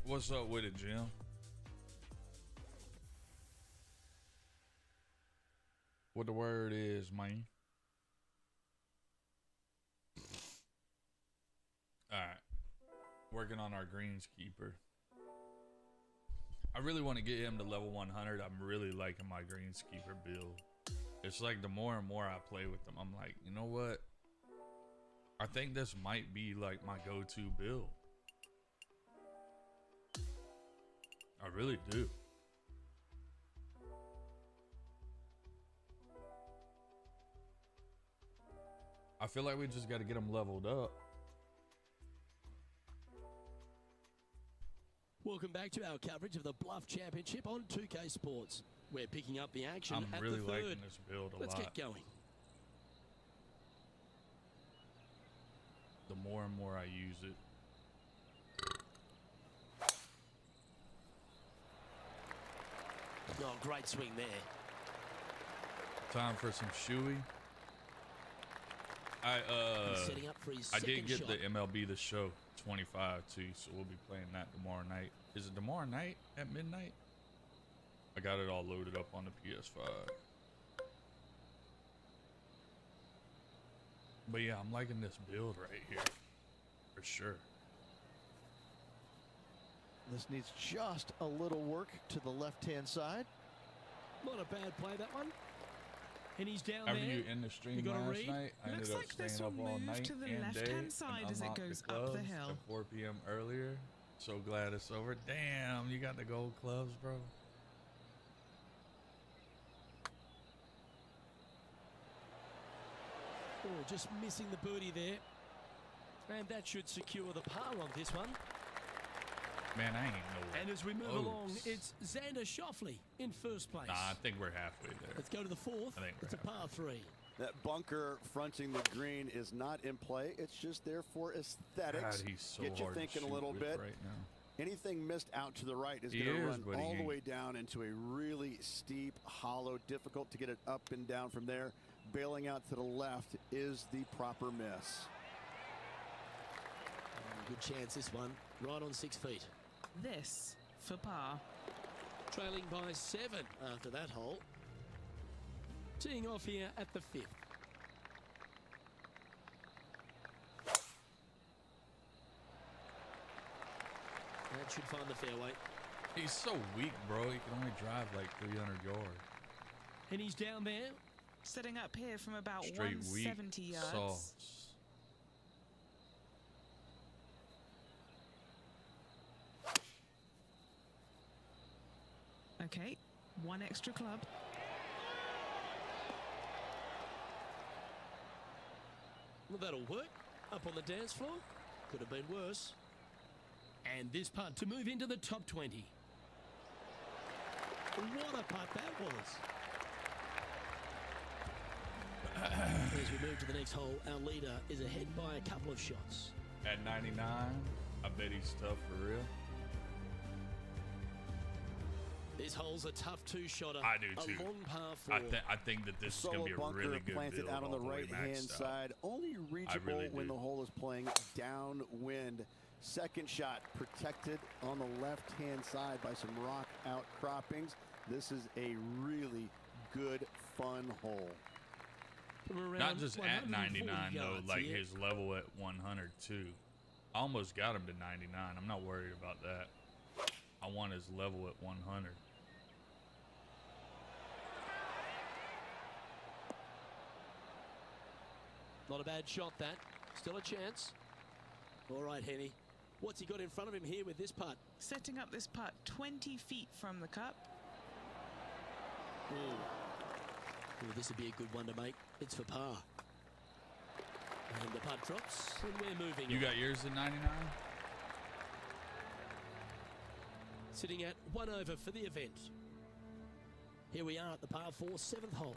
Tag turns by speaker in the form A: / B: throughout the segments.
A: What's up with it, Jim? What the word is, man? Alright. Working on our Greenskeeper. I really want to get him to level 100. I'm really liking my Greenskeeper build. It's like the more and more I play with them, I'm like, you know what? I think this might be like my go-to build. I really do. I feel like we just got to get them leveled up.
B: Welcome back to our coverage of the Bluff Championship on 2K Sports. We're picking up the action
A: I'm
B: at
A: really
B: the third.
A: liking this build a lot.
B: Let's get going.
A: The more and more I use it.
B: Oh, great swing there.
A: Time for some shoey.
B: He's setting up for his
A: I did get
B: shot.
A: the MLB The Show 25 too, so we'll be playing that tomorrow night. Is it tomorrow night at midnight? I got it all loaded up on the PS5. But yeah, I'm liking this build right here. For sure.
C: This needs just a little work to the left-hand side.
B: Not a bad play, that one. And he's down
A: After
B: there.
A: you in the stream
B: You gotta
A: last
B: read.
A: night, I
D: Looks
A: ended
D: like
A: up
D: this
A: staying
D: will
A: up all
D: move
A: night
D: to the
A: and day
D: left-hand
A: and
D: side as it
A: unlocked
D: goes
A: the
D: up the
A: clubs
D: hill.
A: at 4 p.m. earlier. So glad it's over. Damn, you got the gold clubs, bro.
B: Oh, just missing the birdie there. And that should secure the par on this one.
A: Man, I ain't know.
B: And as we move
A: close.
B: along, it's Xander Schauffele in first place.
A: Nah, I think we're halfway there.
B: Let's go to the fourth.
A: I think we're
B: It's a par three.
E: That bunker fronting the green is not in play. It's just there for aesthetics.
A: God, he's so
E: Get you
A: hard to
E: thinking a
A: shoot
E: little
A: with
E: bit.
A: right now.
E: Anything missed out to the right is
A: He
E: going to
A: is,
E: run
A: but he
E: all the
A: ain't.
E: way down into a really steep, hollow, difficult to get it up and down from there. Bailing out to the left is the proper miss.
B: Good chance this one. Right on 6 feet.
D: This for par.
B: Trailing by 7 after that hole. Teeing off here at the 5th. That should find the fairway.
A: He's so weak, bro. He can only drive like 300 yards.
B: And he's down there.
D: Setting up here from about
A: Straight weak
D: 170 yards.
A: sauce.
D: Okay, one extra club.
B: Well, that'll work. Up on the dance floor. Could have been worse. And this putt to move into the top 20. What a putt that was. As we move to the next hole, our leader is ahead by a couple of shots.
A: At 99, I bet he's tough for real.
B: This hole's a tough two-shotter.
A: I do too.
B: A long par four.
A: I think that this is going to be a
E: bunker
A: really good
E: planted
A: build
E: out on the
A: all way
E: right-hand
A: maxed out.
E: side. Only reachable
A: really
E: when
A: do.
E: the hole is playing downwind. Second shot protected on the left-hand side by some rock outcroppings. This is a really good, fun hole.
B: From around
A: Not just at
B: 140
A: 99 though,
B: yards
A: like
B: here.
A: his level at 100 too. I almost got him to 99. I'm not worried about that. I want his level at 100.
B: Not a bad shot, that. Still a chance. All right, Henny. What's he got in front of him here with this putt?
D: Setting up this putt 20 feet from the cup.
B: Ooh, this would be a good one to make. It's for par. And the putt drops, and we're moving.
A: You got yours at 99?
B: Sitting at 1 over for the event. Here we are at the par 4, 7th hole.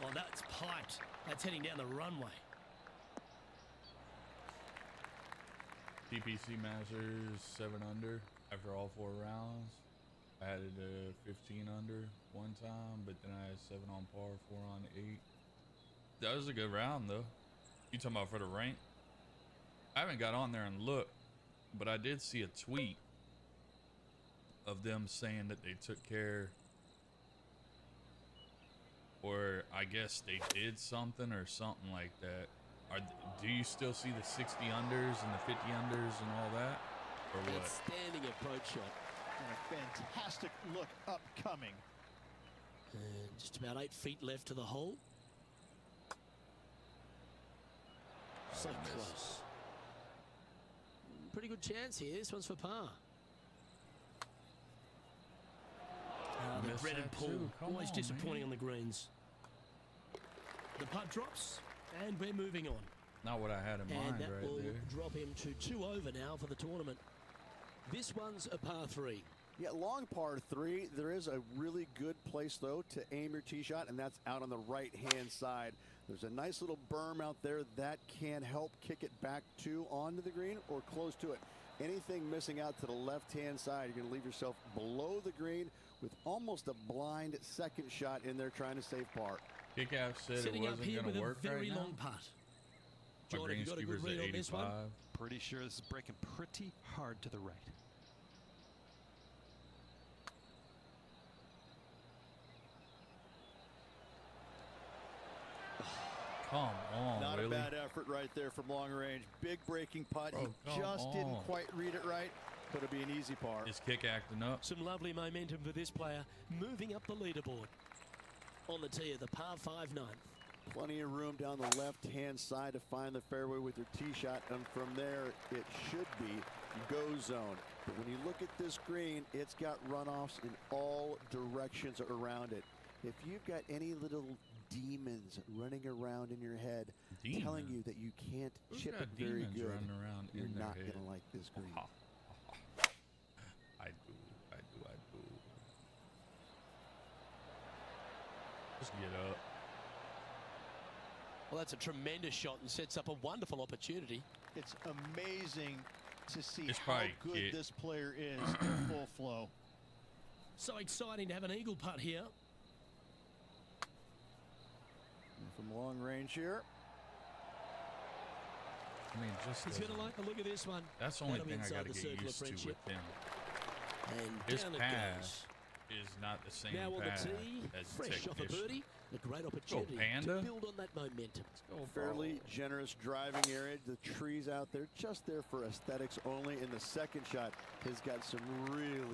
B: Oh, that's piped. That's heading down the runway.
A: PPC Masters 7 under after all 4 rounds. I had it to 15 under one time, but then I had 7 on par, 4 on 8. That was a good round, though. You talking about for the rank? I haven't got on there and looked, but I did see a tweet of them saying that they took care, or I guess they did something or something like that. Do you still see the 60 unders and the 50 unders and all that, or what?
B: Outstanding approach shot.
C: And a fantastic look upcoming.
B: And just about 8 feet left to the hole. So close. Pretty good chance here. This one's for par. The
A: Missed
B: dreaded
A: that
B: pull.
A: too. Come
B: Always
A: on,
B: disappointing
A: man.
B: on the greens. The putt drops, and we're moving on.
A: Not what I had in
B: And
A: mind
B: that
A: right
B: will
A: there.
B: drop him to 2 over now for the tournament. This one's a par 3.
E: Yeah, long par 3. There is a really good place, though, to aim your tee shot, and that's out on the right-hand side. There's a nice little berm out there that can help kick it back to onto the green or close to it. Anything missing out to the left-hand side, you're going to leave yourself below the green with almost a blind second shot in there trying to save par.
A: Kick-Out said it
B: Sitting up
A: wasn't
B: here
A: going
B: with
A: to
B: a
A: work
B: very
A: right now.
B: long putt.
A: My
B: John, have you got a good
A: Greenskeeper's
B: read
A: at
B: on this one?
A: 85.
F: Pretty sure this is breaking pretty hard to the right.
A: Come on,
C: Not
A: really?
C: a bad effort right there from long range. Big breaking putt.
A: Bro,
C: He just
A: come
C: didn't
A: on.
C: quite read it right, but it'll be an easy par.
A: Is Kick acting up?
B: Some lovely momentum for this player, moving up the leaderboard. On the tee of the par 5 ninth.
E: Plenty of room down the left-hand side to find the fairway with your tee shot, and from there it should be go zone. But when you look at this green, it's got runoffs in all directions around it. If you've got any little demons running around in your head telling you that you can't
A: Who's
E: chip
A: got
E: it very
A: demons
E: good,
A: running around
E: you're
A: in their
E: not
A: head?
E: going to like this green.
A: I do. Just get up.
B: Well, that's a tremendous shot and sets up a wonderful opportunity.
C: It's amazing to see
A: It's
C: how
A: probably
C: good
A: it.
C: this player is in full flow.
B: So exciting to have an eagle putt here.
E: And from long range here,
A: I mean, just
B: He's going to like the look of this one.
A: that's the only
B: That'll be
A: thing I
B: inside
A: got to
B: the
A: get
B: circle of
A: used to
B: friendship.
A: with him.
B: And
A: His
B: down it
A: pass
B: goes.
A: is not the same
B: Now on the
A: pass
B: tee,
A: as
B: fresh off a
A: technician.
B: birdie. A great opportunity to
A: Panda.
B: build on that momentum.
A: Go
E: fairly
A: ball.
E: generous driving area. The trees out there just there for aesthetics only. And the second shot has got some really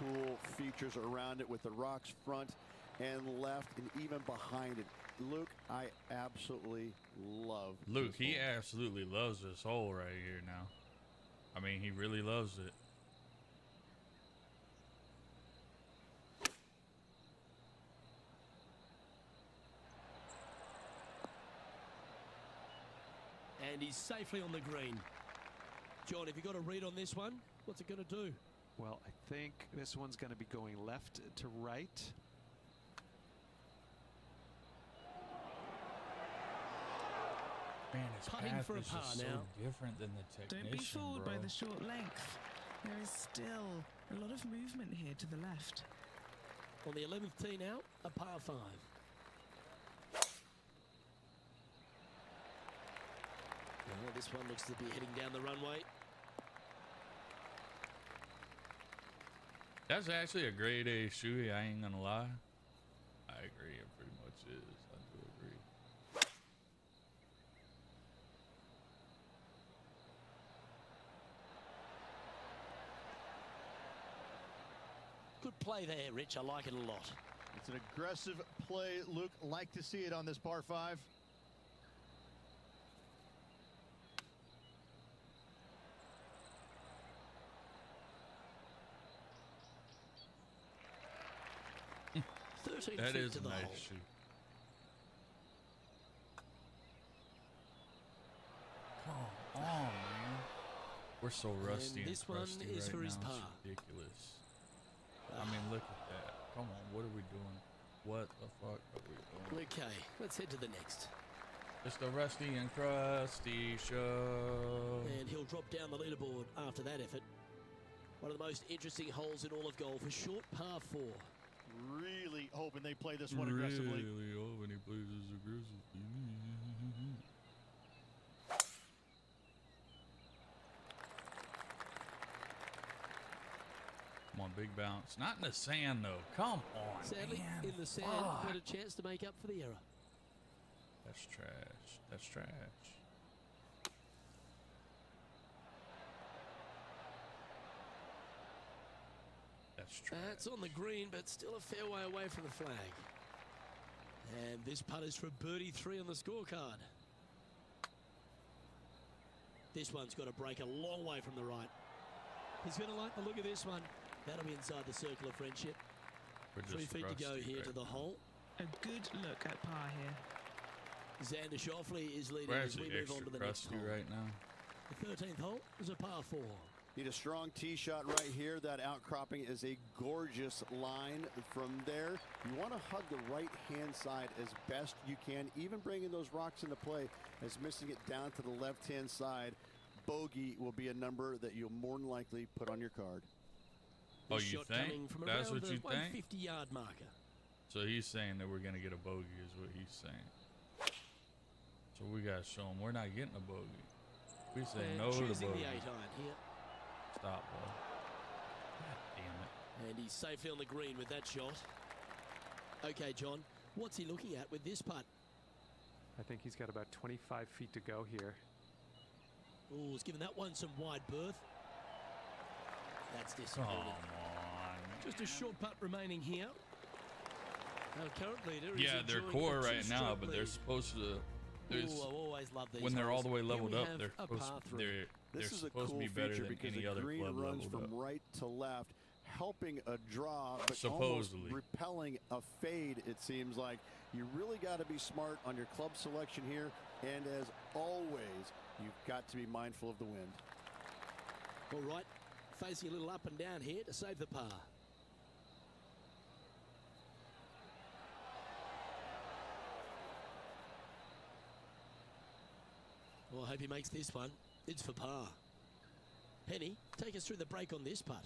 E: cool features around it with the rocks front and left and even behind it. Luke, I absolutely love
A: Luke,
E: this
A: he
E: hole.
A: absolutely loves this hole right here now. I mean, he really loves it.
B: And he's safely on the green. John, have you got a read on this one? What's it going to do?
F: Well, I think this one's going to be going left to right.
A: Man, his
B: Putting
A: path
B: for a
A: is
B: par
A: just so
B: now.
A: different than the technician,
D: Don't be fooled
A: bro.
D: by the short length. There is still a lot of movement here to the left.
B: On the 11th tee now, a par 5. Well, this one looks to be heading down the runway.
A: That's actually a grade A shoe. I ain't gonna lie. I agree. It pretty much is. I do agree.
B: Good play there, Rich. I like it a lot.
C: It's an aggressive play, Luke. Like to see it on this par 5.
A: That
B: feet
A: is
B: to
A: a
B: the
A: nice
B: hole.
A: shoe. Come on, man. We're so rusty and,
B: this one
A: crusty
B: is
A: right
B: for
A: now.
B: his
A: It's
B: par.
A: ridiculous. I mean, look at that. Come on, what are we doing? What the fuck are we doing?
B: Okay, let's head to the next.
A: It's the Rusty and Crusty Show.
B: And he'll drop down the leaderboard after that effort. One of the most interesting holes in all of golf, a short par 4.
C: really hoping they play this one aggressively.
A: Really hoping he plays this aggressively. Come on, big bounce. Not in the sand, though. Come on,
B: Sadly,
A: man.
B: in the sand,
A: Fuck.
B: not a chance to make up for the error.
A: That's trash. That's trash. That's trash.
B: That's on the green, but still a fair way away from the flag. And this putt is for birdie 3 on the scorecard. This one's got to break a long way from the right. He's going to like the look of this one. That'll be inside the circle of friendship.
A: We're
B: 3
A: just
B: feet to go
A: rusty
B: here
A: right
B: to the
A: now.
B: hole.
D: A good look at par here.
B: Xander Schauffele is leading
A: We're
B: as we
A: actually
B: move on
A: extra
B: to the next
A: crusty
B: hole.
A: right now.
B: The 13th hole is a par 4.
E: Need a strong tee shot right here. That outcropping is a gorgeous line from there. You want to hug the right hand side as best you can, even bringing those rocks into play, as missing it down to the left hand side. Bogey will be a number that you'll more than likely put on your card.
A: Oh,
B: This
A: you
B: shot
A: think?
B: coming from
A: That's
B: around
A: what
B: the
A: you think?
B: 150-yard marker.
A: So he's saying that we're going to get a bogey is what he's saying. So we got to show him we're not getting a bogey. We say
B: And
A: no to
B: choosing
A: bogey.
B: the 8-iron here.
A: Stop, bro. God damn it.
B: And he's safely on the green with that shot. Okay, John, what's he looking at with this putt?
F: I think he's got about 25 feet to go here.
B: Oh, he's given that one some wide berth. That's
A: Come
B: disappointing.
A: on.
B: Just a short putt remaining here. Our current leader is
A: Yeah, they're
B: enjoying
A: core
B: a
A: right now,
B: two-stroke
A: but they're
B: lead.
A: supposed to. There's,
B: Ooh, I always love these
A: when they're all
B: holes.
A: the way
B: Here
A: leveled
B: we
A: up,
B: have
A: they're
B: a
A: supposed,
B: par 3.
A: they're
E: This is a
A: supposed
E: cool
A: to be better
E: feature
A: than
E: because
A: any
E: the
A: other
E: green
A: club
E: runs
A: leveled
E: from
A: up.
E: right to left, helping a draw, but
A: Supposedly.
E: almost repelling a fade, it seems like. You really got to be smart on your club selection here, and as always, you've got to be mindful of the wind.
B: All right, facing a little up and down here to save the par. Well, I hope he makes this one. It's for par. Penny, take us through the break on this putt.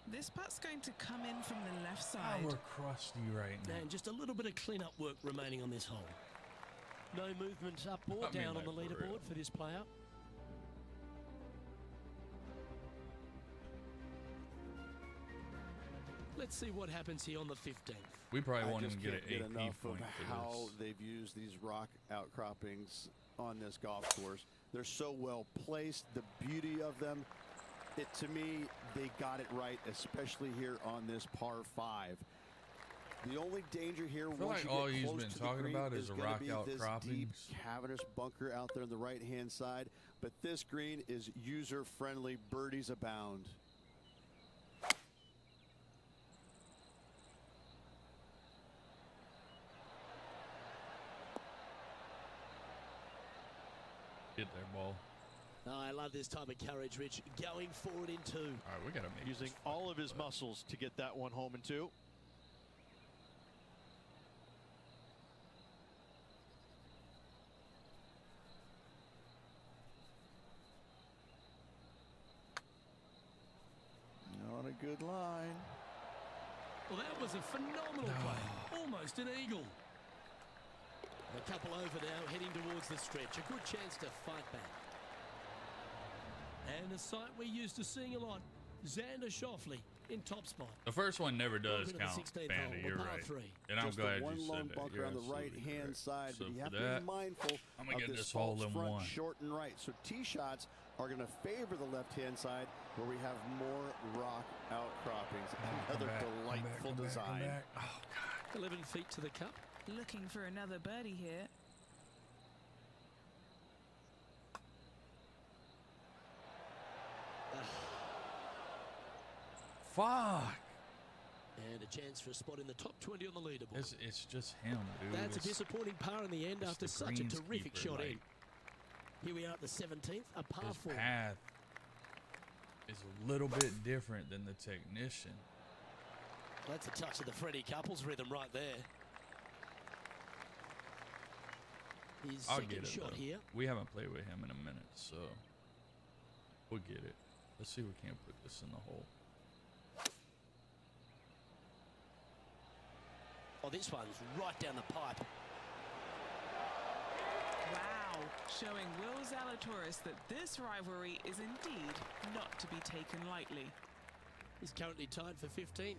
D: This putt's going to come in from the left
A: Oh,
D: side.
A: we're crusty right now.
B: And just a little bit of clean-up work remaining on this hole. No movement up or
A: I mean,
B: down on
A: like,
B: the
A: for real.
B: leaderboard for this player. Let's see what happens here on the 15th.
A: We probably
E: I
A: won't
E: just
A: even get
E: can't
A: an
E: get
A: AP
E: enough of
A: point for
E: how
A: this.
E: they've used these rock outcroppings on this golf course. They're so well placed. The beauty of them, to me, they got it right, especially here on this par 5. The only danger here,
A: I feel
E: once
A: like
E: you
A: all
E: get
A: he's
E: close
A: been
E: to the
A: talking
E: green,
A: about is the
E: gonna
A: rock
E: be this deep,
A: outcroppings.
E: cavernous bunker out there on the right-hand side. But this green is user-friendly. Birdies abound.
A: Get there, ball.
B: Oh, I love this type of courage, Rich. Going forward in 2.
A: All right, we got to make
C: Using
A: this
C: all of
A: fucking
C: his
A: putt.
C: muscles to get that one home in 2. On a good line.
B: Well, that was a phenomenal play. Almost an eagle. A couple over now, heading towards the stretch. A good chance to fight back. And a sight we're used to seeing a lot. Xander Schauffele in top spot.
A: The first one never does
B: Welcome to the
A: count,
B: 16th
A: Bandy.
B: hole,
A: You're
B: par
A: right.
B: 3.
A: And I'm
E: Just
A: glad
E: the one
A: you
E: lone
A: said that.
E: bunker
A: You're
E: on the
A: absolutely
E: right-hand
A: correct.
E: side,
A: So
E: but you
A: for
E: have to
A: that,
E: be mindful
A: I'm gonna
E: of
A: get
E: this
A: this hole
E: false
A: in
E: front,
A: one.
E: short and right. So tee shots are going to favor the left-hand side, where we have more rock outcroppings. Another delightful design.
A: Oh, God.
B: 11 feet to the cup.
D: Looking for another birdie here.
A: Fuck.
B: And a chance for a spot in the top 20 on the leaderboard.
A: It's just him, dude.
B: That's a
A: It's-
B: disappointing par in the end
A: it's
B: after
A: the
B: such a terrific
A: Greenskeeper,
B: shot in.
A: like,
B: Here we are at the 17th, a par
A: his
B: 4.
A: path is a little bit different than the technician.
B: That's a touch of the Freddie Couples rhythm right there. His
A: I'll
B: second
A: get it,
B: shot
A: though.
B: here.
A: We haven't played with him in a minute, so we'll get it. Let's see if we can't put this in the hole.
B: Oh, this one's right down the pipe.
D: Wow, showing Will Zalatoris that this rivalry is indeed not to be taken lightly.
B: He's currently tied for 15th.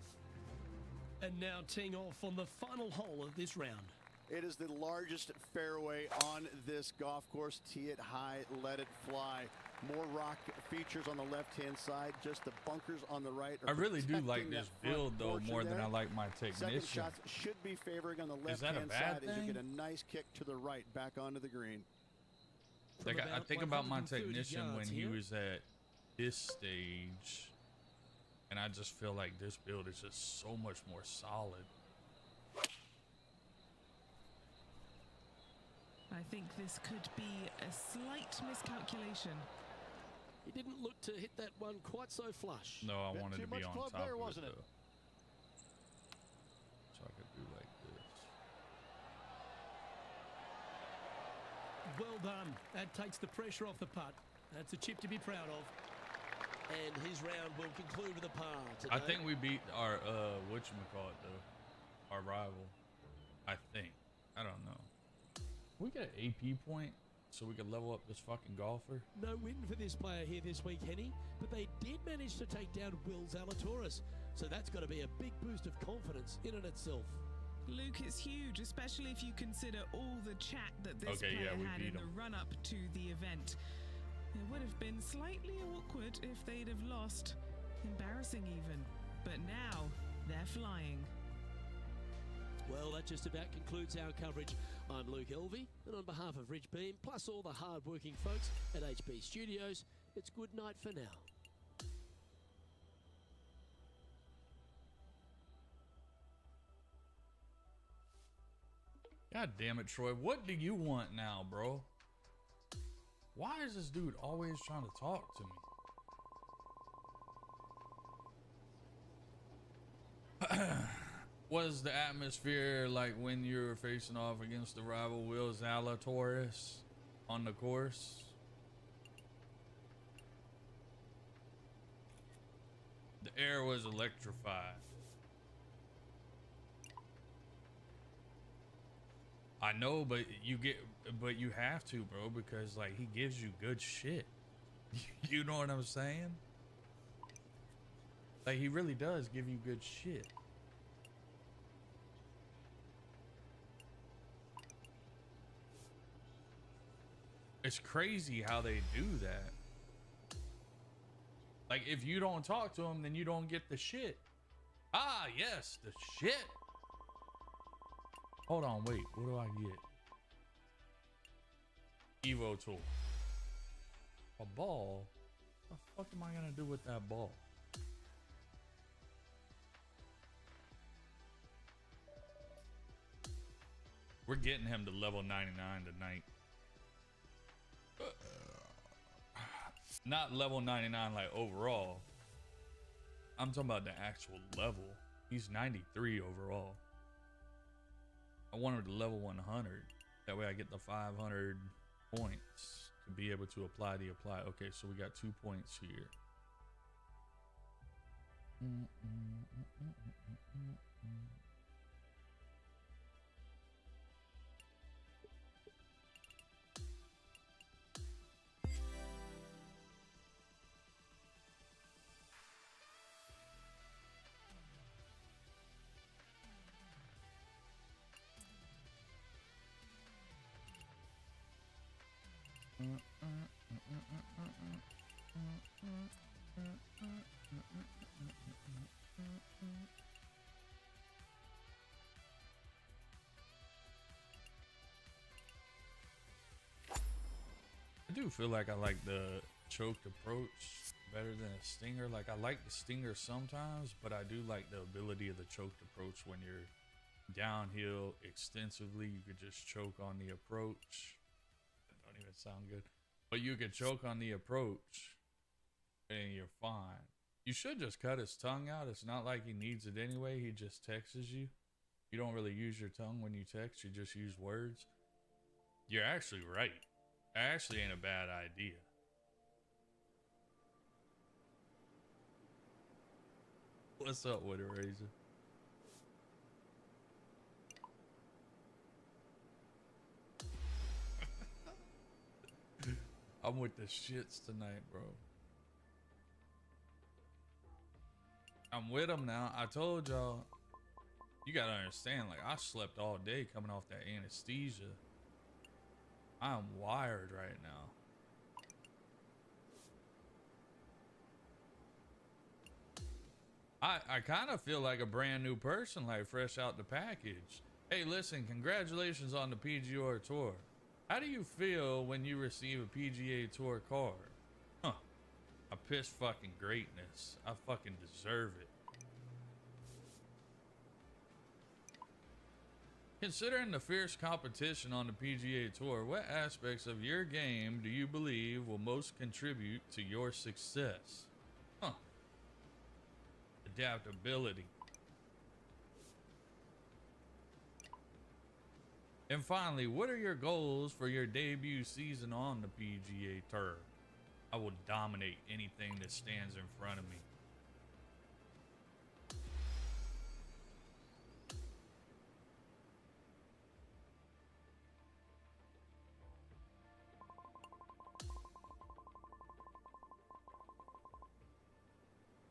B: And now teeing off on the final hole of this round.
E: It is the largest fairway on this golf course. Tee it high, let it fly. More rock features on the left-hand side, just the bunkers on the right.
A: I really do like this build, though, more than I like my technician.
E: Second shots should be favoring on the left-hand side as you get a nice kick to the right, back onto the green.
A: Like, I think about my technician when he was at this stage, and I just feel like this build is just so much more solid.
D: I think this could be a slight miscalculation.
B: He didn't look to hit that one quite so flush.
A: No, I
E: Bit
A: wanted
E: too
A: to be
E: much
A: on
E: club
A: top
E: there,
A: of
E: wasn't
A: it,
E: it?
A: though. So I could do like this.
B: Well done. That takes the pressure off the putt. That's a chip to be proud of. And his round will conclude with a par today.
A: I think we beat our, whatchamacallit, though. Our rival. I think. I don't know. We get an AP point so we could level up this fucking golfer.
B: No win for this player here this week, Henny, but they did manage to take down Will Zalatoris. So that's got to be a big boost of confidence in and itself.
D: Luke, it's huge, especially if you consider all the chat that this player had in the run-up to the event. It would have been slightly awkward if they'd have lost. Embarrassing even. But now, they're flying.
B: Well, that just about concludes our coverage. I'm Luke Elvey, and on behalf of Rich Beam, plus all the hard-working folks at HB Studios, it's good night for now.
A: God damn it, Troy. What do you want now, bro? Why is this dude always trying to talk to me? What is the atmosphere like when you're facing off against the rival Will Zalatoris on the course? The air was electrified. I know, but you have to, bro, because like he gives you good shit. You know what I'm saying? Like he really does give you good shit. It's crazy how they do that. Like if you don't talk to him, then you don't get the shit. Ah, yes, the shit. Hold on, wait. What do I get? Evo tool. A ball? What the fuck am I gonna do with that ball? We're getting him to level 99 tonight. Not level 99 like overall. I'm talking about the actual level. He's 93 overall. I want him to level 100. That way I get the 500 points to be able to apply the apply. Okay, so we got 2 points here. I do feel like I like the choked approach better than a stinger. Like I like the stinger sometimes, but I do like the ability of the choked approach when you're downhill extensively. You could just choke on the approach. That don't even sound good. But you could choke on the approach and you're fine. You should just cut his tongue out. It's not like he needs it anyway. He just texts you. You don't really use your tongue when you text. You just use words. You're actually right. Actually ain't a bad idea. What's up with it, Razor? I'm with the shits tonight, bro. I'm with them now. I told y'all, you gotta understand, like, I slept all day coming off that anesthesia. I'm wired right now. I kind of feel like a brand new person, like fresh out the package. Hey, listen, congratulations on the PGA Tour. How do you feel when you receive a PGA Tour card? Huh. I piss fucking greatness. I fucking deserve it. Considering the fierce competition on the PGA Tour, what aspects of your game do you believe will most contribute to your success? Huh. Adaptability. And finally, what are your goals for your debut season on the PGA Tour? I will dominate anything that stands in front of me.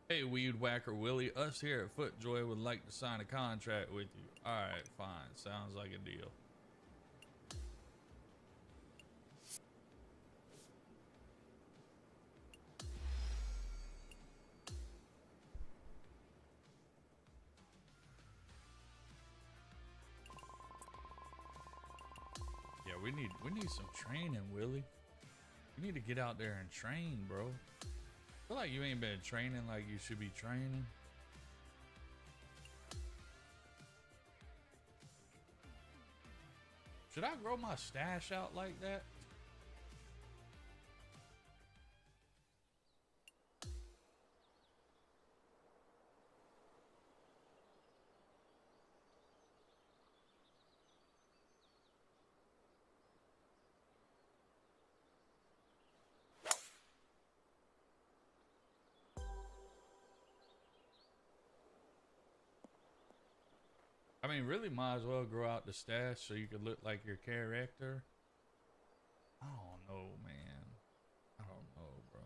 A: Hey, Weed Whacker Willie, us here at FootJoy would like to sign a contract with you. All right, fine. Sounds like a deal. Yeah, we need some training, Willie. You need to get out there and train, bro. I feel like you ain't been training like you should be training. Should I grow my stash out like that? I mean, really might as well grow out the stash so you could look like your character. I don't know, man. I don't know, bro.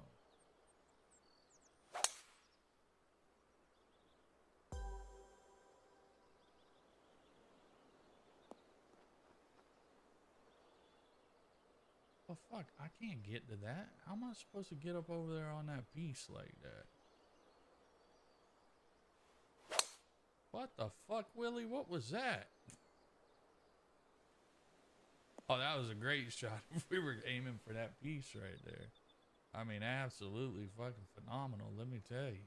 A: Oh, fuck. I can't get to that. How am I supposed to get up over there on that piece like that? What the fuck, Willie? What was that? Oh, that was a great shot. We were aiming for that piece right there. I mean, absolutely fucking phenomenal, let me tell you.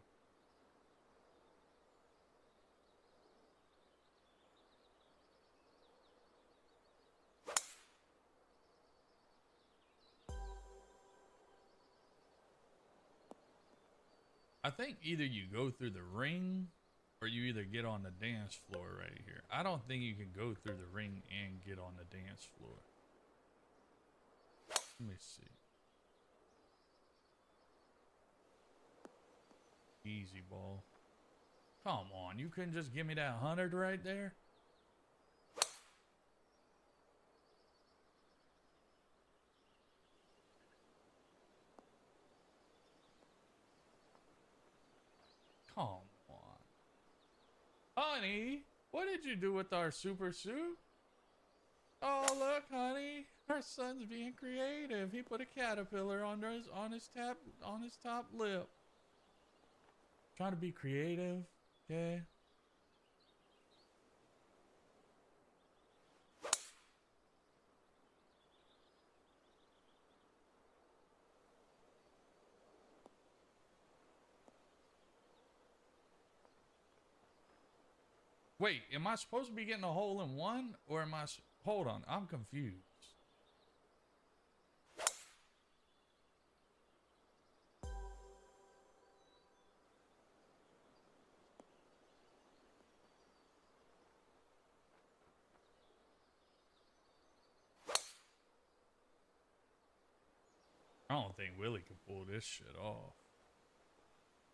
A: I think either you go through the ring or you either get on the dance floor right here. I don't think you can go through the ring and get on the dance floor. Let me see. Easy ball. Come on, you couldn't just give me that 100 right there? Come on. Honey, what did you do with our super suit? Oh, look, honey. Our son's being creative. He put a caterpillar on his top lip. Trying to be creative, okay? Wait, am I supposed to be getting a hole in one, or am I? Hold on, I'm confused. I don't think Willie can pull this shit off.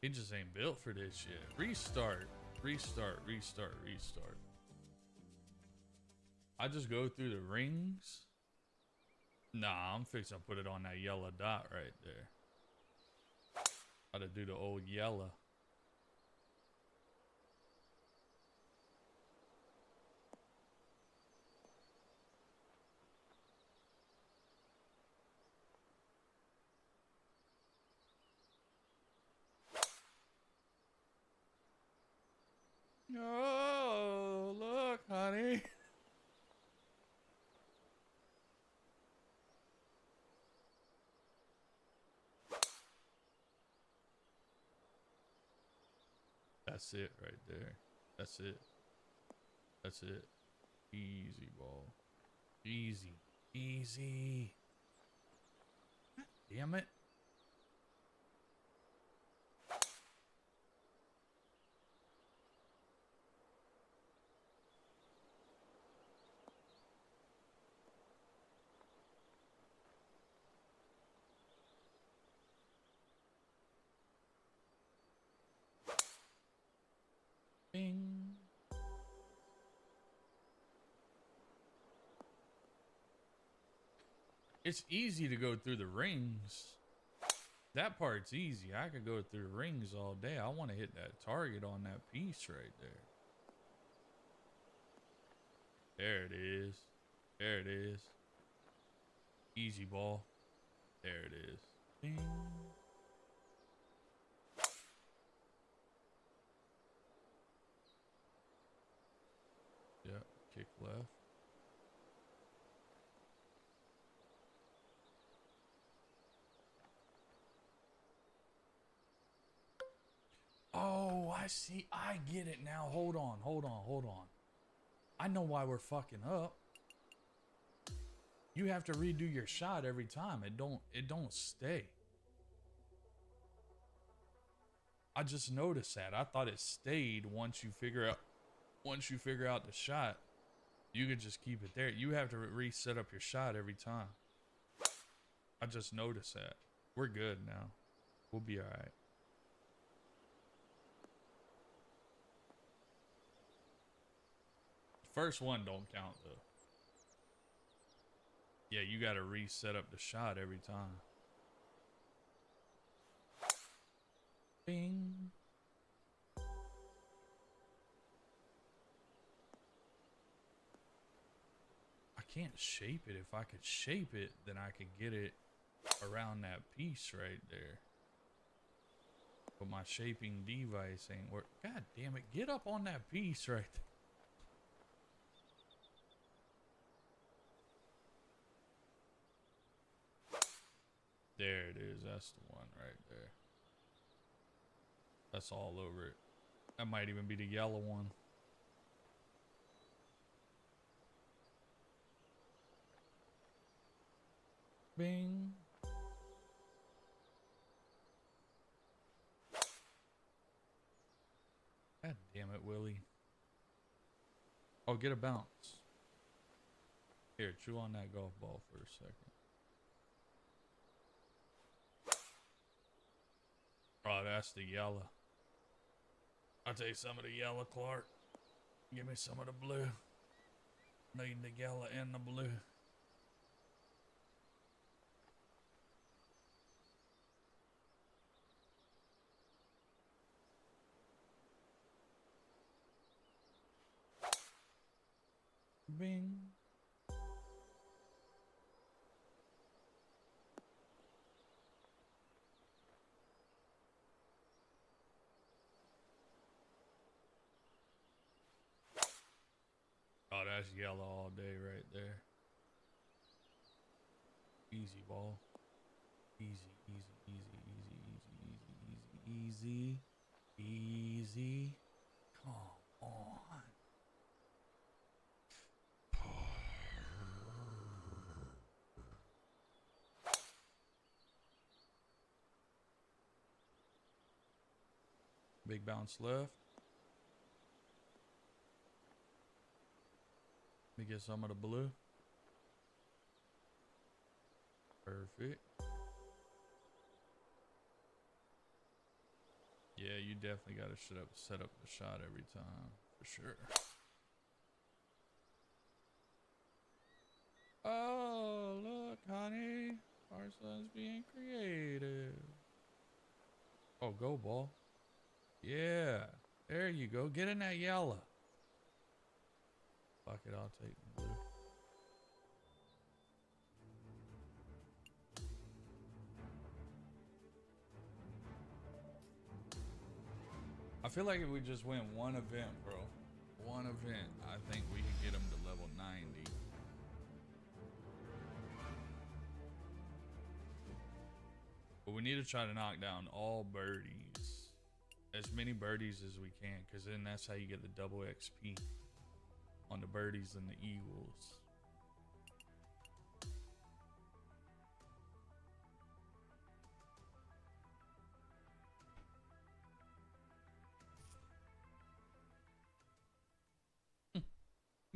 A: He just ain't built for this shit. Restart. Restart, restart, restart. I just go through the rings. Nah, I'm fixing to put it on that yellow dot right there. How to do the old yellow. Oh, look, honey. That's it right there. That's it. That's it. Easy ball. Easy. Easy. God damn it. Bing. It's easy to go through the rings. That part's easy. I could go through the rings all day. I want to hit that target on that piece right there. There it is. There it is. Easy ball. There it is. Bing. Yep. Kick left. Oh, I see. I get it now. Hold on. Hold on. Hold on. I know why we're fucking up. You have to redo your shot every time. It don't stay. I just noticed that. I thought it stayed once you figure out the shot. You could just keep it there. You have to reset up your shot every time. I just noticed that. We're good now. We'll be all right. First one don't count though. Yeah, you got to reset up the shot every time. Bing. I can't shape it. If I could shape it, then I could get it around that piece right there. But my shaping device ain't work. God damn it. Get up on that piece right there. There it is. That's the one right there. That's all over it. That might even be the yellow one. Bing. God damn it, Willie. Oh, get a bounce. Here, chew on that golf ball for a second. Oh, that's the yellow. I'll take some of the yellow, Clark. Give me some of the blue. Need the yellow and the blue. Bing. Oh, that's yellow all day right there. Easy ball. Easy, easy, easy, easy, easy, easy, easy, easy. Come on. Big bounce left. Let me get some of the blue. Perfect. Yeah, you definitely got to set up the shot every time, for sure. Oh, look, honey. Our son's being creative. Oh, go ball. Yeah. There you go. Get in that yellow. Fuck it, I'll take the blue. I feel like if we just win one event, bro. One event, I think we can get him to level 90. But we need to try to knock down all birdies. As many birdies as we can, because then that's how you get the double XP on the birdies and the eagles.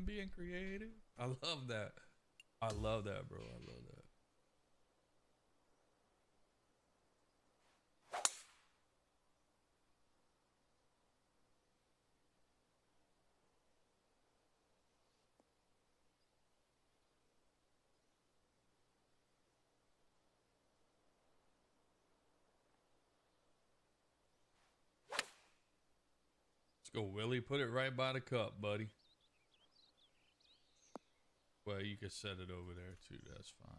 A: Being creative. I love that. I love that, bro. I love that. Let's go, Willie. Put it right by the cup, buddy. Well, you could set it over there too. That's fine.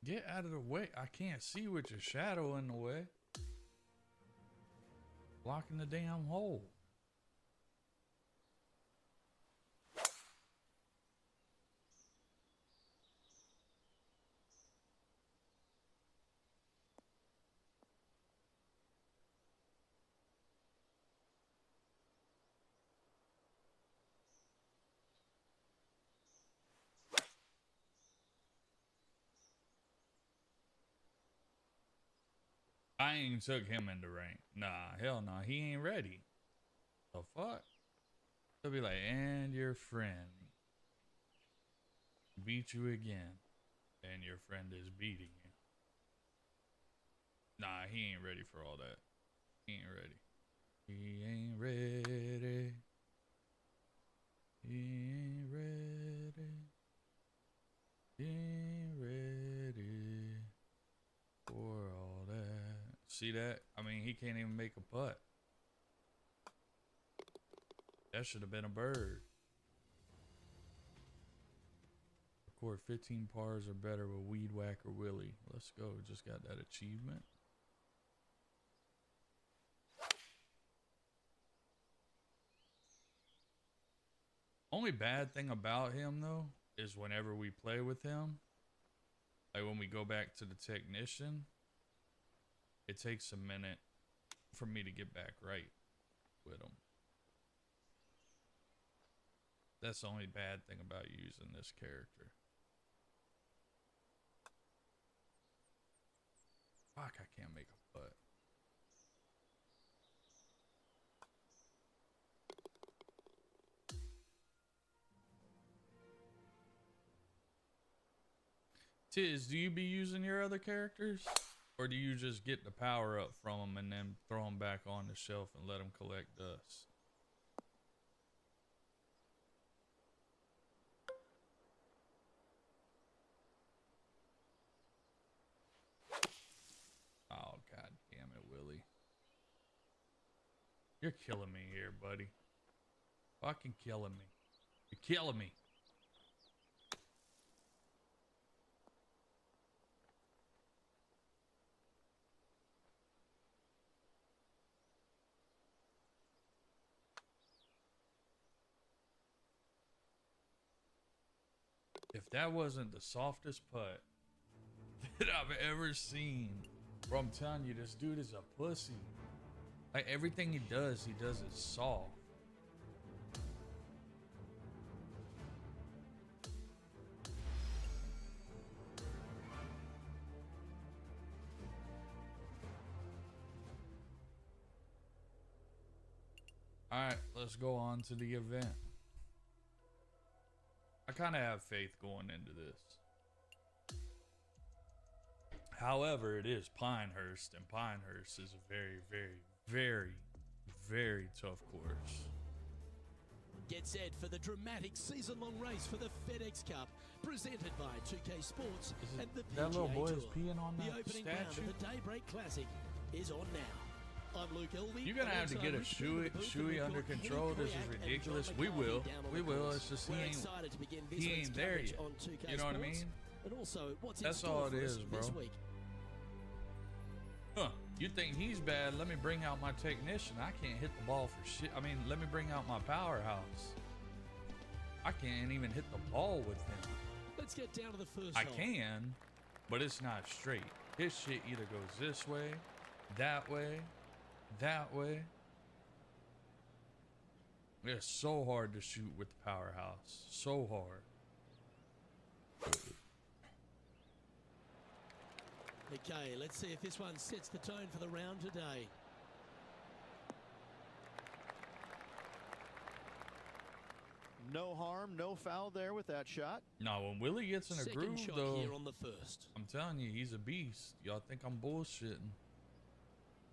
A: Get out of the way. I can't see with your shadow in the way. Blocking the damn hole. I ain't took him in the rank. Nah, hell no. He ain't ready. The fuck? They'll be like, and your friend beat you again. And your friend is beating you. Nah, he ain't ready for all that. He ain't ready. He ain't ready. He ain't ready. He ain't ready for all that. See that? I mean, he can't even make a putt. That should have been a bird. Record 15 pars or better with Weed Whacker Willie. Let's go. Just got that achievement. Only bad thing about him, though, is whenever we play with him, like when we go back to the technician, it takes a minute for me to get back right with him. That's the only bad thing about using this character. Fuck, I can't make a putt. Tiz, do you be using your other characters? Or do you just get the power up from them and then throw them back on the shelf and let them collect dust? Oh, god damn it, Willie. You're killing me here, buddy. Fucking killing me. You're killing me. If that wasn't the softest putt that I've ever seen, bro, I'm telling you, this dude is a pussy. Like, everything he does it soft. Alright, let's go on to the event. I kind of have faith going into this. However, it is Pinehurst, and Pinehurst is a very, very, very very tough course.
B: Get set for the dramatic season-long race for the FedEx Cup, presented by 2K Sports and the PGA
A: that little boy
B: Tour.
A: is peeing on
B: the
A: that
B: opening round
A: statue?
B: of the Daybreak Classic is on now. I'm Luke Elvey.
A: You're gonna have to get a Shuey under control. This is ridiculous. We will. It's just he ain't there yet. You know what I mean?
B: And also, what's
A: That's
B: in store
A: all it
B: for us
A: is, bro.
B: this week?
A: Huh. You think he's bad? Let me bring out my technician. I can't hit the ball for shit. I mean, let me bring out my powerhouse. I can't even hit the ball with him.
B: Let's get down to the first
A: I
B: hole.
A: can, but it's not straight. His shit either goes this way, that way, that way. It's so hard to shoot with the powerhouse. So hard.
B: Okay, let's see if this one sets the tone for the round today.
C: No harm, no foul there with that shot.
A: No, when Willie gets in a
B: Second
A: groove,
B: shot
A: though,
B: here on the first.
A: I'm telling you, he's a beast. Y'all think I'm bullshitting.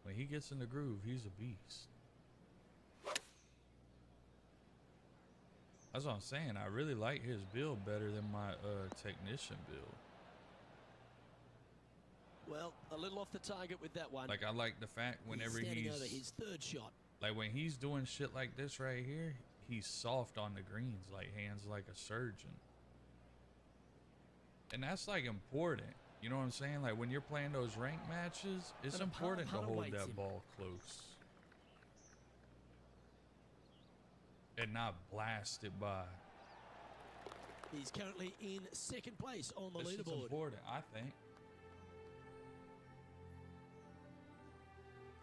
A: When he gets in the groove, he's a beast. That's what I'm saying. I really like his build better than my technician build.
B: Well, a little off the target with that one.
A: Like, I like the fact whenever
B: standing
A: he's
B: over his third shot.
A: like when he's doing shit like this right here, he's soft on the greens, like hands like a surgeon. And that's like important. You know what I'm saying? Like when you're playing those rank matches, it's
B: And a
A: important to
B: par
A: hold
B: awaits
A: that
B: him.
A: ball close and not blast it by.
B: He's currently in second place on the
A: This is
B: leaderboard.
A: important, I think.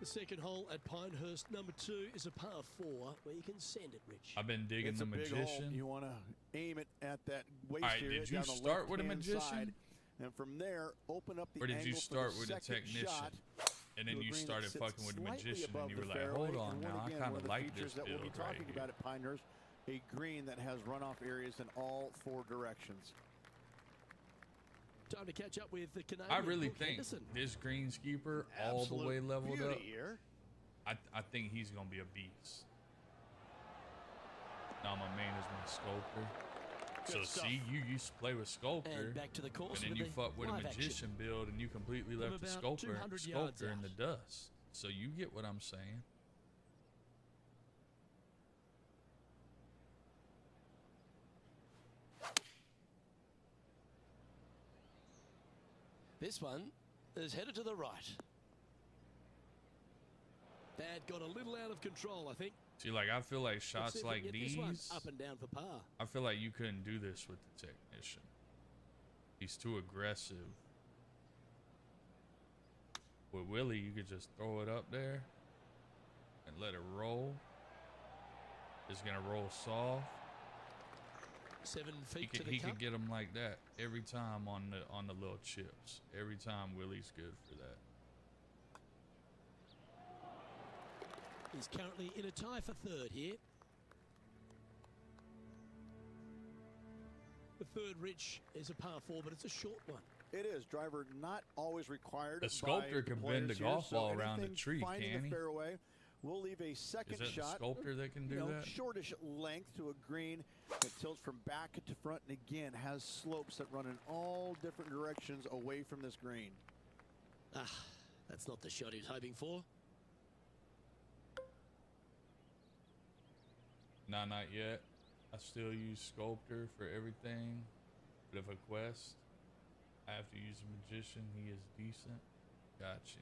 B: The second hole at Pinehurst, number 2, is a par 4 where you can send it, Rich.
A: I've been digging
E: It's
A: the
E: a big hole.
A: magician.
E: You want to aim it at that waist
A: Alright,
E: area
A: did you
E: down the
A: start with a
E: left-hand
A: magician?
E: side, and from there, open up the
A: Or did you
E: angle
A: start
E: for
A: with
E: the
A: a
E: second
A: technician?
E: shot
A: And then
E: to a
A: you
E: green that
A: started
E: sits
A: fucking with the
E: slightly
A: magician
E: above
A: and you
E: the
A: were like,
E: fairway,
A: hold on
E: and
A: now, I
E: again,
A: kind
E: one
A: of
E: the
A: like
E: features
A: this
E: that we'll
A: build
E: be
A: right
E: talking
A: here.
E: about at Pinehurst, a green that has runoff areas in all 4 directions.
B: Time to catch up with the Canadian.
A: I really
B: Brooke
A: think
B: Henderson.
A: this Greenskeeper all the way leveled up.
E: Beauty here.
A: I think he's gonna be a beast. Now my main is my sculptor. So
C: Good stuff.
A: see, you used to play with sculptor,
B: And back to the course
A: and then
B: with
A: you
B: the
A: fuck with a
B: live
A: magician build, and you completely left the
B: about
A: sculptor
B: 200 yards
A: in
B: out.
A: the dust. So you get what I'm saying.
B: This one is headed to the right. That got a little out of control, I think.
A: See, like I feel like
B: Let's see
A: shots
B: if we
A: like
B: can get this one
A: these,
B: up and down for par.
A: I feel like you couldn't do this with the technician. He's too aggressive. With Willie, you could just throw it up there and let it roll. It's gonna roll soft.
B: 7
A: He
B: feet
A: could,
B: to the
A: he
B: cup.
A: could get them like that every time on the little chips. Every time Willie's good for that.
B: He's currently in a tie for third here. The third, Rich, is a par 4, but it's a short one.
E: It is. Driver not always required.
A: The sculptor
E: by
A: can
E: players
A: bend a
E: here,
A: golf
E: so
A: ball around the
E: anything
A: tree,
E: finding
A: can
E: the
A: he?
E: fairway, we'll leave a second
A: Is that the
E: shot.
A: sculptor that can do that?
E: Shortish length to a green that tilts from back to front, and again has slopes that run in all different directions away from this green.
B: Ah, that's not the shot he was hoping for.
A: Nah, not yet. I still use sculptor for everything. But if a quest, I have to use a magician. He is decent. Gotcha.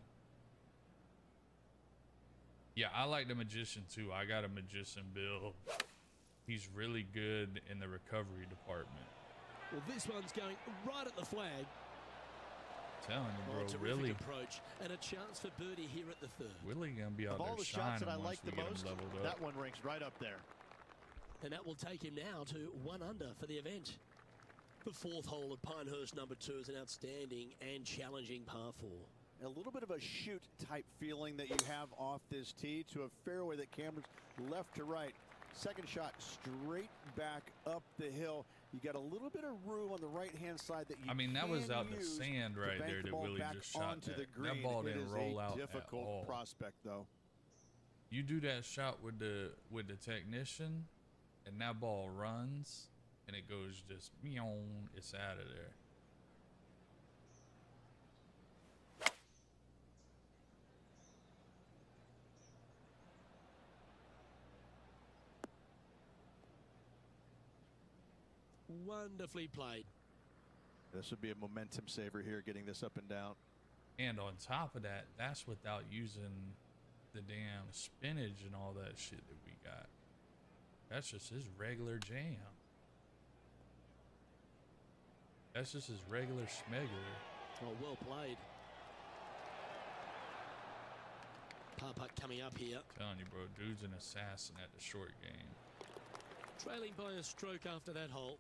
A: Yeah, I like the magician too. I got a magician build. He's really good in the recovery department.
B: Well, this one's going right at the flag.
A: Telling
B: Oh,
A: you, bro,
B: terrific
A: really,
B: approach and a chance for birdie here at the third.
A: Willie gonna be out
C: Of all
A: there
C: the shots
A: shining
C: that I
A: once
C: like
A: we
C: the
A: get him
C: most,
A: leveled up.
C: that one ranks right up there.
B: And that will take him now to 1 under for the event. The fourth hole at Pinehurst, number 2, is an outstanding and challenging par 4.
E: A little bit of a shoot type feeling that you have off this tee to a fairway that cameras left to right. Second shot straight back up the hill. You got a little bit of room on the right-hand side that you
A: I mean, that was
E: can
A: out in the
E: use
A: sand
E: to
A: right
E: bank
A: there
E: the
A: that
E: ball
A: Willie
E: back
A: just shot
E: onto
A: that.
E: the green.
A: That ball
E: It
A: didn't
E: is
A: roll
E: a
A: out
E: difficult
A: at all.
E: prospect, though.
A: You do that shot with the technician, and that ball runs, and it goes just meow. It's out of there.
B: Wonderfully played.
C: This would be a momentum saver here, getting this up and down.
A: And on top of that, that's without using the damn spinach and all that shit that we got. That's just his regular jam. That's just his regular schmegular.
B: Oh, well played. Par putt coming up here.
A: Telling you, bro, dude's an assassin at the short game.
B: Trailing by a stroke after that hole.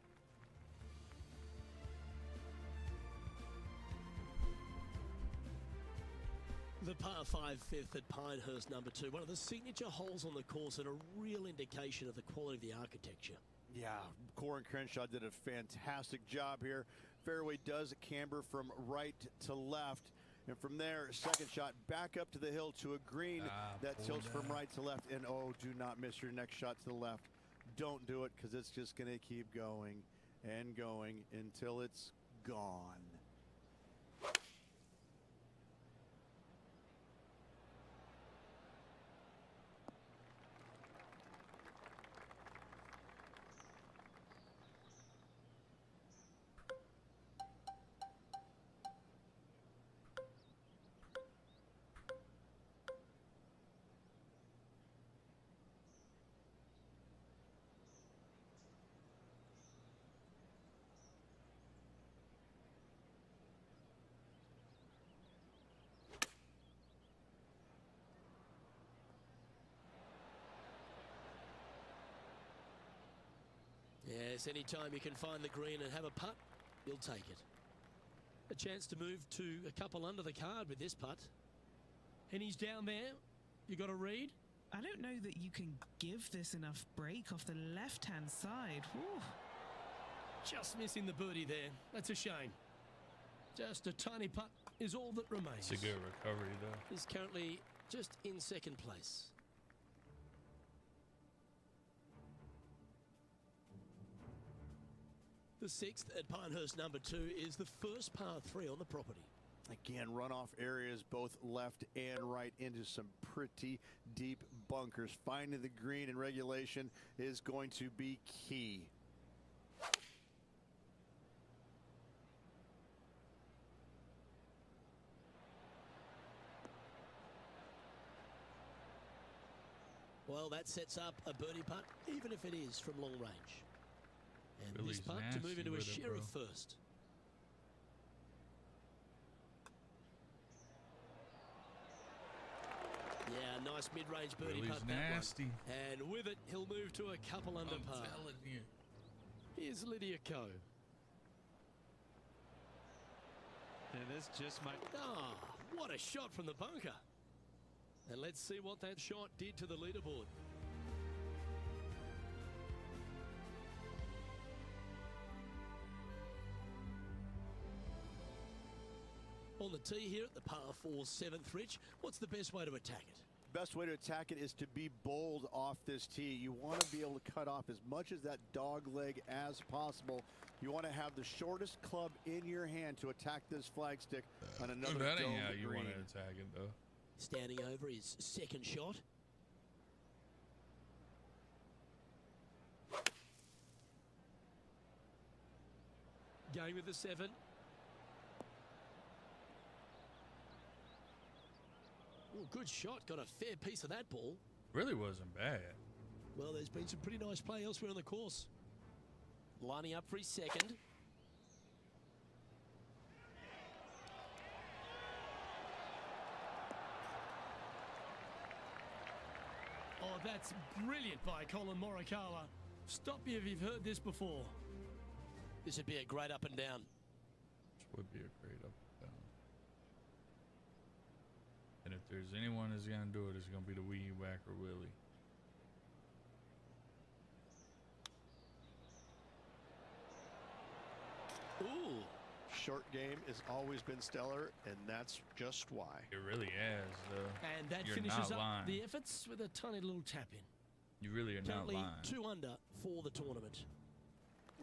B: The par 5 fifth at Pinehurst number 2, one of the signature holes on the course and a real indication of the quality of the architecture.
E: Yeah, Corin Crenshaw did a fantastic job here. Fairway does camber from right to left. And from there, second shot back up to the hill to a green that tilts from right to left. And oh, do not miss your next shot to the left. Don't do it, because it's just going to keep going and going until it's gone.
B: Yes, anytime you can find the green and have a putt, you'll take it. A chance to move to a couple under the card with this putt. And he's down there. You got a read?
D: I don't know that you can give this enough break off the left-hand side. Whew.
B: Just missing the birdie there. That's a shame. Just a tiny putt is all that remains.
A: It's a good recovery, though.
B: He's currently just in second place. The sixth at Pinehurst number 2 is the first par 3 on the property.
E: Again, runoff areas both left and right into some pretty deep bunkers. Finding the green in regulation is going to be key.
B: Well, that sets up a birdie putt, even if it is from long range. And
A: Billy's
B: this putt to move into a
A: nasty with it,
B: sheriff
A: bro.
B: first. Yeah, nice mid-range birdie
A: Billy's
B: putt, that
A: nasty.
B: one. And with it, he'll move to a couple under
A: I'm
B: par.
A: telling you.
B: Here's Lydia Ko.
F: And this just might...
B: Ah, what a shot from the bunker. And let's see what that shot did to the leaderboard. On the tee here at the par 4 7th, Rich, what's the best way to attack it?
E: Best way to attack it is to be bold off this tee. You want to be able to cut off as much as that dog leg as possible. You want to have the shortest club in your hand to attack this flagstick on another
A: That ain't
E: domed
A: how you
E: green.
A: want to attack it, though.
B: Standing over his second shot. Going with the 7. Oh, good shot. Got a fair piece of that ball.
A: Really wasn't bad.
B: Well, there's been some pretty nice play elsewhere on the course. Lining up for his second. Oh, that's brilliant by Colin Morikawa. Stop you if you've heard this before. This would be a great up and down.
A: This would be a great up and down. And if there's anyone that's going to do it, it's going to be the weed whacker Willie.
B: Ooh,
C: short game has always been stellar, and that's just why.
A: It really has, though.
B: And that
A: You're
B: finishes
A: not
B: up
A: lying.
B: the efforts with a tiny little tap in.
A: You really are not
B: Currently
A: lying.
B: 2 under for the tournament.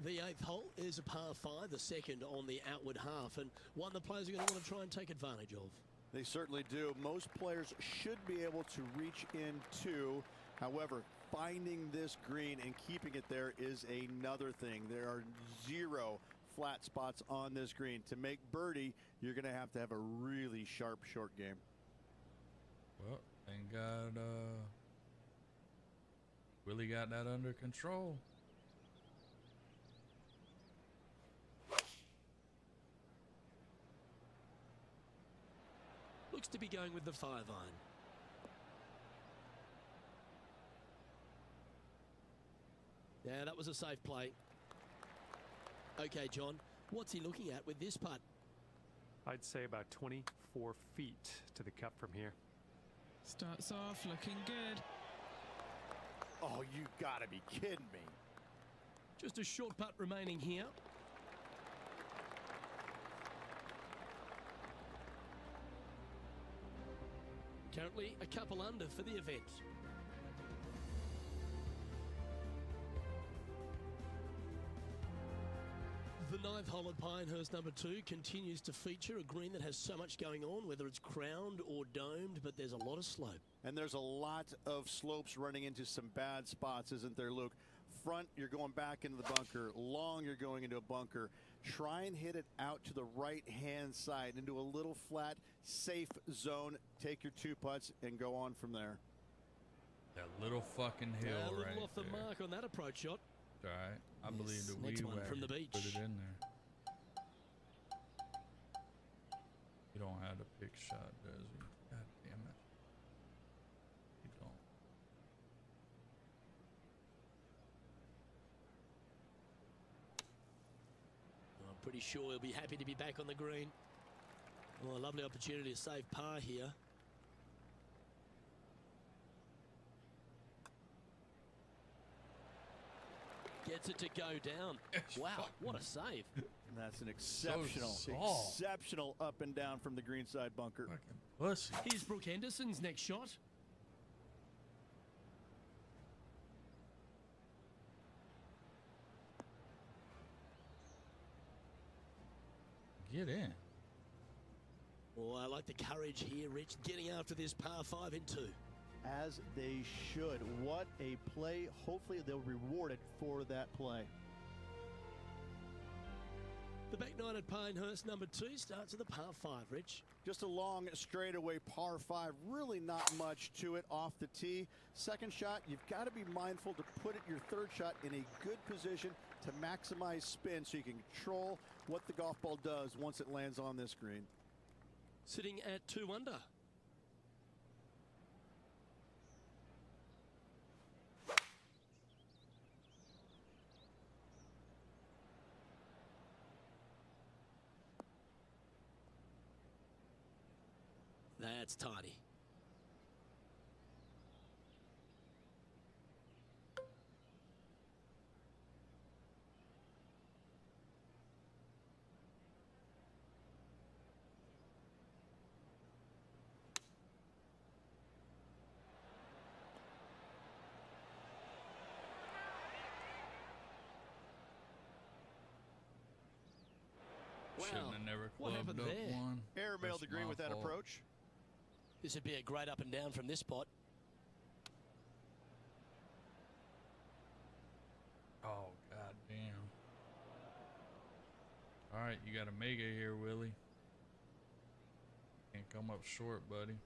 B: The 8th hole is a par 5, the second on the outward half, and one the players are going to want to try and take advantage of.
E: They certainly do. Most players should be able to reach into. However, finding this green and keeping it there is another thing. There are 0 flat spots on this green. To make birdie, you're going to have a really sharp short game.
A: Well, thank God Willie got that under control.
B: Looks to be going with the 5-iron. Yeah, that was a safe play. Okay, John, what's he looking at with this putt?
G: I'd say about 24 feet to the cup from here.
D: Starts off looking good.
E: Oh, you gotta be kidding me.
B: Just a short putt remaining here. Currently a couple under for the event. The 9th hole at Pinehurst number 2 continues to feature a green that has so much going on, whether it's crowned or domed, but there's a lot of slope.
E: And there's a lot of slopes running into some bad spots, isn't there, Luke? Front, you're going back into the bunker. Long, you're going into a bunker. Try and hit it out to the right-hand side into a little flat, safe zone. Take your 2 putts and go on from there.
A: That little fucking hill
B: A little
A: right
B: off the
A: there.
B: mark on that approach shot.
A: All right. I
B: Yes,
A: believe that
B: next
A: we
B: one from the
A: put
B: beach.
A: it in there. You don't have the pick shot, does he? God damn it. You don't.
B: I'm pretty sure he'll be happy to be back on the green. Oh, a lovely opportunity to save par here. Gets it to go down. Wow, what a save.
E: And that's an exceptional,
A: soft.
E: exceptional up and down from the greenside bunker.
A: Fucking pussy.
B: Here's Brooke Henderson's next shot.
A: Get in.
B: Oh, I like the courage here, Rich, getting after this par 5 in 2.
C: As they should. What a play. Hopefully they'll be rewarded for that play.
B: The back 9 at Pinehurst number 2 starts at the par 5, Rich.
E: Just a long straightaway par 5. Really not much to it off the tee. Second shot, you've got to be mindful to put it your third shot in a good position to maximize spin so you can control what the golf ball does once it lands on this green.
B: Sitting at 2 under. That's tidy.
A: Shouldn't have never
B: what
A: clubbed
B: happened
A: up
B: there?
A: one.
E: Airmailed the
A: That's
E: green
A: my
E: with that
A: fault.
E: approach.
B: This would be a great up and down from this spot.
A: Oh, god damn. All right, you got to make it here, Willie. Can't come up short, buddy.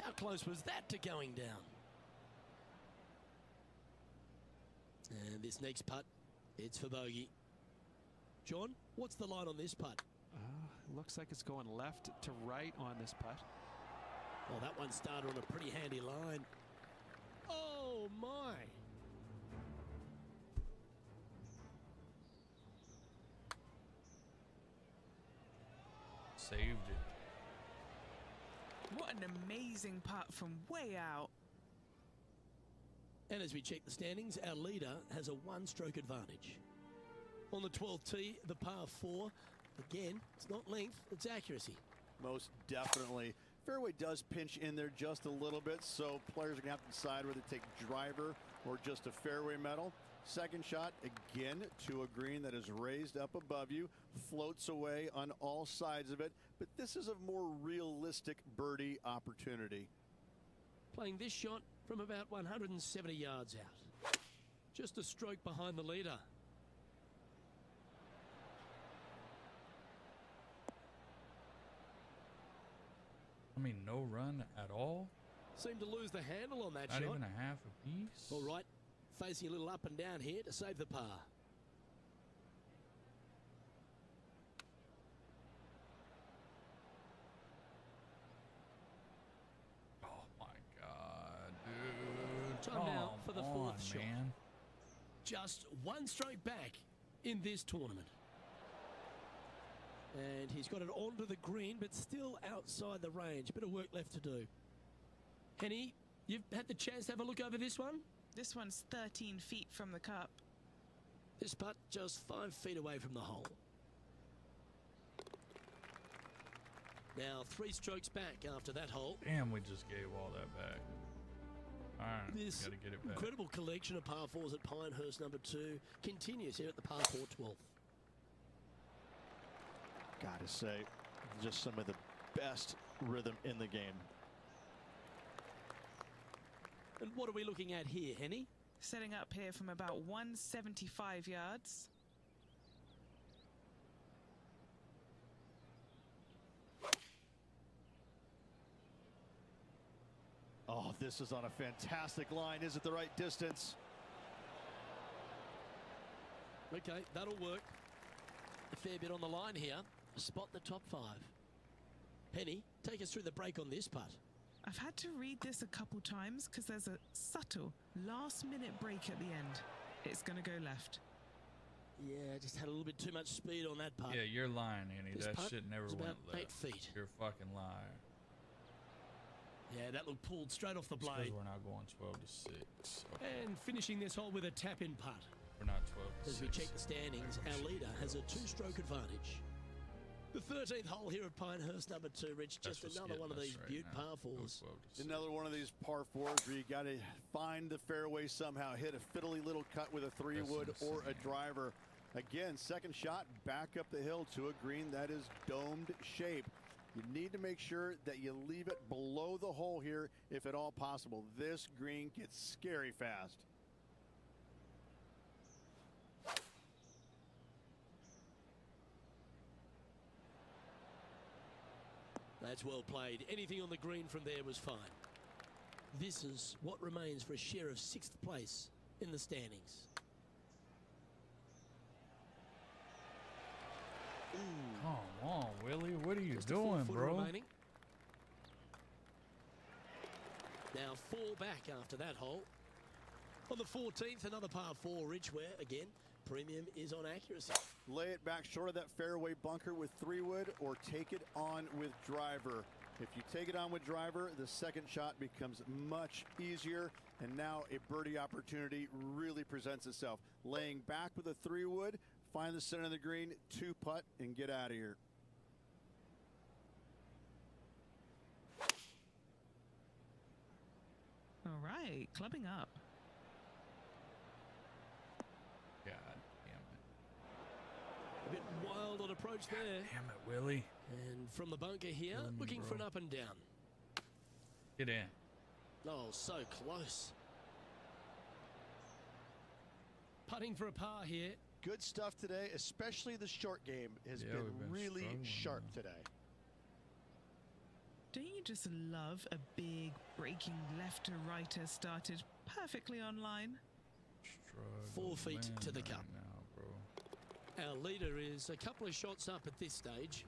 B: How close was that to going down? And this next putt, it's for bogey. John, what's the line on this putt?
F: Looks like it's going left to right on this putt.
B: Well, that one started on a pretty handy line. Oh, my.
A: Saved it.
D: What an amazing putt from way out.
B: And as we check the standings, our leader has a one-stroke advantage. On the 12th tee, the par 4. Again, it's not length, it's accuracy.
E: Most definitely. Fairway does pinch in there just a little bit, so players are going to have to decide whether to take driver or just a fairway metal. Second shot, again, to a green that is raised up above you, floats away on all sides of it, but this is a more realistic birdie opportunity.
B: Playing this shot from about 170 yards out. Just a stroke behind the leader.
A: I mean, no run at all?
B: Seemed to lose the handle on that
A: Not
B: shot.
A: even a half a piece?
B: All right, facing a little up and down here to save the par.
A: Oh my God, dude.
B: Time now for the fourth shot.
A: Man.
B: Just one stroke back in this tournament. And he's got it onto the green, but still outside the range. Bit of work left to do. Henny, you've had the chance to have a look over this one?
D: This one's 13 feet from the cup.
B: This putt just 5 feet away from the hole. Now 3 strokes back after that hole.
A: Damn, we just gave all that back. All right,
B: This
A: gotta get it back.
B: incredible collection of par 4s at Pinehurst number 2 continues here at the par 4 12th.
C: Gotta say, just some of the best rhythm in the game.
B: And what are we looking at here, Henny?
D: Setting up here from about 175 yards.
C: Oh, this is on a fantastic line. Is it the right distance?
B: Okay, that'll work. A fair bit on the line here. Spot the top 5. Henny, take us through the break on this putt.
D: I've had to read this a couple times because there's a subtle last-minute break at the end. It's going to go left.
B: Yeah, just had a little bit too much speed on that putt.
A: Yeah, you're lying, Annie.
B: This
A: That
B: putt
A: shit never
B: was
A: went
B: about
A: left.
B: 8 feet.
A: You're a fucking liar.
B: Yeah, that looked pulled straight off the
A: It's 'cause
B: blade.
A: we're not going 12 to 6. Okay.
B: And finishing this hole with a tap-in putt.
A: We're not 12 to 6.
B: As we check the standings, our leader has a 2-stroke advantage. The 13th hole here at Pinehurst number 2, Rich.
A: That's
B: Just
A: what's
B: another one of
A: getting
B: these
A: us right
B: beaut
A: now.
B: par
A: Go
B: 4s.
A: 12 to 6.
E: Another one of these par 4s where you got to find the fairway somehow, hit a fiddly little cut with a 3-wood or a driver. Again, second shot back up the hill to a green that is domed shape. You need to make sure that you leave it below the hole here if at all possible. This green gets scary fast.
B: That's well played. Anything on the green from there was fine. This is what remains for a share of 6th place in the standings.
A: Come on, Willie. What are you
B: Just a
A: doing,
B: 4-footer
A: bro?
B: remaining. Now 4 back after that hole. On the 14th, another par 4, Rich, where, again, premium is on accuracy.
E: Lay it back short of that fairway bunker with 3-wood or take it on with driver. If you take it on with driver, the second shot becomes much easier, and now a birdie opportunity really presents itself. Laying back with a 3-wood, find the center of the green, 2-putt, and get out of here.
D: All right, clubbing up.
A: God damn it.
B: A bit wild on approach there.
A: Damn it, Willie.
B: And from the bunker here, looking for an up and down.
A: Get in.
B: Oh, so close. Putting for a par here.
C: Good stuff today, especially the short game has
A: Yeah,
C: been
A: we've been
C: really
A: struggling,
C: sharp
A: man.
C: today.
D: Don't you just love a big breaking left to righter started perfectly on line?
B: 4 feet
A: Struggling
B: to the
A: right
B: cup.
A: now, bro.
B: Our leader is a couple of shots up at this stage.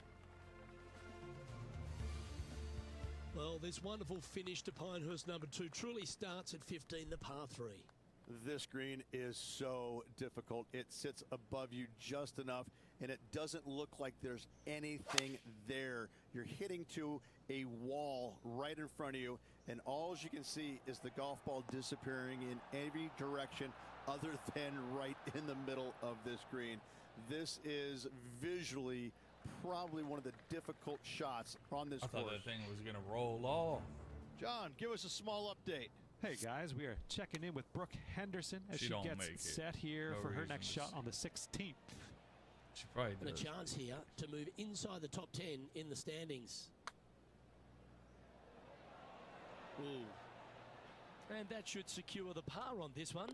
B: Well, this wonderful finish to Pinehurst number 2 truly starts at 15, the par 3.
E: This green is so difficult. It sits above you just enough, and it doesn't look like there's anything there. You're hitting to a wall right in front of you, and all you can see is the golf ball disappearing in every direction other than right in the middle of this green. This is visually probably one of the difficult shots on this course.
A: I thought that thing was going to roll off.
C: John, give us a small update.
G: Hey guys, we are checking in with Brooke Henderson as she gets set here for her next shot on the 16th.
A: She probably
B: and a chance here to move inside the top 10 in the standings. Ooh. And that should secure the par on this one.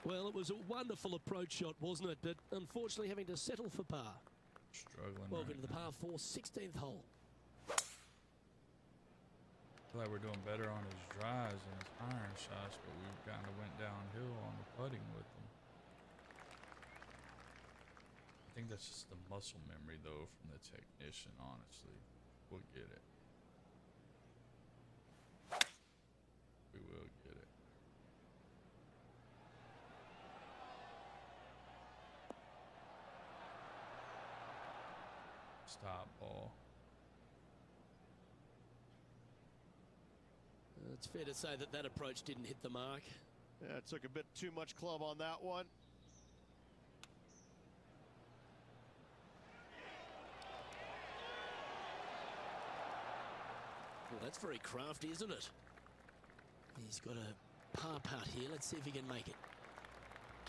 B: Well, it was a wonderful approach shot, wasn't it? But unfortunately having to settle for par.
A: Struggling.
B: Welcome to the par 4 16th hole.
A: I feel like we're doing better on his drives and his iron shots, but we kind of went downhill on the putting with them. I think that's just the muscle memory, though, from the technician, honestly. We'll get it. We will get it. Stop ball.
B: It's fair to say that that approach didn't hit the mark.
C: Yeah, it took a bit too much club on that one.
B: Well, that's very crafty, isn't it? He's got a par putt here. Let's see if he can make it.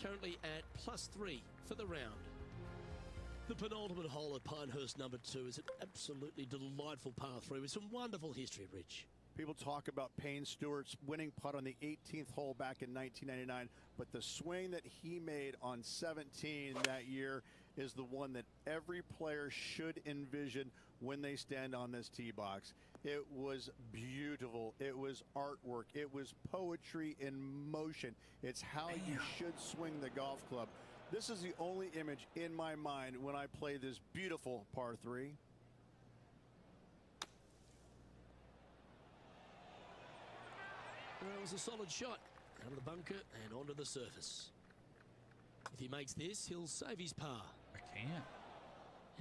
B: Currently at +3 for the round. The penultimate hole at Pinehurst number 2 is an absolutely delightful par 3 with some wonderful history, Rich.
E: People talk about Payne Stewart's winning putt on the 18th hole back in 1999, but the swing that he made on 17 that year is the one that every player should envision when they stand on this tee box. It was beautiful. It was artwork. It was poetry in motion. It's how you should swing the golf club. This is the only image in my mind when I play this beautiful par 3.
B: Well, it was a solid shot out of the bunker and onto the surface. If he makes this, he'll save his par.
A: I can't.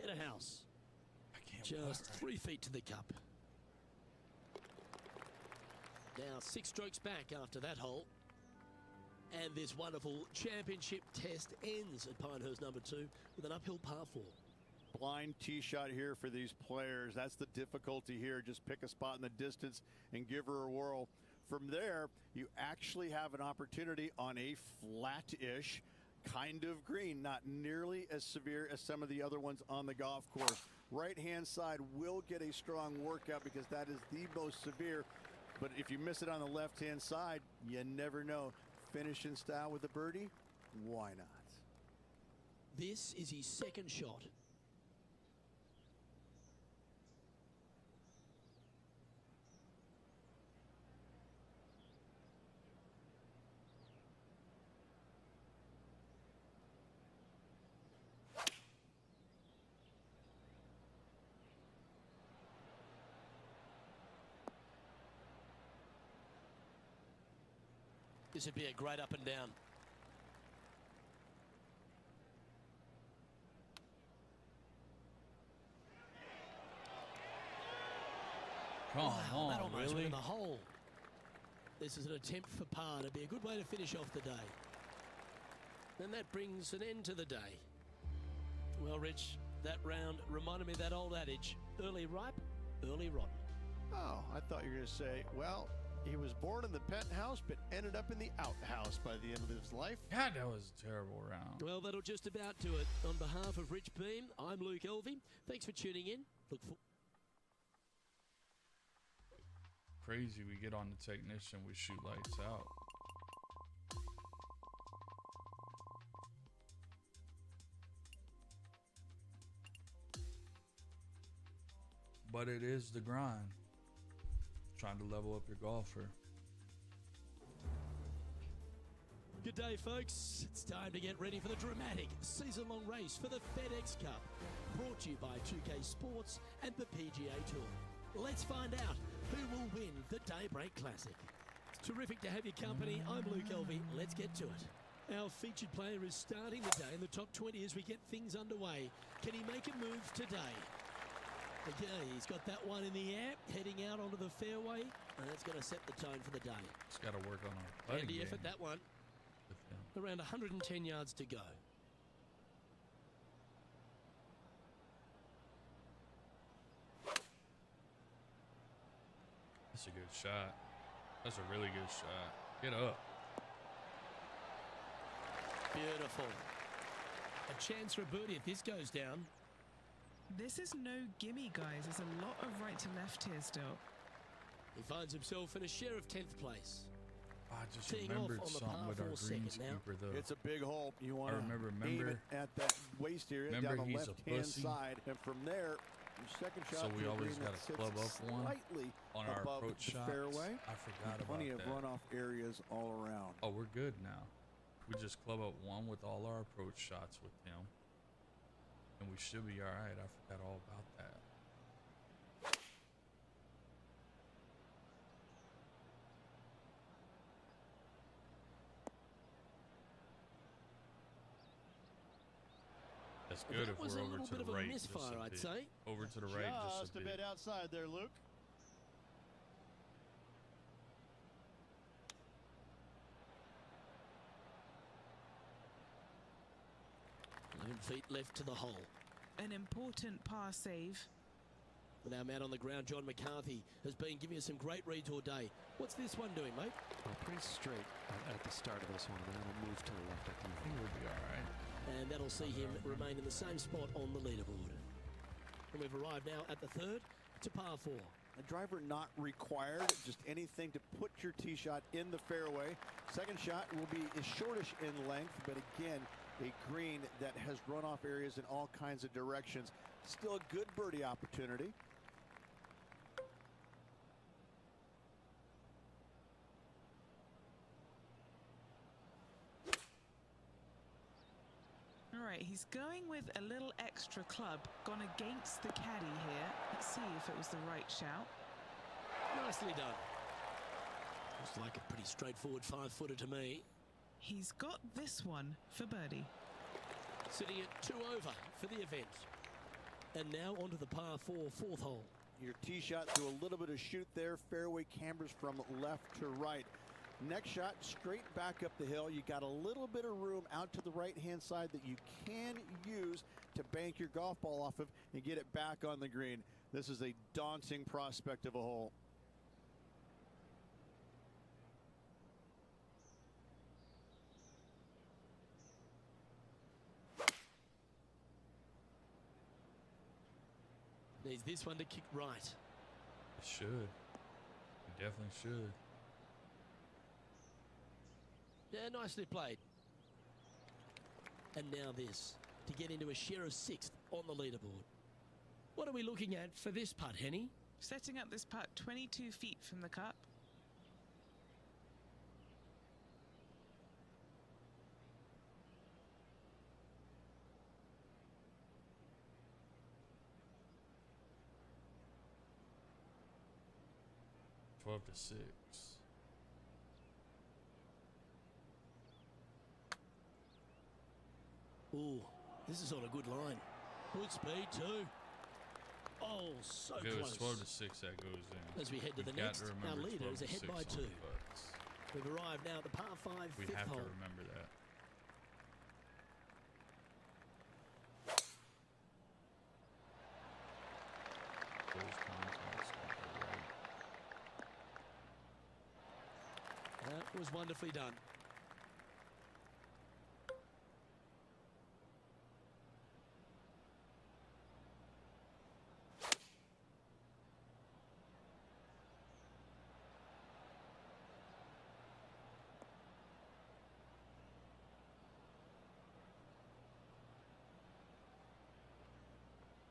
B: Head of house.
A: I can't.
B: Just 3 feet to the cup. Now 6 strokes back after that hole. And this wonderful championship test ends at Pinehurst number 2 with an uphill par 4.
E: Blind tee shot here for these players. That's the difficulty here. Just pick a spot in the distance and give her a whirl. From there, you actually have an opportunity on a flat-ish kind of green, not nearly as severe as some of the other ones on the golf course. Right-hand side will get a strong workout because that is the most severe. But if you miss it on the left-hand side, you never know. Finish in style with a birdie? Why not?
B: This is his second shot. This would be a great up and down.
A: Come on,
B: that almost
A: really?
B: went in the hole. This is an attempt for par. It'd be a good way to finish off the day. And that brings an end to the day. Well, Rich, that round reminded me of that old adage, early ripe, early rotten.
C: Oh, I thought you were going to say, well, he was born in the penthouse, but ended up in the outhouse by the end of his life.
A: God, that was a terrible round.
B: Well, that'll just about do it. On behalf of Rich Beam, I'm Luke Elvey. Thanks for tuning in.
A: Crazy, we get on the technician, we shoot lights out. But it is the grind. Trying to level up your golfer.
B: Good day, folks. It's time to get ready for the dramatic season-long race for the FedEx Cup. Brought to you by 2K Sports and the PGA Tour. Let's find out who will win the Daybreak Classic. It's terrific to have your company. I'm Luke Elvey. Let's get to it. Our featured player is starting the day in the top 20 as we get things underway. Can he make a move today? Okay, he's got that one in the air, heading out onto the fairway, and that's going to set the tone for the day.
A: Just got to work on our putting
B: Handy
A: game.
B: effort, that one. Around 110 yards to go.
A: That's a good shot. That's a really good shot. Get up.
B: Beautiful. A chance for a birdie if this goes down.
D: This is no gimme, guys. There's a lot of right to left here still.
B: He finds himself in a share of 10th place.
A: I just
B: Teeing
A: remembered
B: off on the
A: something
B: par
A: with our
B: four second
A: Greenskeeper, though.
E: It's a big hole. You want to aim it at that waist area down the left-hand side. And from there, your second shot.
A: So we always got to club up one
E: slightly
A: on our
E: above
A: approach
E: the
A: shots.
E: fairway.
A: I forgot about
E: Plenty
A: that.
E: of runoff areas all around.
A: Oh, we're good now. We just club up one with all our approach shots with him. And we should be all right. I forgot all about that. That's good if we're over to the right.
B: Misfire, I'd say.
A: Over to the right just a bit.
C: Outside there, Luke.
B: Feet left to the hole.
D: An important par save.
B: With our man on the ground, John McCarthy, has been giving us some great reads all day. What's this one doing, mate?
F: Well, pretty straight at the start of this one, and then it'll move to the left at the end.
A: I think we'll be all right.
B: And that'll see him remain in the same spot on the leaderboard. And we've arrived now at the third to par 4.
E: A driver not required, just anything to put your tee shot in the fairway. Second shot will be shortish in length, but again, a green that has runoff areas in all kinds of directions. Still a good birdie opportunity.
D: All right, he's going with a little extra club, gone against the caddy here. Let's see if it was the right shout.
B: Nicely done. Looks like a pretty straightforward 5-footer to me.
D: He's got this one for birdie.
B: Sitting at 2 over for the event. And now onto the par 4 fourth hole.
E: Your tee shot through a little bit of shoot there. Fairway cambers from left to right. Next shot straight back up the hill. You got a little bit of room out to the right hand side that you can use to bank your golf ball off of and get it back on the green. This is a daunting prospect of a hole.
B: Needs this one to kick right.
A: It should. It definitely should.
B: Yeah, nicely played. And now this, to get into a share of 6th on the leaderboard. What are we looking at for this putt, Henny?
D: Setting up this putt 22 feet from the cup.
A: To 6.
B: Ooh, this is on a good line. Good speed too. Oh, so
A: if it was
B: close.
A: 12 to 6, that goes in.
B: As we head to the next, our leader is ahead by 2. We've arrived now at the par 5
A: we
B: fifth
A: have
B: hole.
A: to remember that.
B: That was wonderfully done.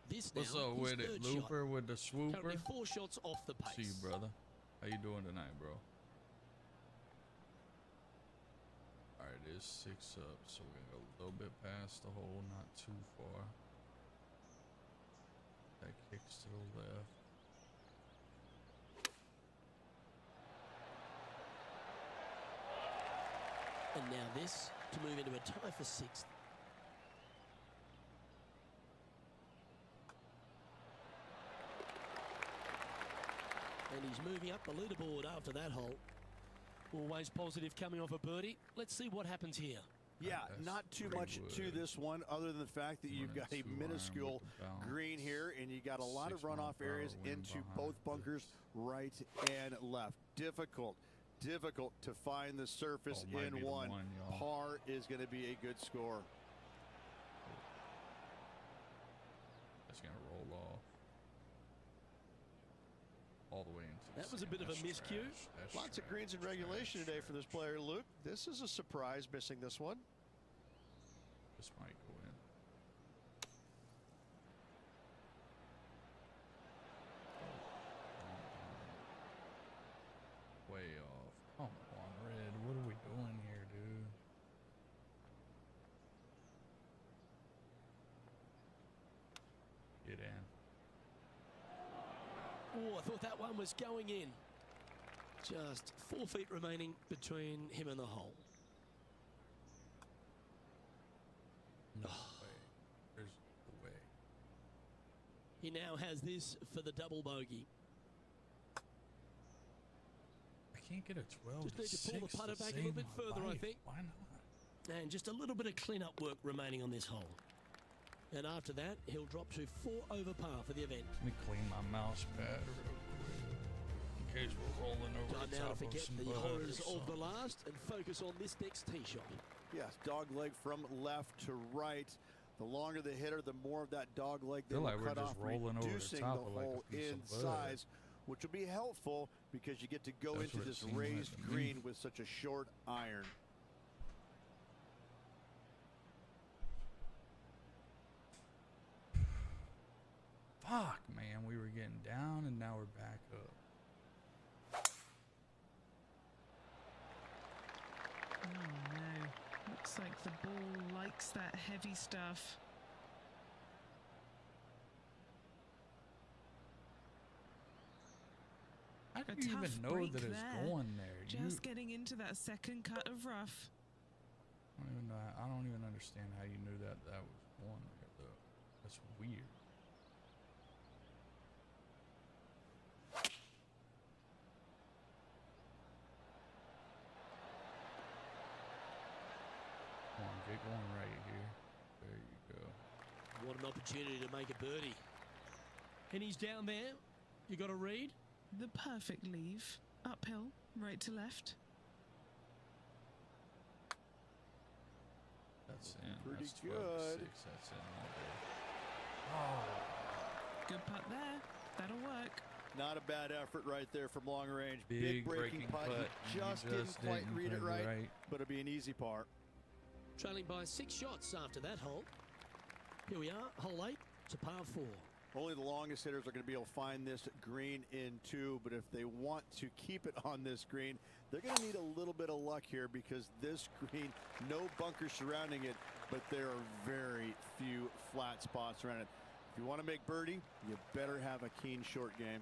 B: This
A: What's
B: now,
A: up with
B: his
A: it,
B: third
A: Looper,
B: shot.
A: with the swooper?
B: Currently 4 shots off the pace.
A: See you, brother. How you doing tonight, bro? All right, it's 6 up, so we're gonna go a little bit past the hole, not too far. That kicks to the left.
B: And now this to move into a tie for 6th. And he's moving up the leaderboard after that hole. Always positive coming off a birdie. Let's see what happens here.
E: Yeah, not too much to this one other than the fact that you've got a minuscule green here and you got a lot of runoff areas into both bunkers, right and left. Difficult to find the surface in one. Par is going to be a good score.
A: That's going to roll off. All the way into
B: that was a bit of a miscue.
C: Lots of greens in regulation today for this player, Luke. This is a surprise missing this one.
A: This might go in. Way off. Come on, Red. What are we doing here, dude? Get in.
B: Oh, I thought that one was going in. Just 4 feet remaining between him and the hole.
A: No way. There's the way.
B: He now has this for the double bogey.
A: I can't get a 12.
B: Just need to pull the putter back a little bit further, I think.
A: Why not?
B: And just a little bit of clean-up work remaining on this hole. And after that, he'll drop to 4 over par for the event.
A: Let me clean my mouse pad real quick. In case we're rolling over
B: Time
A: the
B: now
A: top
B: to
A: of
B: forget
A: some
B: the
A: bud
B: horrors
A: or
B: of the last and focus on this next tee shot.
E: Yes, dog leg from left to right. The longer the hitter, the more of that dog leg they will cut off, reducing the hole in size, which will be helpful because you get to go into this raised green with such a short iron.
A: Fuck, man, we were getting down and now we're back up.
D: Oh no, looks like the ball likes that heavy stuff.
A: How do you even know that it's going there?
D: Just getting into that second cut of rough.
A: I don't even understand how you knew that was going there, though. That's weird. Come on, get going right here. There you go.
B: What an opportunity to make a birdie. And he's down there. You got a read?
D: The perfect leave. Uphill, right to left.
A: That's in.
E: Pretty
A: That's
E: good.
A: 6. That's in all day. Oh.
D: Good putt there. That'll work.
E: Not a bad effort right there from long range.
A: Big
E: breaking putt. He just didn't quite read it right, but it'll be an easy par.
B: Trailing by 6 shots after that hole. Here we are, hole 8. It's a par 4.
E: Only the longest hitters are going to be able to find this green in 2, but if they want to keep it on this green, they're going to need a little bit of luck here because this green, no bunkers surrounding it, but there are very few flat spots around it. If you want to make birdie, you better have a keen short game.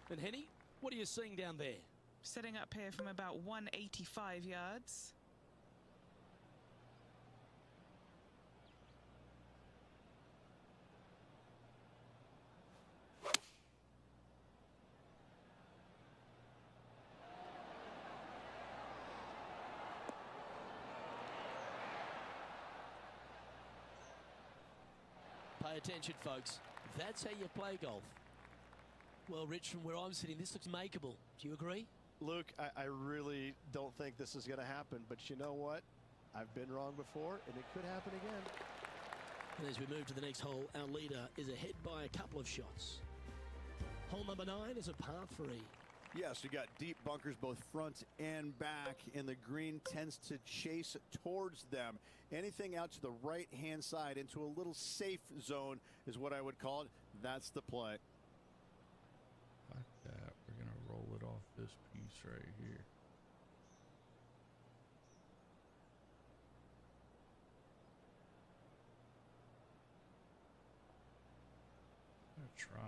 B: And Henny, what are you seeing down there?
D: Setting up here from about 185 yards.
B: Pay attention, folks. That's how you play golf. Well, Rich, from where I'm sitting, this looks makeable. Do you agree?
C: Luke, I really don't think this is going to happen, but you know what? I've been wrong before, and it could happen again.
B: And as we move to the next hole, our leader is ahead by a couple of shots. Hole number 9 is a par 3.
E: Yes, you got deep bunkers both front and back, and the green tends to chase towards them. Anything out to the right-hand side into a little safe zone is what I would call it. That's the play.
A: Like that. We're going to roll it off this piece right here. I'm going to try.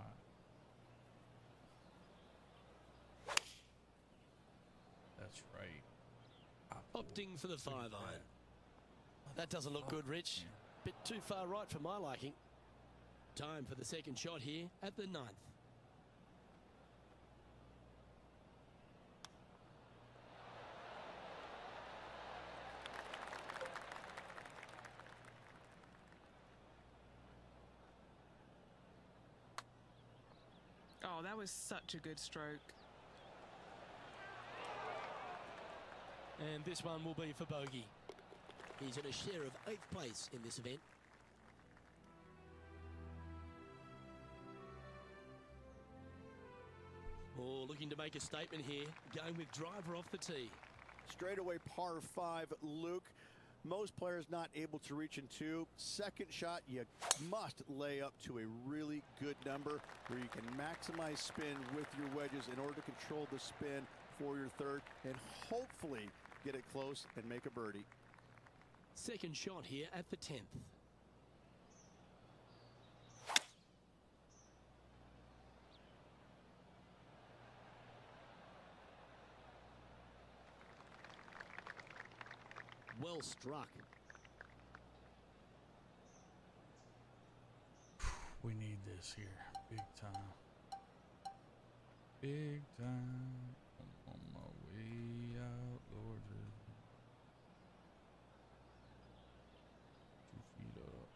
A: That's right.
B: Opting for the 5-iron. That doesn't look good, Rich. Bit too far right for my liking. Time for the second shot here at the 9th.
D: Oh, that was such a good stroke.
B: And this one will be for bogey. He's in a share of 8th place in this event. Oh, looking to make a statement here, going with driver off the tee.
E: Straightaway par 5, Luke. Most players not able to reach in 2. Second shot, you must lay up to a really good number where you can maximize spin with your wedges in order to control the spin for your third and hopefully get it close and make a birdie.
B: Second shot here at the 10th. Well struck.
A: We need this here. Big time. Big time. I'm on my way out, Lord. 2 feet up.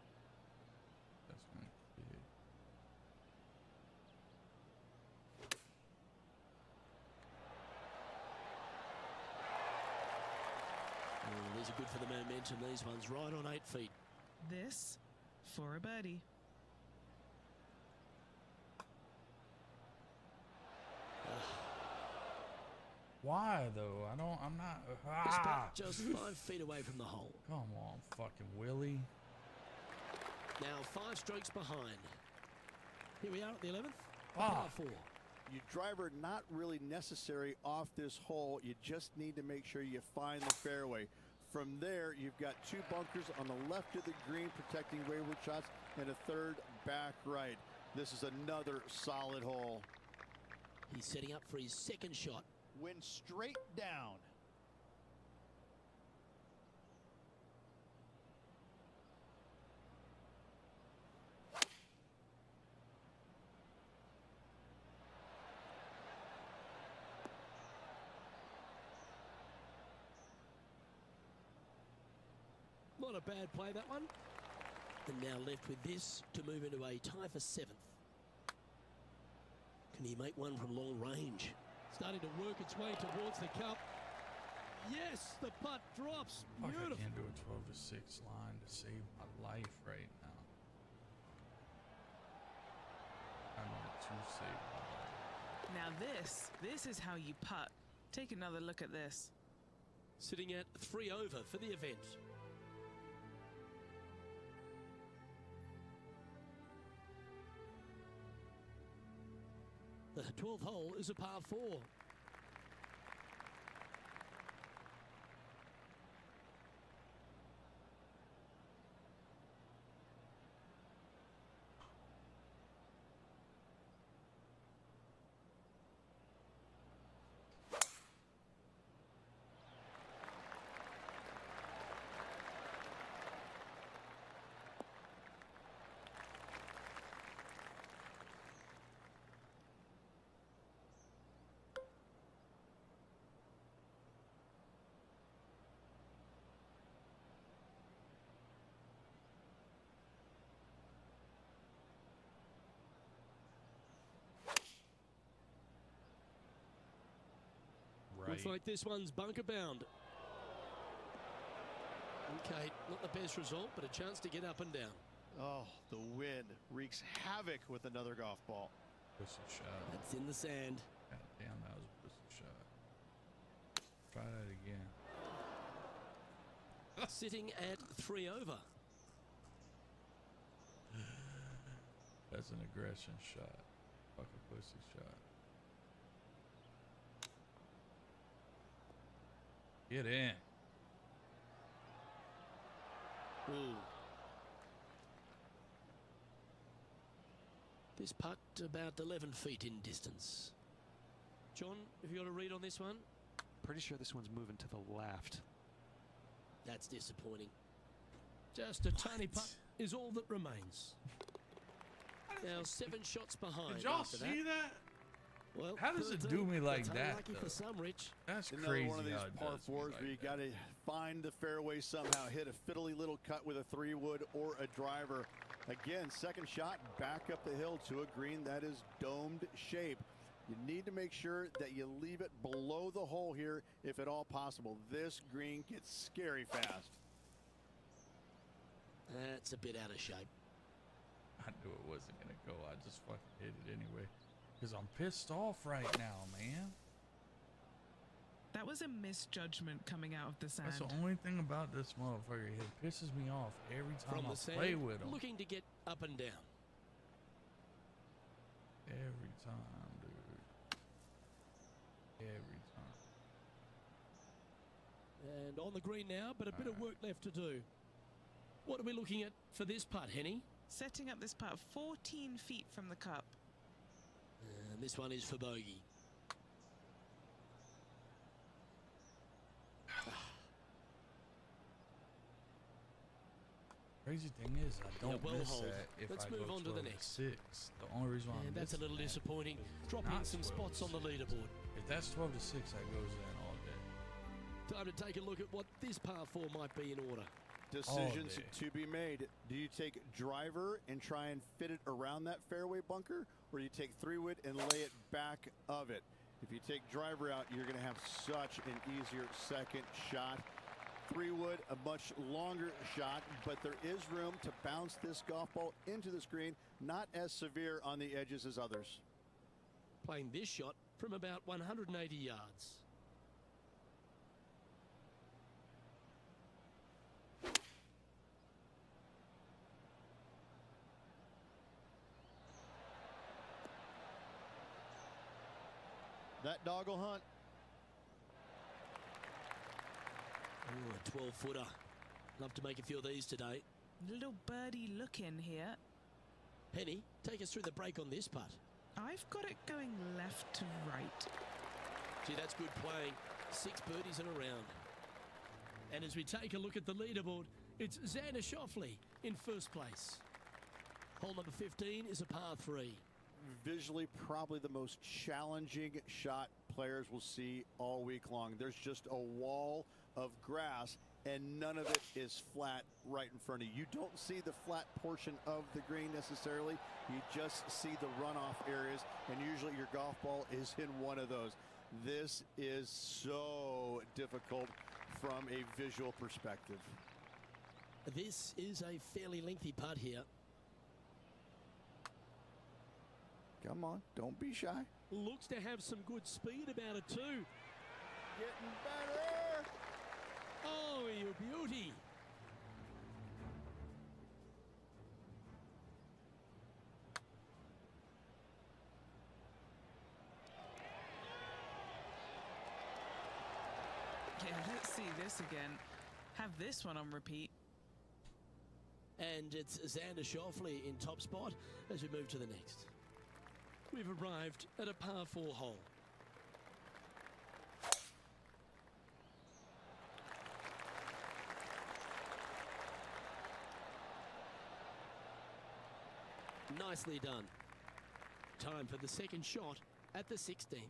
A: That's gonna kick.
B: Oh, these are good for the momentum. These ones right on 8 feet.
D: This for a birdie.
A: Why though? I'm not.
B: This putt just 5 feet away from the hole.
A: Come on, fucking Willie.
B: Now 5 strokes behind. Here we are at the 11th.
A: Ah.
B: Par 4.
E: Your driver not really necessary off this hole. You just need to make sure you find the fairway. From there, you've got 2 bunkers on the left of the green protecting wayward shots and a third back right. This is another solid hole.
B: He's setting up for his second shot.
C: Wind straight down.
B: Not a bad play, that one. And now left with this to move into a tie for 7th. Can he make one from long range? Starting to work its way towards the cup. Yes, the putt drops.
A: Fuck,
B: Beautiful.
A: I can't do a 12-6 line to save my life right now. I'm to save my life.
D: Now this is how you putt. Take another look at this.
B: Sitting at 3 over for the event. The 12th hole is a par 4. Looks like this one's bunker bound. Okay, not the best result, but a chance to get up and down.
C: Oh, the wind wreaks havoc with another golf ball.
A: Pussy shot.
B: That's in the sand.
A: God damn, that was a pussy shot. Try that again.
B: Sitting at 3 over.
A: That's an aggression shot. Fucking pussy shot. Get in.
B: Ooh. This putt about 11 feet in distance. John, have you got a read on this one?
F: Pretty sure this one's moving to the left.
B: That's disappointing. Just a tiny putt is all that remains. Now 7 shots behind.
A: Did y'all see that?
B: Well,
A: how does it do me like that?
B: Lucky for some, Rich.
A: That's
E: Another
A: crazy.
E: one of these par 4s
A: like
E: where you got to find the fairway somehow, hit a fiddly little cut with a 3-wood or a driver. Again, second shot back up the hill to a green that is domed shape. You need to make sure that you leave it below the hole here if at all possible. This green gets scary fast.
B: That's a bit out of shape.
A: I knew it wasn't going to go. I just fucking hit it anyway. Because I'm pissed off right now, man.
D: That was a misjudgment coming out of the sand.
A: That's the only thing about this motherfucker. It pisses me off every time I play with him.
B: Looking to get up and down.
A: Every time, dude. Every time.
B: And on the green now, but a bit of work left to do. What are we looking at for this putt, Henny?
D: Setting up this putt 14 feet from the cup.
B: And this one is for bogey.
A: Crazy thing is, I don't miss that if
B: Let's
A: I
B: move
A: go
B: on to the next.
A: 12-6. The only reason why I'm
B: that's a little disappointing. Dropping some spots on the leaderboard.
A: If that's 12-6, that goes in all day.
B: Time to take a look at what this par 4 might be in order.
E: Decisions to be made. Do you take driver and try and fit it around that fairway bunker, or do you take 3-wood and lay it back of it? If you take driver out, you're going to have such an easier second shot. 3-wood, a much longer shot, but there is room to bounce this golf ball into the screen, not as severe on the edges as others.
B: Playing this shot from about 180 yards.
E: That dog will hunt.
B: Ooh, a 12-footer. Love to make a few of these today.
D: Little birdie look in here.
B: Penny, take us through the break on this putt.
D: I've got it going left to right.
B: Gee, that's good playing. 6 birdies in a round. And as we take a look at the leaderboard, it's Xander Schauffele in first place. Hole number 15 is a par 3.
E: Visually, probably the most challenging shot players will see all week long. There's just a wall of grass, and none of it is flat right in front of you. You don't see the flat portion of the green necessarily. You just see the runoff areas, and usually your golf ball is in one of those. This is so difficult from a visual perspective.
B: This is a fairly lengthy putt here.
E: Come on, don't be shy.
B: Looks to have some good speed about it too.
E: Getting better.
B: Oh, you beauty.
D: Yeah, let's see this again. Have this one on repeat.
B: And it's Xander Schauffele in top spot as we move to the next. We've arrived at a par 4 hole. Nicely done. Time for the second shot at the 16th.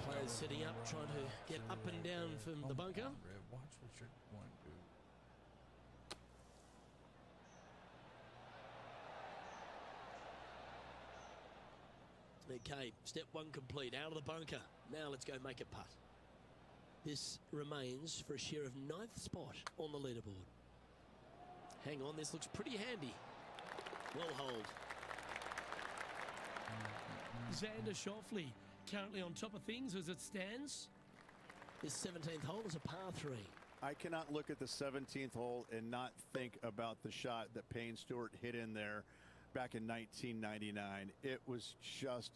B: Players sitting up, trying to get up and down from the bunker.
A: Watch what you're going to do.
B: Okay, step 1 complete, out of the bunker. Now let's go make a putt. This remains for a share of 9th spot on the leaderboard. Hang on, this looks pretty handy. Well hold. Xander Schauffele currently on top of things as it stands. This 17th hole is a par 3.
E: I cannot look at the 17th hole and not think about the shot that Payne Stewart hit in there back in 1999. It was just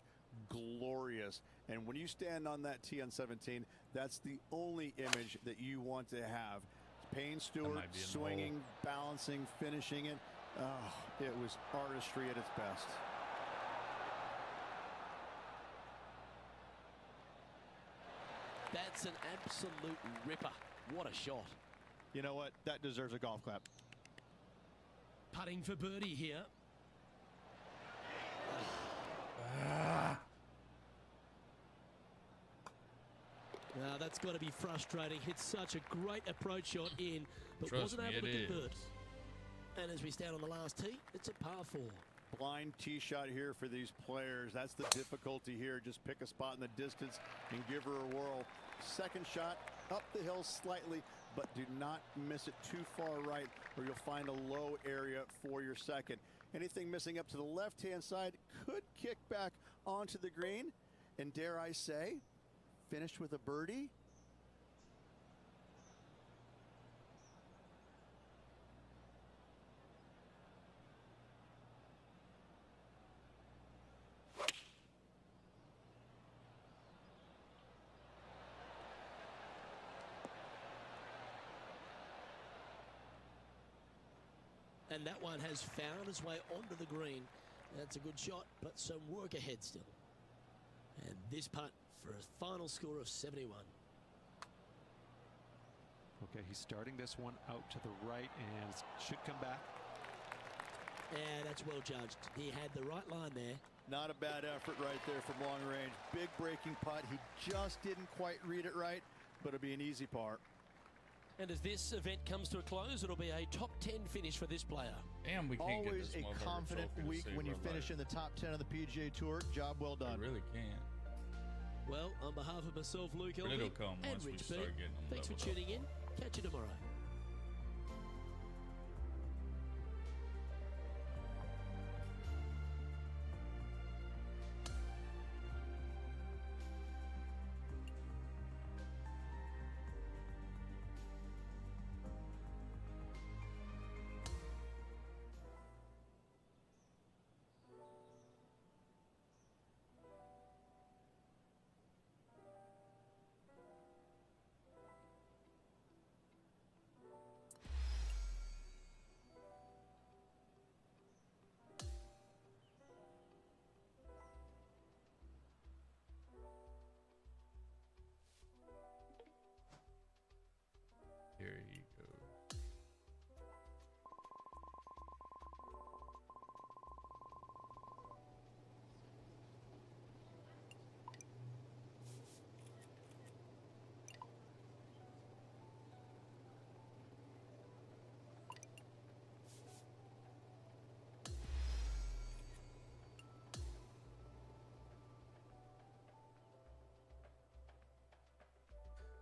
E: glorious. And when you stand on that tee on 17, that's the only image that you want to have. Payne Stewart swinging, balancing, finishing it. Oh, it was artistry at its best.
B: That's an absolute ripper. What a shot.
C: You know what? That deserves a golf clap.
B: Putting for birdie here. Now that's got to be frustrating. Hit such a great approach shot in, but wasn't able to convert. And as we stand on the last tee, it's a par 4.
E: Blind tee shot here for these players. That's the difficulty here. Just pick a spot in the distance and give her a whirl. Second shot up the hill slightly, but do not miss it too far right, or you'll find a low area for your second. Anything missing up to the left-hand side could kick back onto the green, and dare I say, finished with a birdie.
B: And that one has found its way onto the green. That's a good shot, but some work ahead still. And this putt for a final score of 71.
F: Okay, he's starting this one out to the right and should come back.
B: Yeah, that's well judged. He had the right line there.
E: Not a bad effort right there from long range. Big breaking putt. He just didn't quite read it right, but it'll be an easy par.
B: And as this event comes to a close, it'll be a top 10 finish for this player.
A: And we can't
C: always
A: get this
C: a confident week when you finish in the top 10 of the PGA Tour. Job well done.
A: I really can't.
B: Well, on behalf of myself, Luke
A: But
B: Elby,
A: it'll come
B: and
A: once we
B: Rich
A: start
B: Bean,
A: getting them
B: thanks for
A: leveled up.
B: tuning in. Catch you tomorrow.
A: Here he goes.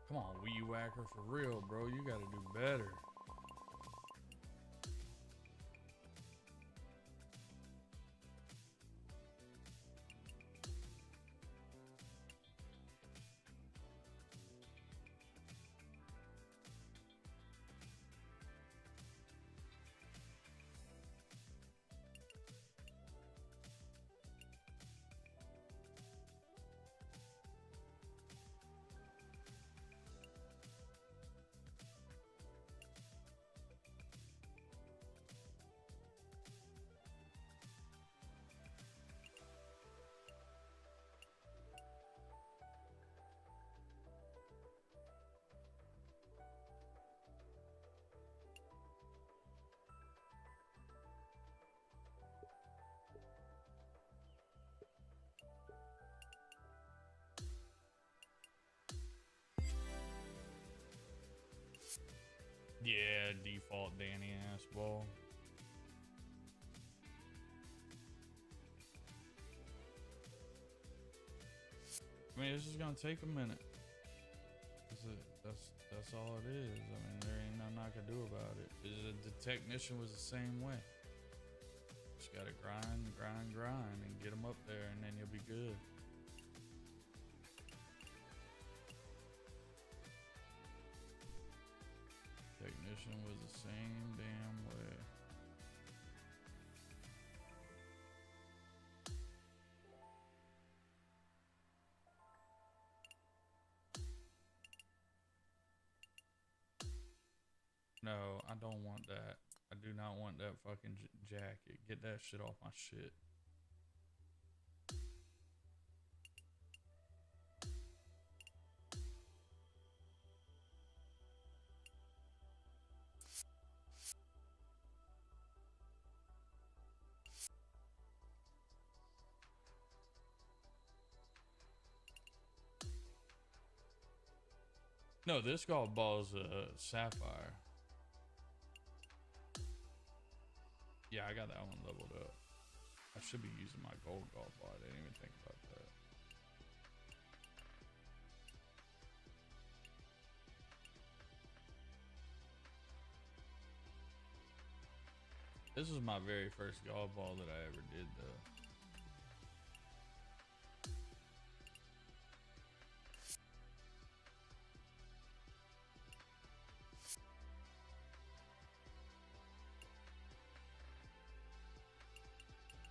A: Come on, Wee Whacker, for real, bro. You gotta do better. Yeah, default Danny ass ball. I mean, this is gonna take a minute. That's all it is. I mean, there ain't nothing I can do about it. The technician was the same way. Just gotta grind, and get him up there, and then you'll be good. Technician was the same damn way. No, I don't want that. I do not want that fucking jacket. Get that shit off my shit. No, this golf ball is a sapphire. Yeah, I got that one leveled up. I should be using my gold golf ball. I didn't even think about that. This is my very first golf ball that I ever did, though.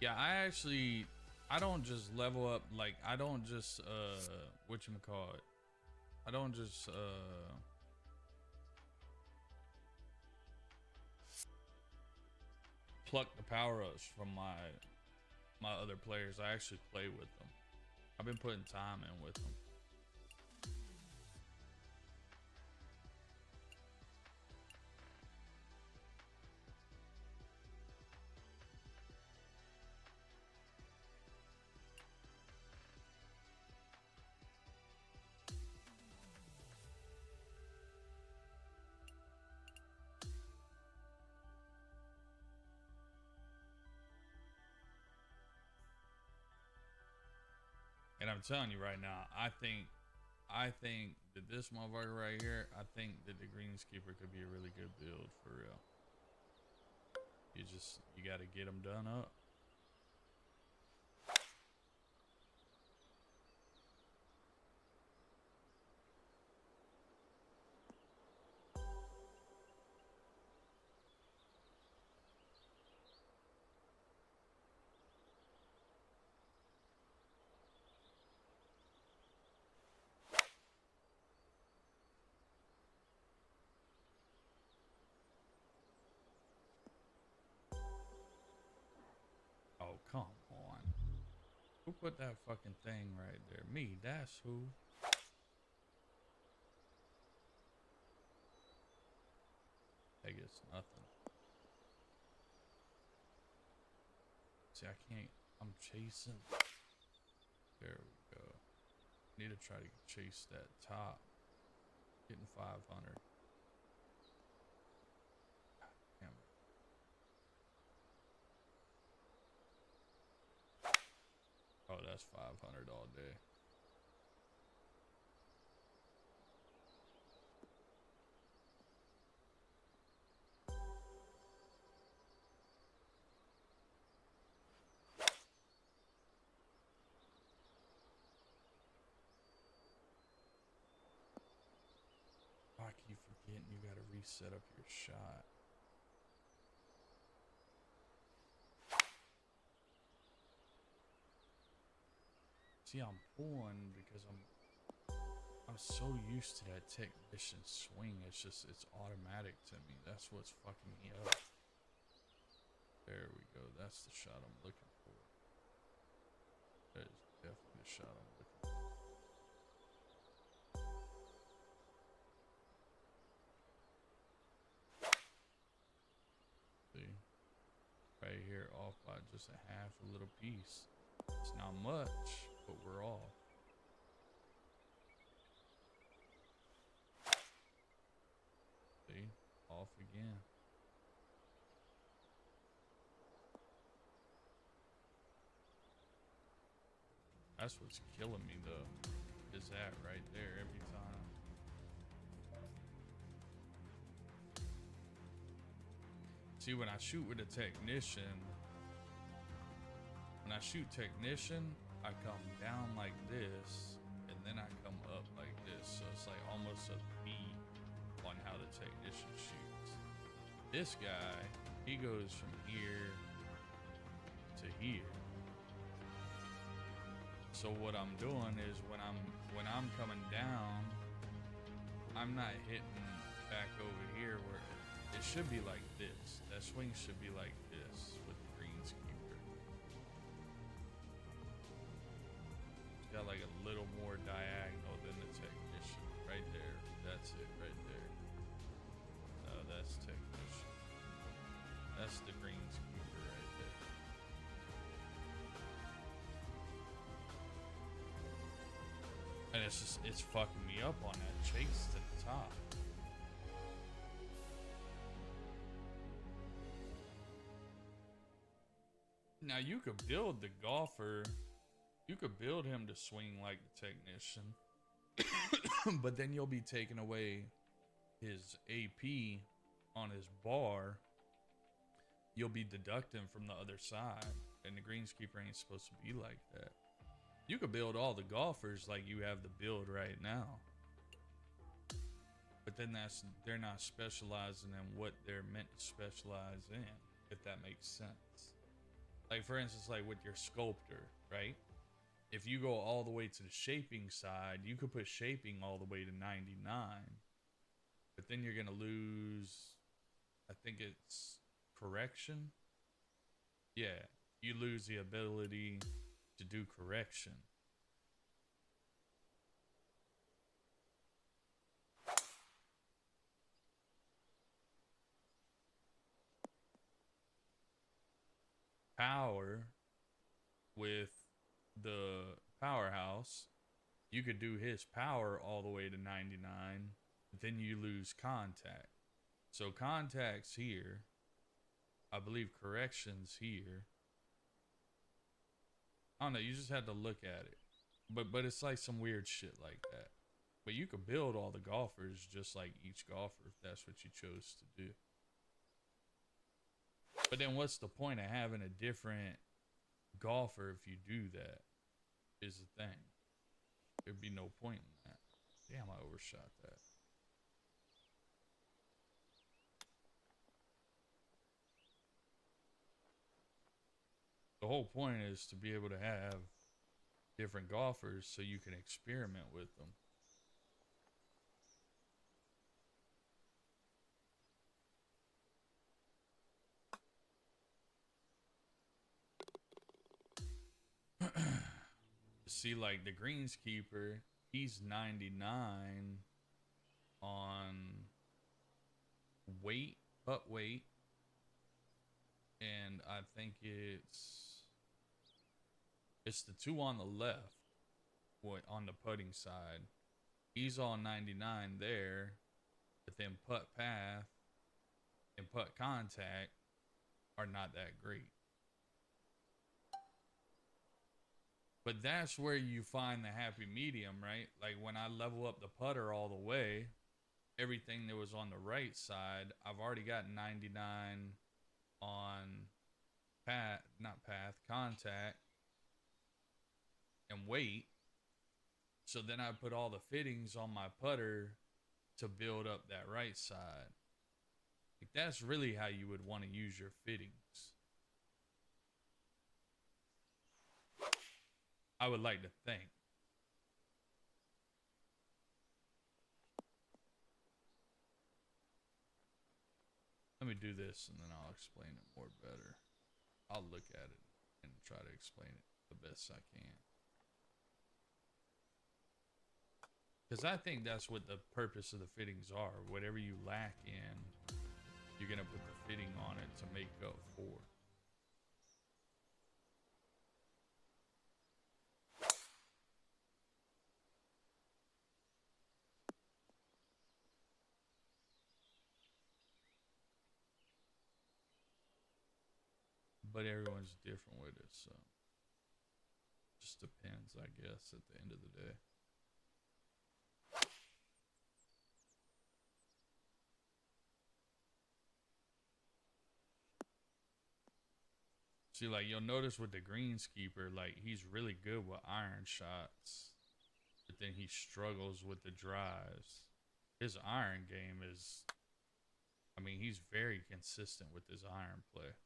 A: Yeah, I don't just level up, like, I don't just, whatchamacallit, I don't just, pluck the power-ups from my other players. I actually play with them. I've been putting time in with them. And I'm telling you right now, I think that this motherfucker right here, I think that the Greenskeeper could be a really good build for real. You got to get them done up. Oh, come on. Who put that fucking thing right there? Me, that's who. I guess nothing. See, I can't, I'm chasing. There we go. Need to try to chase that top. Getting 500. Damn it. Oh, that's 500 all day. I keep forgetting you gotta reset up your shot. See, I'm pulling because I'm so used to that technician swing. It's automatic to me. That's what's fucking me up. There we go. That's the shot I'm looking for. That is definitely the shot I'm looking for. See? Right here, off by just a half a little piece. It's not much, but we're off. See? Off again. That's what's killing me though, is that right there every time. See, when I shoot with a technician, I come down like this, and then I come up like this. So it's like almost a V on how the technician shoots. This guy, he goes from here to here. So what I'm doing is when I'm coming down, I'm not hitting back over here where it should be like this. That swing should be like this with the Greenskeeper. It's got like a little more diagonal than the technician. Right there. That's it right there. No, that's technician. That's the Greenskeeper right there. And it's fucking me up on that chase to the top. Now you could build the golfer, you could build him to swing like the technician, but then you'll be taking away his AP on his bar. You'll be deducting from the other side, and the greenskeeper ain't supposed to be like that. You could build all the golfers like you have the build right now, but then they're not specializing in what they're meant to specialize in, if that makes sense. Like for instance, like with your sculptor, right? If you go all the way to the shaping side, you could put shaping all the way to 99, but then you're gonna lose, I think it's correction. Yeah, you lose the ability to do correction. Power, with the powerhouse, you could do his power all the way to 99, but then you lose contact. So contact's here. I believe correction's here. I don't know, you just had to look at it. But it's like some weird shit like that. But you could build all the golfers just like each golfer if that's what you chose to do. But then what's the point of having a different golfer if you do that, is the thing. There'd be no point in that. Damn, I overshot that. The whole point is to be able to have different golfers so you can experiment with them. See, like the greenskeeper, he's 99 on weight, putt weight, and I think it's the two on the left, on the putting side. He's on 99 there, but then putt path and putt contact are not that great. But that's where you find the happy medium, right? Like when I level up the putter all the way, everything that was on the right side, I've already got 99 on contact and weight. So then I put all the fittings on my putter to build up that right side. Like that's really how you would want to use your fittings. I would like to think. Let me do this and then I'll explain it more better. I'll look at it and try to explain it the best I can. Because I think that's what the purpose of the fittings are. Whatever you lack in, you're going to put the fitting on it to make up for. But everyone's different with it, so just depends, I guess, at the end of the day. See, like, you'll notice with the greenskeeper, like, he's really good with iron shots, but then he struggles with the drives. His iron game is, I mean, he's very consistent with his iron play.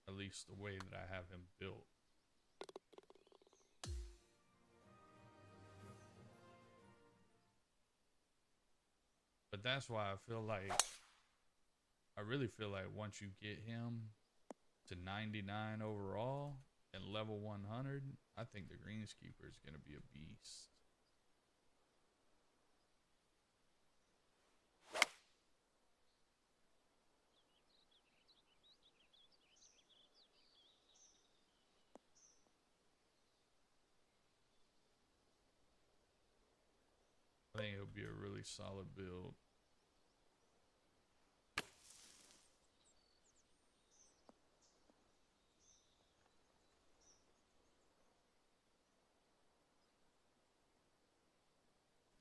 A: At least the way that I have him built. But that's why I really feel like once you get him to 99 overall and level 100, I think the greenskeeper is going to be a beast. I think it would be a really solid build.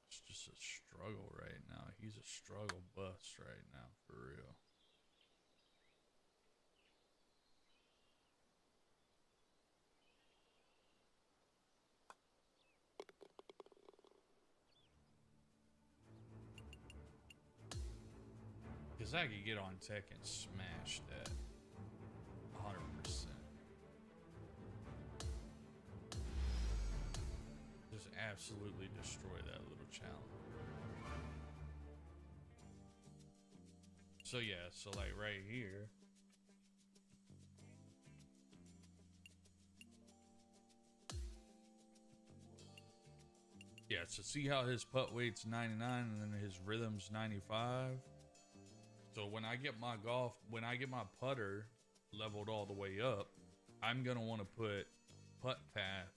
A: It's just a struggle right now. He's a struggle bus right now, for real. Because I could get on tech and smash that 100%. Just absolutely destroy that little challenge. So yeah, so like right here. Yeah, so see how his putt weight's 99 and then his rhythm's 95? So when I get my putter leveled all the way up, I'm gonna want to put putt path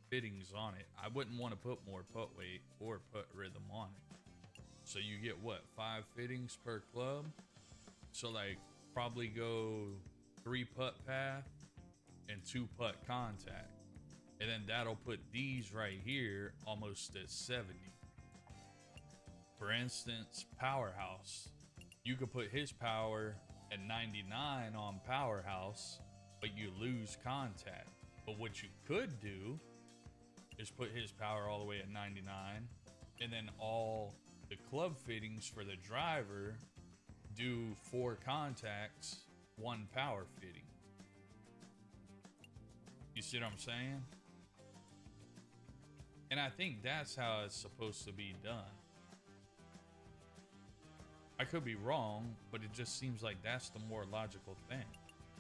A: fittings on it. I wouldn't want to put more putt weight or putt rhythm on it. So you get what, 5 fittings per club? So like probably go 3 putt path and 2 putt contact. And then that'll put these right here almost at 70. For instance, Powerhouse. You could put his power at 99 on Powerhouse, but you lose contact. But what you could do is put his power all the way at 99, and then all the club fittings for the driver do 4 contacts, 1 power fitting. You see what I'm saying? And I think that's how it's supposed to be done. I could be wrong, but it just seems like that's the more logical thing.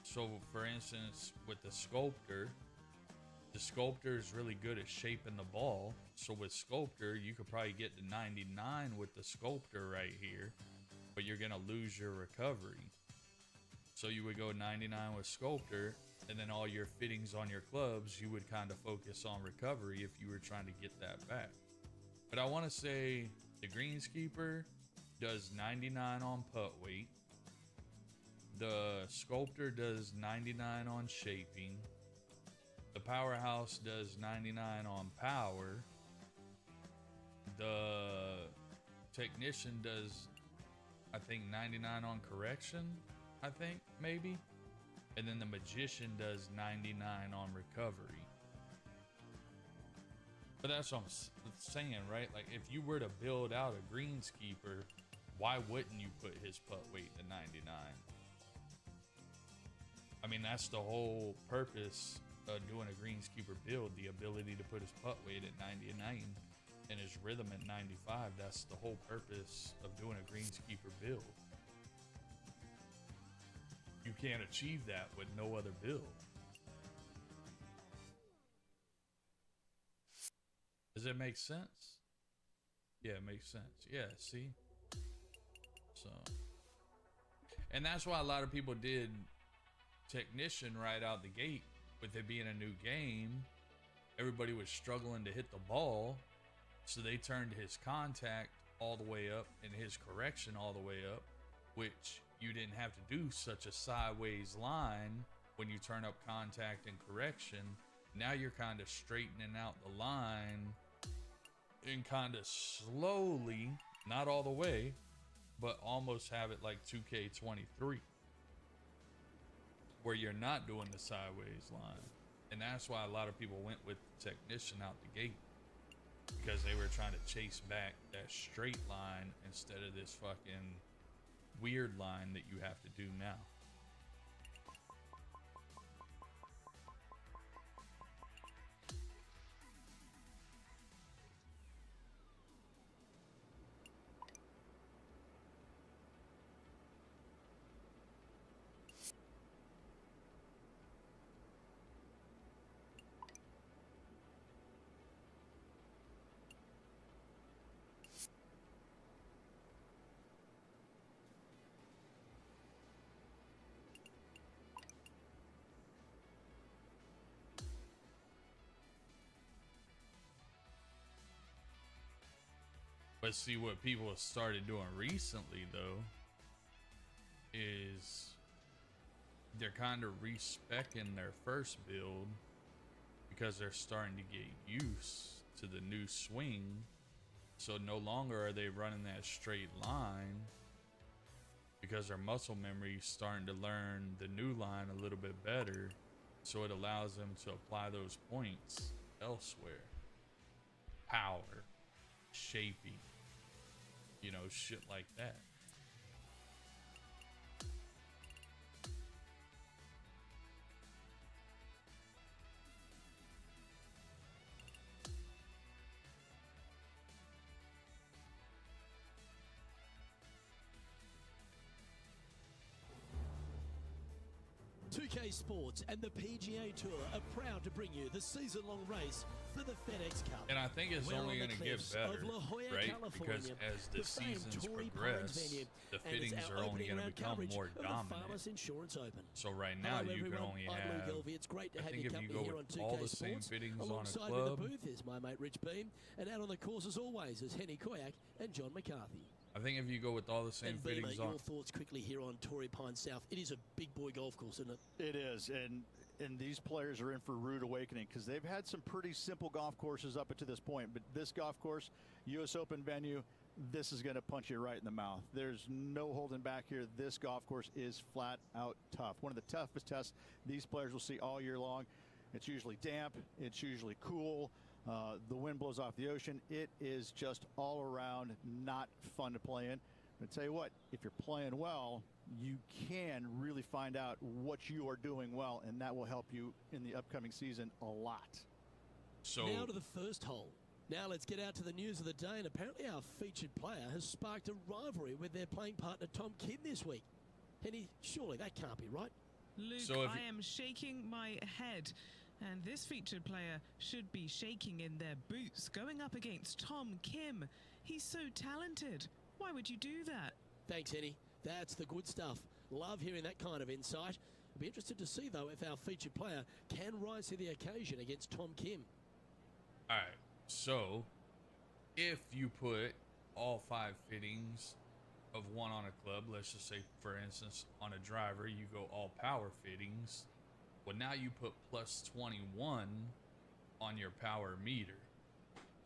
A: So for instance, with the Sculptor is really good at shaping the ball. So with Sculptor, you could probably get to 99 with the Sculptor right here, but you're gonna lose your recovery. So you would go 99 with Sculptor, and then all your fittings on your clubs, you would kind of focus on recovery if you were trying to get that back. But I want to say the Greenskeeper does 99 on putt weight. The Sculptor does 99 on shaping. The Powerhouse does 99 on power. The Technician does, I think, 99 on correction, I think, maybe. And then the Magician does 99 on recovery. But that's what I'm saying, right? Like, if you were to build out a Greenskeeper, why wouldn't you put his putt weight to 99? I mean, that's the whole purpose of doing a Greenskeeper build, the ability to put his putt weight at 99 and his rhythm at 95. That's the whole purpose of doing a Greenskeeper build. You can't achieve that with no other build. Does it make sense? Yeah, it makes sense. Yeah, see? So, and that's why a lot of people did Technician right out the gate. With it being a new game, everybody was struggling to hit the ball, so they turned his contact all the way up and his correction all the way up, which you didn't have to do such a sideways line when you turn up contact and correction. Now you're kind of straightening out the line and kind of slowly, not all the way, but almost have it like 2K23, where you're not doing the sideways line. And that's why a lot of people went with Technician out the gate, because they were trying to chase back that straight line instead of this fucking weird line that you have to do now. But see, what people have started doing recently, though, is they're kind of respecing their first build because they're starting to get used to the new swing. So no longer are they running that straight line because their muscle memory is starting to learn the new line a little bit better. So it allows them to apply those points elsewhere. Power, shaping, you know, shit like that.
B: Sports and the PGA Tour are proud to bring you the season-long race for the FedEx Cup.
A: And I think it's only going to get better, right? Because as the seasons progress, the fittings are only going to become more dominant. So right now you can only have, I think if you go with all the same fittings on a club.
B: The booth is my mate Rich Beam, and out on the course as always is Henny Koyak and John McCarthy.
A: I think if you go with all the same fittings on...
B: Your thoughts quickly here on Torrey Pines South. It is a big boy golf course, isn't it?
C: It is, and these players are in for a rude awakening because they've had some pretty simple golf courses up to this point. But this golf course, U.S. Open venue, this is going to punch you right in the mouth. There's no holding back here. This golf course is flat out tough. One of the toughest tests these players will see all year long. It's usually damp. It's usually cool. The wind blows off the ocean. It is just all around not fun to play in. But I tell you what, if you're playing well, you can really find out what you are doing well, and that will help you in the upcoming season a lot.
A: So
B: now to the first hole. Now let's get out to the news of the day, and apparently our featured player has sparked a rivalry with their playing partner Tom Kim this week. Henny, surely that can't be right.
D: Luke, I am shaking my head. And this featured player should be shaking in their boots going up against Tom Kim. He's so talented. Why would you do that?
B: Thanks, Henny. That's the good stuff. Love hearing that kind of insight. I'll be interested to see, though, if our featured player can rise to the occasion against Tom Kim.
A: All right. So, if you put all 5 fittings of one on a club, let's just say, for instance, on a driver, you go all power fittings. Well, now you put plus 21 on your power meter.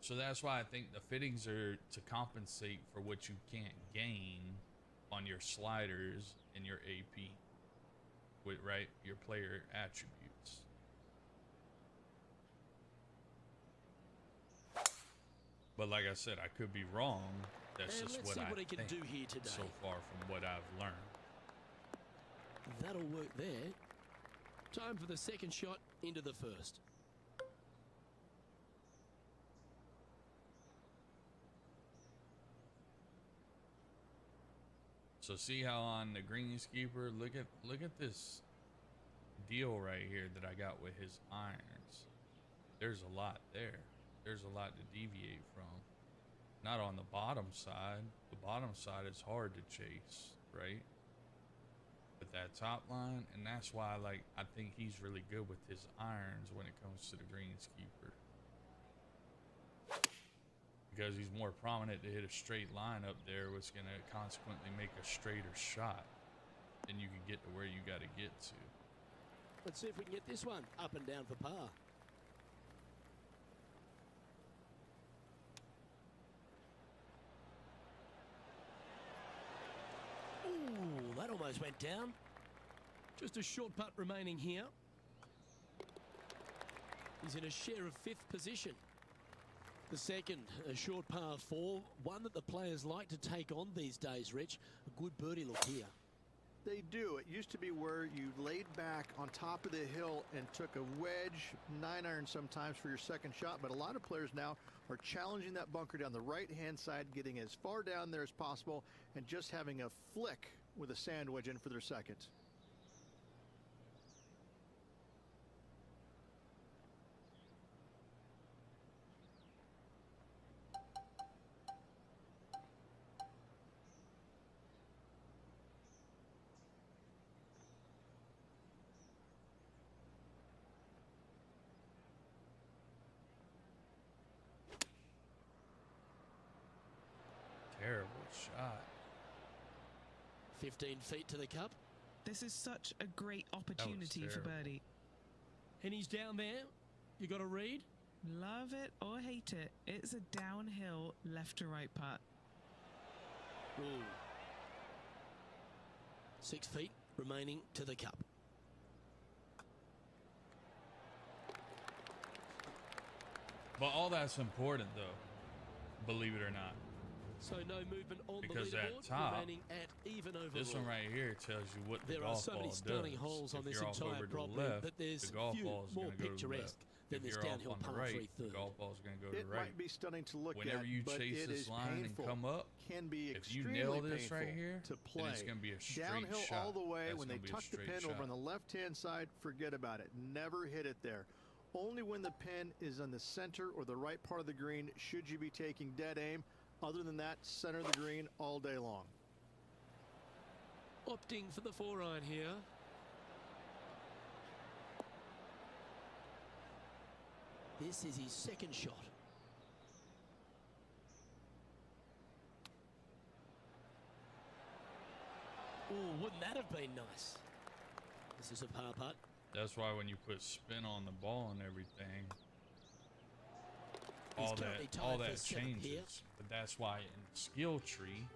A: So that's why I think the fittings are to compensate for what you can't gain on your sliders and your AP, with, right, your player attributes. But like I said, I could be wrong. That's just what I think
B: can do here today.
A: So far from what I've learned.
B: That'll work there. Time for the second shot into the first.
A: So see how on the Greenskeeper, look at this deal right here that I got with his irons. There's a lot there. There's a lot to deviate from. Not on the bottom side. The bottom side is hard to chase, right? But that top line, and that's why I think he's really good with his irons when it comes to the Greenskeeper. Because he's more prominent to hit a straight line up there, which going to consequently make a straighter shot. Then you can get to where you got to get to.
B: Let's see if we can get this one up and down for par. Ooh, that almost went down. Just a short putt remaining here. He's in a share of 5th position. The second, a short par 4, one that the players like to take on these days, Rich. A good birdie look here.
C: They do. It used to be where you laid back on top of the hill and took a wedge, 9-iron sometimes for your second shot, but a lot of players now are challenging that bunker down the right-hand side, getting as far down there as possible, and just having a flick with a sand wedge in for their second.
A: terrible shot.
B: 15 feet to the cup.
D: This is such a great opportunity for birdie.
B: And he's down there. You got to read.
D: Love it or hate it, it's a downhill left to right putt.
B: Ooh. 6 feet remaining to the cup.
A: But all that's important, though, believe it or not.
B: So no movement on
A: because
B: the leaderboard,
A: at top,
B: remaining at even overall.
A: This one right here tells you what the
B: there
A: golf
B: are so
A: ball
B: many stunning
A: does.
B: holes on
A: if
B: this
A: you're off
B: entire
A: over to
B: property,
A: the left,
B: but there's
A: the golf
B: few
A: ball is
B: more
A: going to go to the
B: picturesque
A: left.
B: than
A: If
B: this
A: you're
B: downhill
A: off on
B: par
A: the right,
B: 3
A: the
B: third.
A: golf ball is going to go to
C: It
A: the right.
C: might be stunning to look
A: Whenever
C: at,
A: you
C: but
A: chase
C: it
A: this
C: is
A: line
C: painful.
A: and come up,
C: Can be
A: if you
C: extremely
A: nail this
C: painful
A: right here,
C: to play.
A: then it's going to be a straight
C: Downhill
A: shot.
C: all the way.
A: That's
C: When they
A: gonna be a
C: tuck the
A: straight
C: pin
A: shot.
C: over on the left-hand side, forget about it. Never hit it there. Only when the pin is on the center or the right part of the green should you be taking dead aim. Other than that, center of the green all day long.
B: Opting for the 4-iron here. This is his second shot. Oh, wouldn't that have been nice? This is a par putt.
A: That's why when you put spin on the ball and everything, all that changes.
B: Here.
A: But that's why in the skill tree,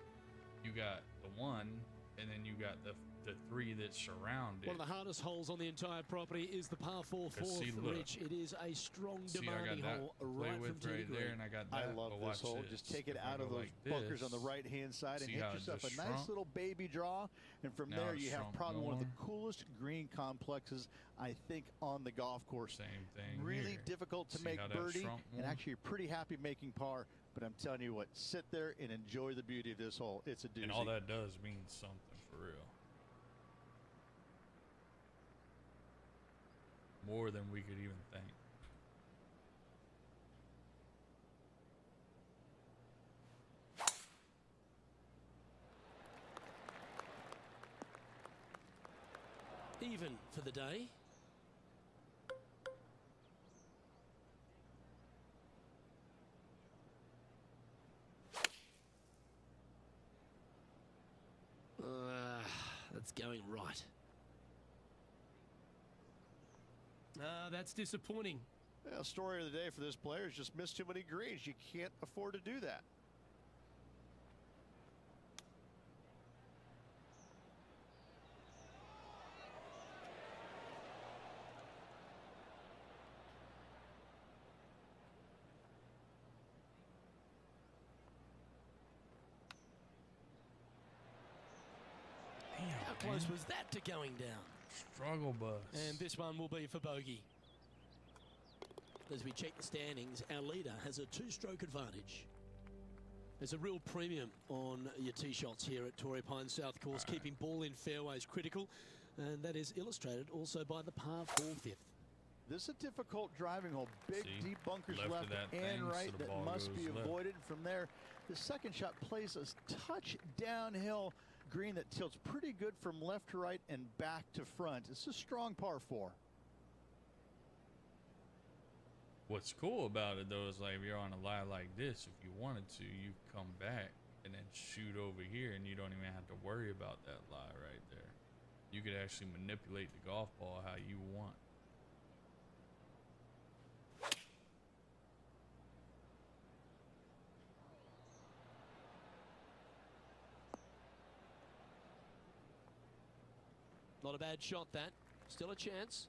A: you got the 1, and then you got the 3 that surround it.
B: One of the hardest holes on the entire property is the par 4 fourth, Rich. It is a strong, demanding hole right from tee to green.
A: There, and I got that.
C: I love this hole. Just take it out of those bunkers on the right-hand side and hit yourself a nice little baby draw. And from there, you have probably one of the coolest green complexes, I think, on the golf course.
A: Same thing.
C: Really difficult to make birdie, and actually you're pretty happy making par. But I'm telling you what, sit there and enjoy the beauty of this hole. It's a doozy.
A: And all that does means something for real. More than we could even think.
B: Even for the day. That's going right. That's disappointing.
C: Well, story of the day for this player is just missed too many greens. You can't afford to do that.
B: How close was that to going down?
A: Struggle bus.
B: And this one will be for bogey. As we check the standings, our leader has a 2-stroke advantage. There's a real premium on your tee shots here at Torrey Pines South Course, keeping ball in fairways critical, and that is illustrated also by the par 4 fifth.
C: This is a difficult driving hole. Big, deep bunkers left and right
A: so
C: that must be avoided. From there, the second shot plays a touch downhill green that tilts pretty good from left to right and back to front. It's a strong par 4.
A: What's cool about it, though, is like if you're on a lie like this, if you wanted to, you come back and then shoot over here, and you don't even have to worry about that lie right there. You could actually manipulate the golf ball how you want.
B: Not a bad shot, that. Still a chance.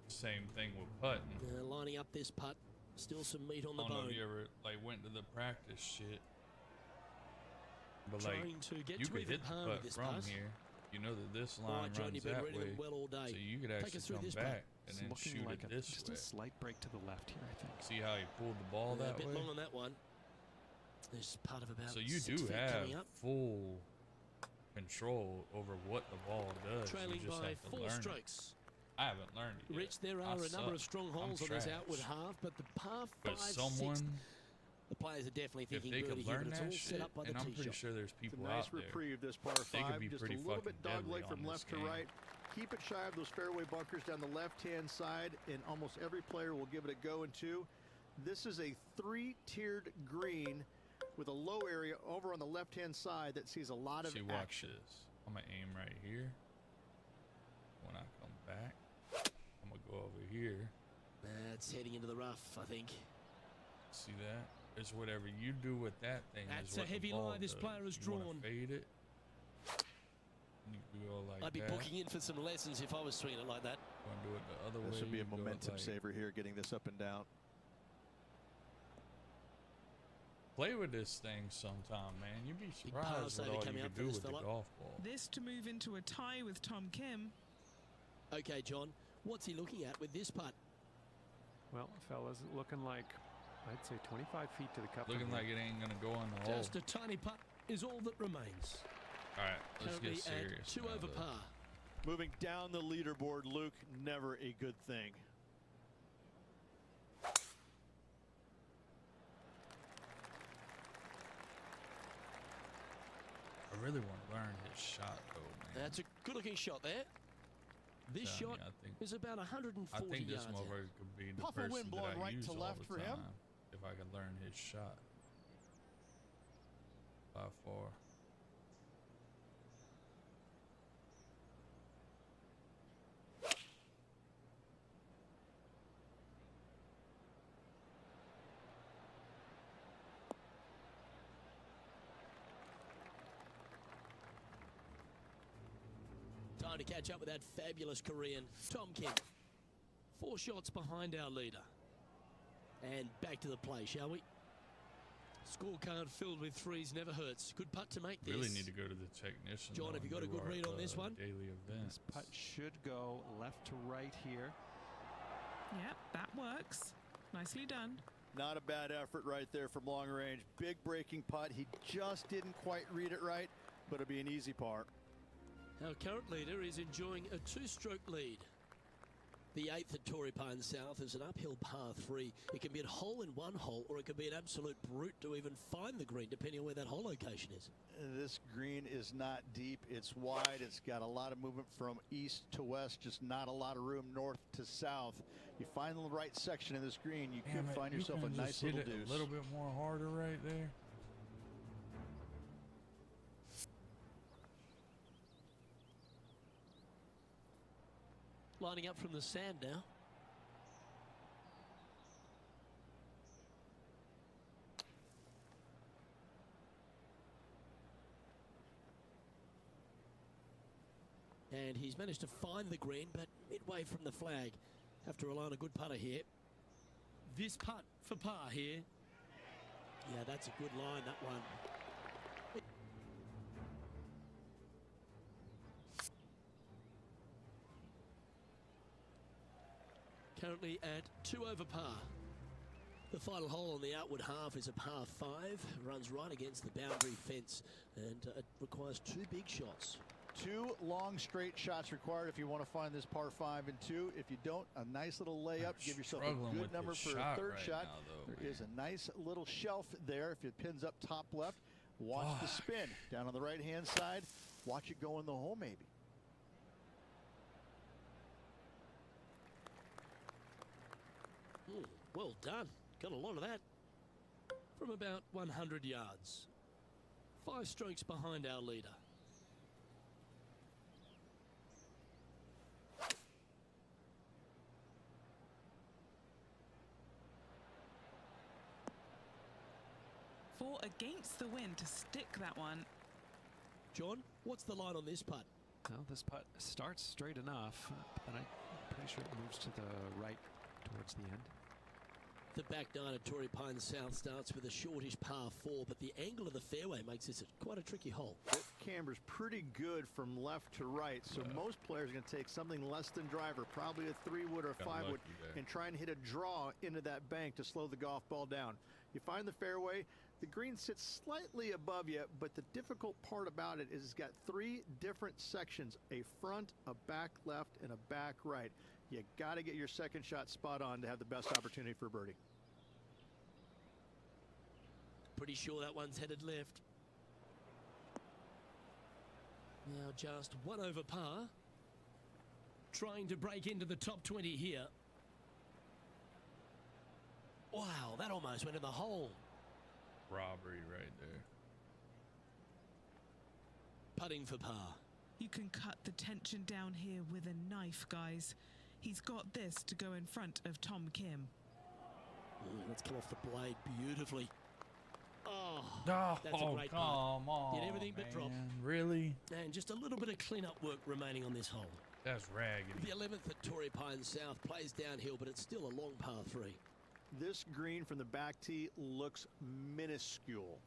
A: Same thing with putting.
B: Lining up this putt. Still some meat on the bone.
A: I don't know if you ever went to the practice shit. But
B: trying to get
A: you
B: to
A: could
B: even
A: hit the
B: par
A: putt
B: with this
A: from
B: putt.
A: here. You know that this line
B: John,
A: runs
B: you've been
A: that
B: reading
A: way.
B: them well all day.
A: So you could actually come back and then shoot
G: like
A: it this
G: just
A: way.
G: a slight break to the left here, I think.
A: See how he pulled the ball that
B: a bit
A: way?
B: long on that one. There's part of about
A: So you
B: 6
A: do
B: feet
A: have
B: coming up.
A: full control over what the ball does.
B: Trailing
A: you just
B: by
A: have to
B: 4
A: learn
B: strokes.
A: I haven't learned it yet.
B: Rich, there are a number of strong holes on this outward half, but the par 5, 6, the players are definitely thinking
A: if they
B: birdie
A: could
B: here,
A: learn
B: but it's
A: that
B: all
A: shit,
B: set up by the
A: and I'm
B: tee
A: pretty
B: shot.
A: sure there's
C: It's
A: people
C: a nice
A: out there.
C: reprieve, this par 5.
A: They could be
C: Just a
A: pretty
C: little bit
A: fucking
C: dogleg
A: deadly
C: from
A: on
C: left
A: this
C: to
A: game.
C: right. Keep it shy of those fairway bunkers down the left-hand side, and almost every player will give it a go in 2. This is a 3-tiered green with a low area over on the left-hand side that sees a lot of action.
A: Watch this. I'm going to aim right here. When I come back, I'm going to go over here.
B: It's heading into the rough, I think.
A: See that? It's whatever you do with that thing.
B: That's a heavy line this player has drawn.
A: Fade it. You go like
B: I'd be booking in for some lessons if I was swinging it like that.
A: Want to do it the other way.
C: This would be a momentum saver here, getting this up and down.
A: Play with this thing sometime, man. You'd be surprised what all you can do with the golf ball.
D: This to move into a tie with Tom Kim.
B: Okay, John, what's he looking at with this putt?
G: Well, fellas, looking like, I'd say 25 feet to the cup.
A: Looking like it ain't going to go on the hole.
B: Just a tiny putt is all that remains.
A: All right, let's get serious.
B: 2 over par.
C: Moving down the leaderboard, Luke, never a good thing.
A: I really want to learn his shot, though, man.
B: That's a good-looking shot there. This shot is about 140 yards.
A: I think this motherfucker could be the person
C: wind blowing
A: that I
C: right
A: use
C: to
A: all
C: left
A: the
C: for
A: time
C: him.
A: if I could learn his shot. By far.
B: Time to catch up with that fabulous Korean, Tom Kim. 4 shots behind our leader. And back to the play, shall we? Scorecard filled with threes never hurts. Good putt to make this.
A: Really need to go to the technician.
B: John, have you got a good read on this one?
A: Daily event.
G: This putt should go left to right here.
D: Yep, that works. Nicely done.
C: Not a bad effort right there from long range. Big breaking putt. He just didn't quite read it right, but it'll be an easy par.
B: Our current leader is enjoying a 2-stroke lead. The 8th at Torrey Pines South is an uphill par 3. It can be a hole in one hole, or it can be an absolute brute to even find the green, depending on where that hole location is.
C: This green is not deep. It's wide. It's got a lot of movement from east to west, just not a lot of room north to south. You find the right section in this green, you could find yourself a nice little deuce.
A: A little bit more harder right there.
B: Lining up from the sand now. And he's managed to find the green, but midway from the flag. Have to rely on a good putter here. This putt for par here. Yeah, that's a good line, that one. Currently at 2 over par. The final hole on the outward half is a par 5. Runs right against the boundary fence, and it requires 2 big shots.
C: 2 long straight shots required if you want to find this par 5 and 2. If you don't, a nice little layup. Give yourself a good number for a third shot. There is a nice little shelf there. If it pins up top left, watch the spin. Down on the right-hand side, watch it go in the hole maybe.
B: Well done. Got a lot of that from about 100 yards. 5 strokes behind our leader.
D: For against the wind to stick that one.
B: John, what's the line on this putt?
G: Well, this putt starts straight enough, but I'm pretty sure it moves to the right towards the end.
B: The back 9 at Torrey Pines South starts with a shortish par 4, but the angle of the fairway makes this quite a tricky hole.
C: This camber's pretty good from left to right, so most players are going to take something less than driver, probably a 3-wood or a 5-wood, and try and hit a draw into that bank to slow the golf ball down. You find the fairway, the green sits slightly above you, but the difficult part about it is it's got 3 different sections, a front, a back left, and a back right. You got to get your second shot spot on to have the best opportunity for birdie.
B: Pretty sure that one's headed left. Now just 1 over par. Trying to break into the top 20 here. Wow, that almost went in the hole.
A: robbery right there.
B: Putting for par.
D: You can cut the tension down here with a knife, guys. He's got this to go in front of Tom Kim.
B: Let's come off the blade beautifully. Oh,
A: Oh,
B: that's a great
A: come
B: putt.
A: on,
B: Did everything but drop.
A: Really?
B: And just a little bit of clean-up work remaining on this hole.
A: That's raggedy.
B: The 11th at Torrey Pines South plays downhill, but it's still a long par 3.
C: This green from the back tee looks minuscule.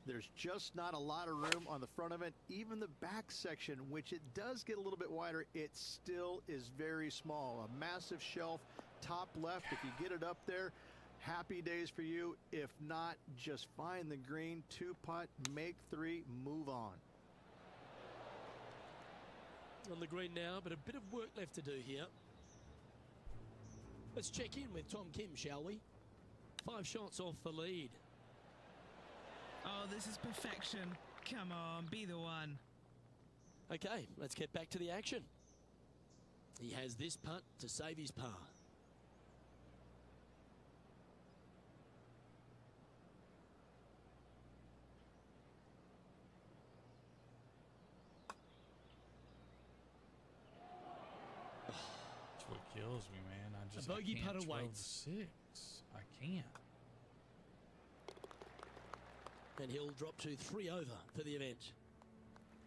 C: There's just not a lot of room on the front of it. Even the back section, which it does get a little bit wider, it still is very small. A massive shelf, top left. If you get it up there, happy days for you. If not, just find the green, 2-putt, make 3, move on.
B: On the green now, but a bit of work left to do here. Let's check in with Tom Kim, shall we? 5 shots off the lead.
D: Oh, this is perfection. Come on, be the one.
B: Okay, let's get back to the action. He has this putt to save his par.
A: That's what kills me, man. I
B: bogey
A: can't.
B: putter
A: 12
B: waits.
A: 6. I can't.
B: And he'll drop to 3 over for the event.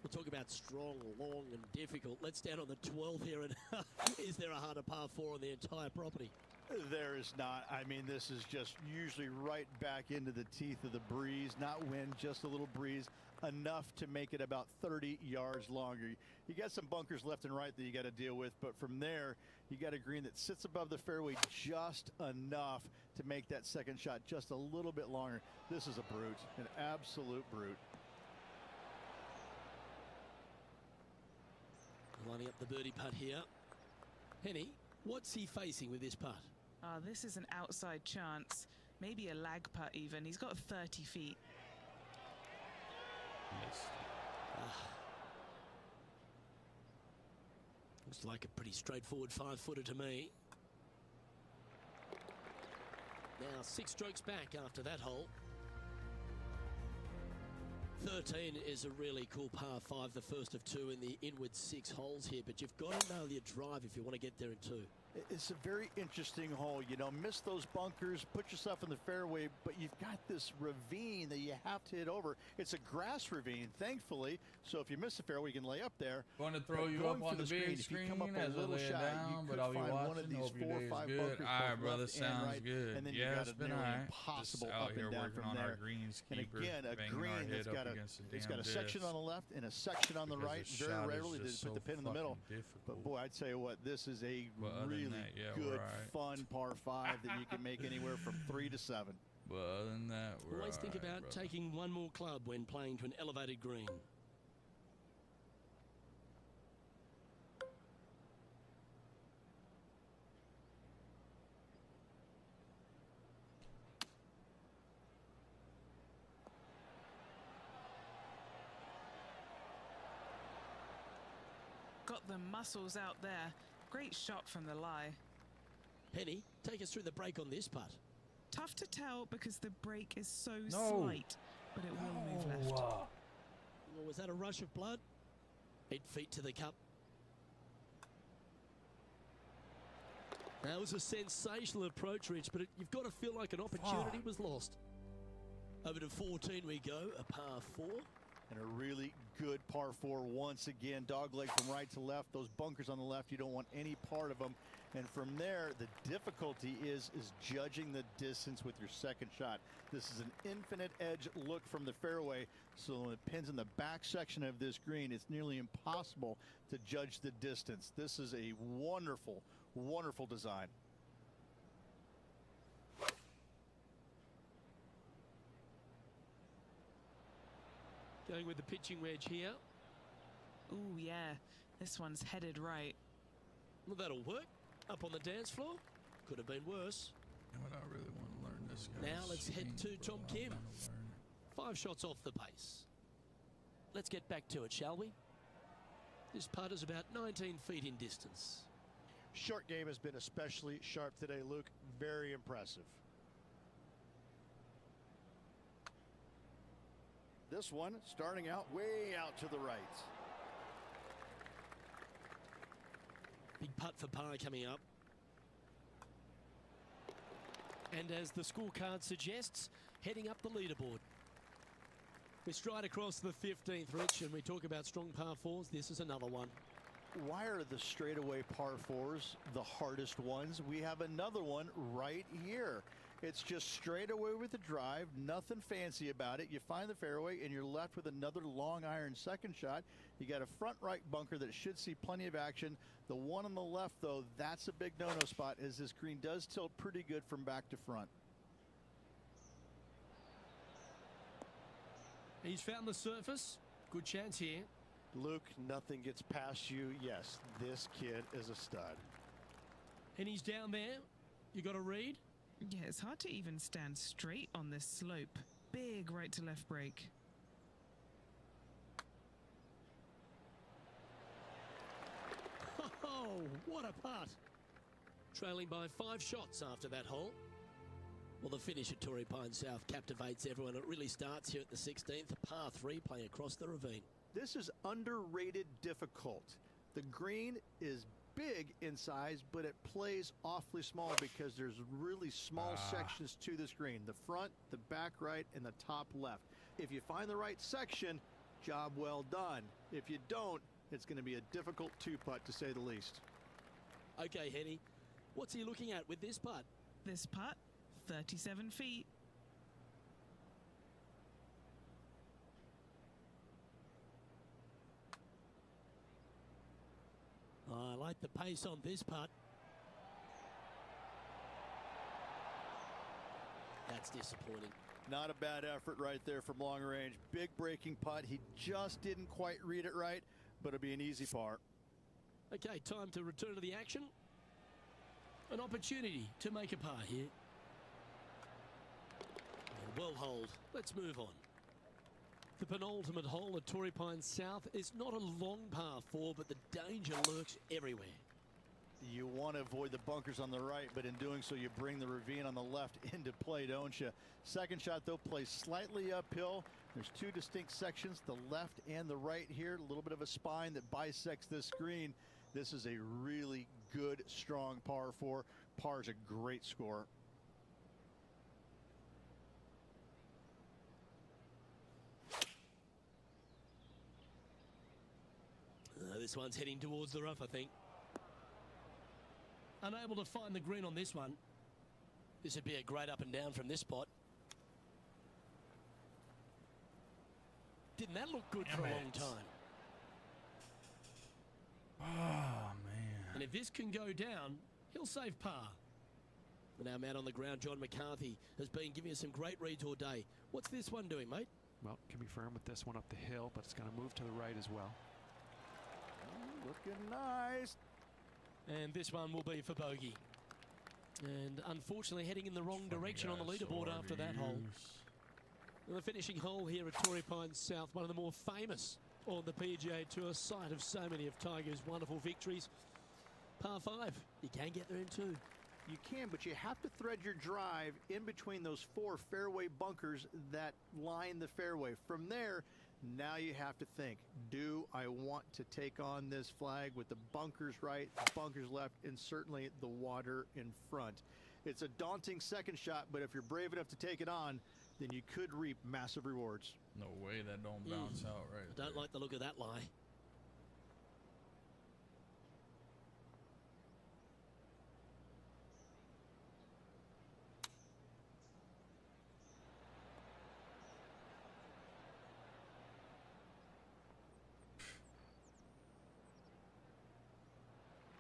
B: We'll talk about strong, long, and difficult. Let's stand on the 12 here. And is there a harder par 4 on the entire property?
C: There is not. I mean, this is just usually right back into the teeth of the breeze. Not wind, just a little breeze. Enough to make it about 30 yards longer. You got some bunkers left and right that you got to deal with, but from there, you got a green that sits above the fairway just enough to make that second shot just a little bit longer. This is a brute, an absolute brute.
B: Lining up the birdie putt here. Henny, what's he facing with this putt?
D: Oh, this is an outside chance. Maybe a lag putt even. He's got 30 feet.
A: Missed.
B: Looks like a pretty straightforward 5-footer to me. Now 6 strokes back after that hole. 13 is a really cool par 5, the first of 2 in the inward 6 holes here, but you've got to nail your drive if you want to get there in 2.
C: It's a very interesting hole. You know, miss those bunkers, put yourself in the fairway, but you've got this ravine that you have to hit over. It's a grass ravine, thankfully, so if you miss the fairway, you can lay up there.
A: Going to throw you up on the big screen as I lay it down, but I'll be watching.
C: One of these
A: Hope your
C: 4 or
A: day is
C: 5
A: good.
C: bunkers,
A: All right,
C: both
A: brother,
C: left and
A: sounds
C: right,
A: good.
C: and then
A: Yeah,
C: you
A: it's
C: got
A: been
C: a
A: all
C: nearly
A: right.
C: impossible
A: Just out
C: up
A: here
C: and down
A: working
C: from
A: on
C: there.
A: our Greenskeeper,
C: And again, a
A: banging our
C: green
A: head
C: that's got
A: up
C: a
A: against the
C: it's
A: damn
C: got a section
A: disc.
C: on the left and a section on the
A: Because
C: right.
A: the
C: Very
A: shot is
C: rarely do
A: just
C: they put
A: so
C: the pin in the middle.
A: fucking difficult.
C: But boy, I'd tell you what, this is a
A: But other than
C: really
A: that, yeah,
C: good,
A: we're all right.
C: fun par 5 that you can make anywhere from 3 to 7.
A: But other than that, we're
B: Always think
A: all right,
B: about
A: brother.
B: taking one more club when playing to an elevated green.
D: Got the muscles out there. Great shot from the lie.
B: Penny, take us through the break on this putt.
D: Tough to tell because the break is so
A: No.
D: slight, but it will move left.
B: Well, was that a rush of blood? 8 feet to the cup. That was a sensational approach, Rich, but you've got to feel like an opportunity was lost. Over to 14 we go, a par 4.
C: And a really good par 4 once again. Dogleg from right to left. Those bunkers on the left, you don't want any part of them. And from there, the difficulty is judging the distance with your second shot. This is an infinite edge look from the fairway. So when it pins in the back section of this green, it's nearly impossible to judge the distance. This is a wonderful, wonderful design.
B: Going with the pitching wedge here.
D: Ooh, yeah. This one's headed right.
B: Well, that'll work. Up on the dance floor. Could have been worse.
A: You know what, I really want to learn this guy.
B: Now let's head to Tom Kim. 5 shots off the pace. Let's get back to it, shall we? This putt is about 19 feet in distance.
H: Short game has been especially sharp today, Luke. Very impressive.
C: This one starting out way out to the right.
B: Big putt for par coming up. And as the scorecard suggests, heading up the leaderboard. We stride across the 15th, Rich, and we talk about strong par fours. This is another one.
C: Why are the straightaway par fours the hardest ones? We have another one right here. It's just straight away with the drive, nothing fancy about it. You find the fairway and you're left with another long iron second shot. You got a front right bunker that should see plenty of action. The one on the left, though, that's a big no-no spot, as this green does tilt pretty good from back to front.
B: He's found the surface. Good chance here.
H: Luke, nothing gets past you. Yes, this kid is a stud.
B: And he's down there. You got to read.
D: Yeah, it's hard to even stand straight on this slope. Big right to left break.
B: Oh, what a putt. Trailing by 5 shots after that hole. Well, the finish at Torrey Pines South captivates everyone. It really starts here at the 16th, a par 3 playing across the ravine.
C: This is underrated difficult. The green is big in size, but it plays awfully small because there's really small sections to this green. The front, the back right, and the top left. If you find the right section, job well done. If you don't, it's going to be a difficult 2-putt to say the least.
B: Okay, Henny, what's he looking at with this putt?
D: This putt, 37 feet.
B: I like the pace on this putt. That's disappointing.
C: Not a bad effort right there from long range. Big breaking putt. He just didn't quite read it right, but it'll be an easy par.
B: Okay, time to return to the action. An opportunity to make a par here. Well holed. Let's move on. The penultimate hole at Torrey Pines South is not a long par 4, but the danger lurks everywhere.
C: You want to avoid the bunkers on the right, but in doing so, you bring the ravine on the left into play, don't you? Second shot, though, plays slightly uphill. There's 2 distinct sections, the left and the right here. A little bit of a spine that bisects this green. This is a really good, strong par 4. Par is a great score.
B: This one's heading towards the rough, I think. Unable to find the green on this one. This would be a great up and down from this spot. Didn't that look good for a long time?
A: Oh, man.
B: And if this can go down, he'll save par. And our man on the ground, John McCarthy, has been giving us some great reads all day. What's this one doing, mate?
G: Well, can be firm with this one up the hill, but it's going to move to the right as well.
C: Looking nice.
B: And this one will be for bogey. And unfortunately heading in the wrong direction on the leaderboard after that hole. And the finishing hole here at Torrey Pines South, one of the more famous on the PGA Tour, site of so many of Tiger's wonderful victories. Par 5, you can get there in 2.
C: You can, but you have to thread your drive in between those 4 fairway bunkers that line the fairway. From there, now you have to think, do I want to take on this flag with the bunkers right, bunkers left, and certainly the water in front? It's a daunting second shot, but if you're brave enough to take it on, then you could reap massive rewards.
A: No way that don't bounce out right.
B: I don't like the look of that lie.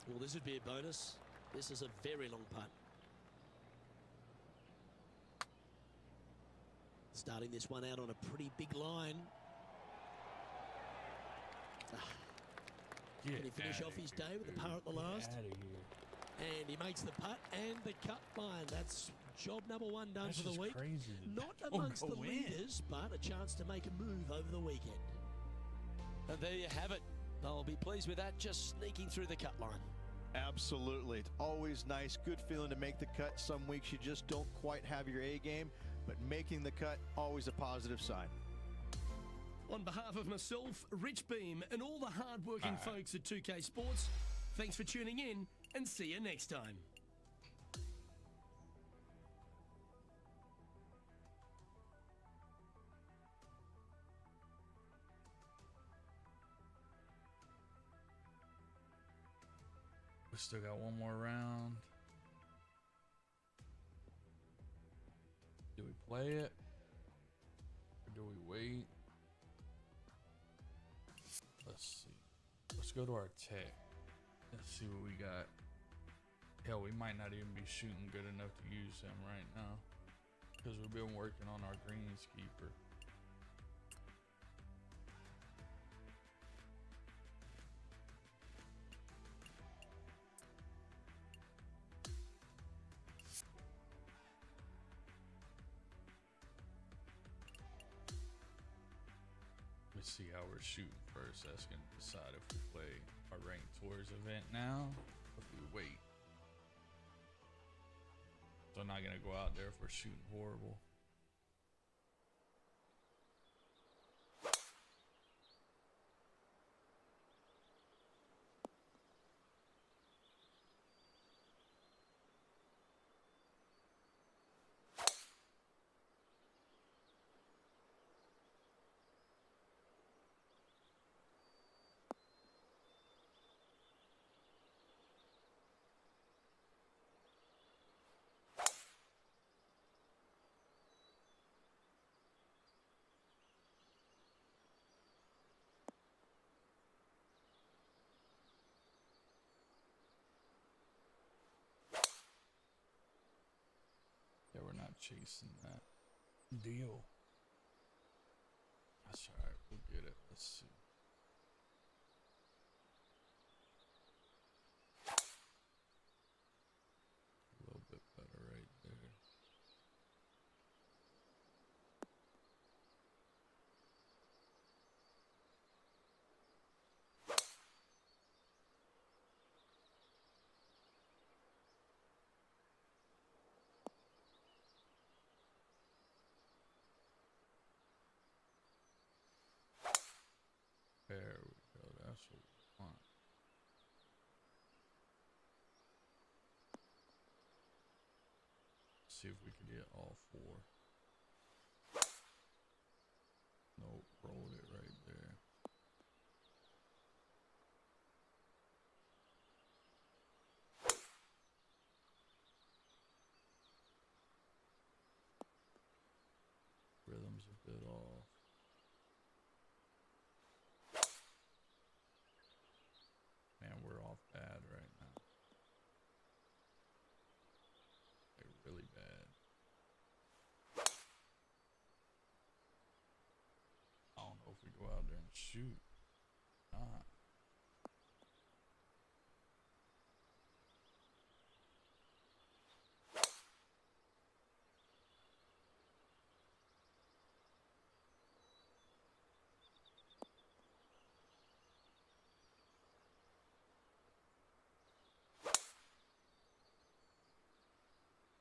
B: Well, this would be a bonus. This is a very long putt. Starting this one out on a pretty big line. Can he finish off his day with the par at the last? And he makes the putt and the cut line. That's job number 1 done for the week.
A: Crazy.
B: Not amongst the leaders, but a chance to make a move over the weekend. And there you have it. They'll be pleased with that, just sneaking through the cut line.
C: Absolutely. It's always nice, good feeling to make the cut. Some weeks you just don't quite have your A game, but making the cut, always a positive sign.
B: On behalf of myself, Rich Beam, and all the hard-working folks at 2K Sports, thanks for tuning in, and see you next time.
A: We still got one more round. Do we play it? Or do we wait? Let's see. Let's go to our tech. Let's see what we got. Hell, we might not even be shooting good enough to use him right now, because we've been working on our Greenskeeper. Let's see how we're shooting first. That's going to decide if we play our ranked tours event now or if we wait. So I'm not going to go out there if we're shooting horrible. Yeah, we're not chasing that deal. That's all right. We'll get it. Let's see. A little bit better right there. There we go. That's what we want. See if we can get all four. Nope, rolled it right there. Rhythm's a bit off. Man, we're off bad right now. Like, really bad. I don't know if we go out there and shoot. Not.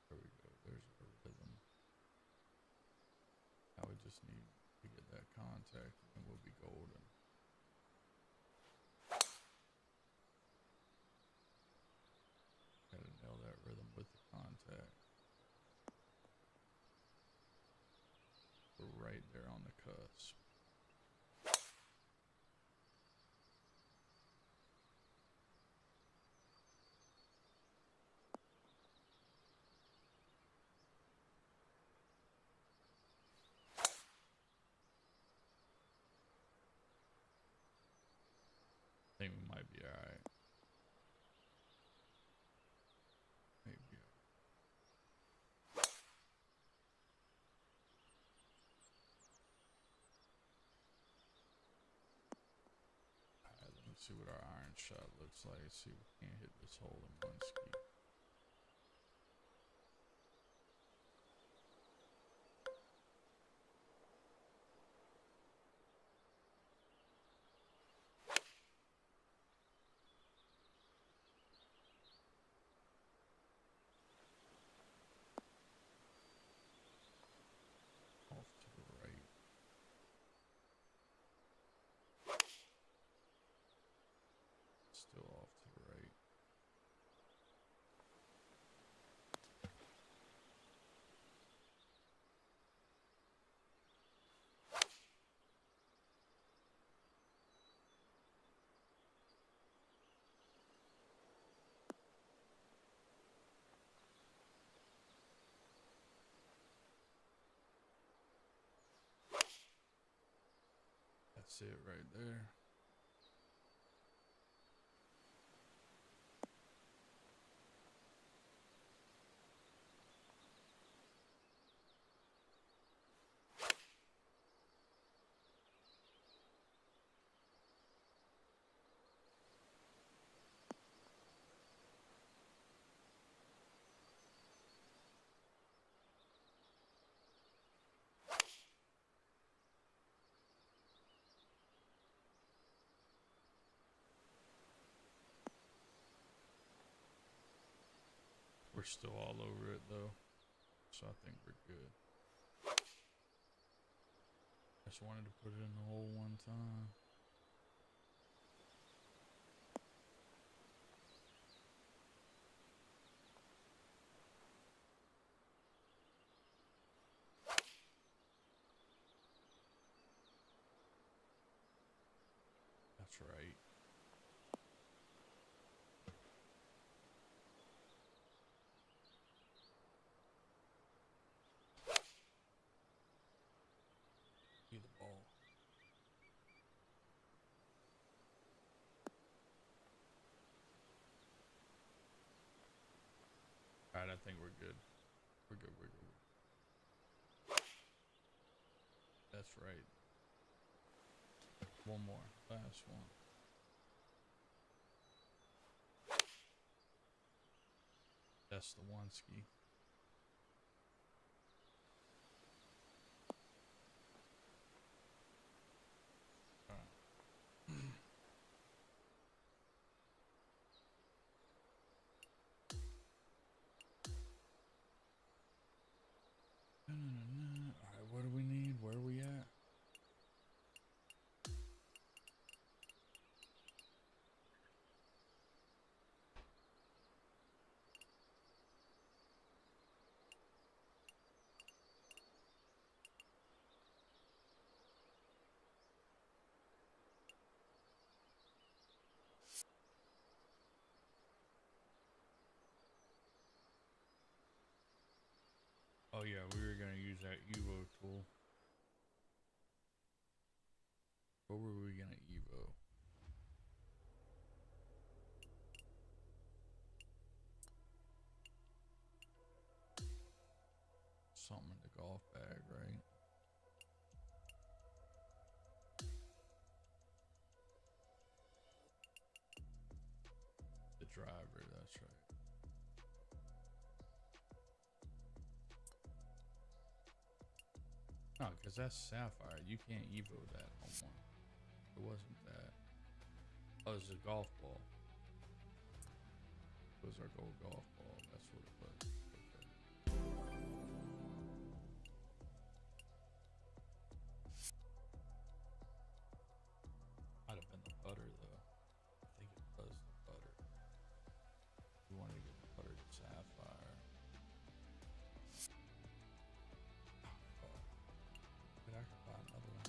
A: There we go. There's our rhythm. Now we just need to get that contact and we'll be golden. Gotta nail that rhythm with the contact. We're right there on the cusp. I think we might be alright. Maybe. Alright, let me see what our iron shot looks like. See if we can't hit this hole in one ski. Off to the right. still off to the right. That's it right there. We're still all over it though, so I think we're good. Just wanted to put it in the hole one time. That's right. The ball. All right, I think we're good. We're good. We're good. That's right. One more. Last one. That's the one ski. Alright, what do we need? Where are we at? Oh yeah, we were gonna use that Evo tool. What were we gonna Evo? Something in the golf bag, right? The driver, that's right. No, because that's Sapphire. You can't Evo that no more. It wasn't that. Oh, it was a golf ball. It was our gold golf ball. That's what it was. Okay. Might have been the putter, though. I think it was the putter. We wanted to get the putter to Sapphire. Oh, but I could buy another one.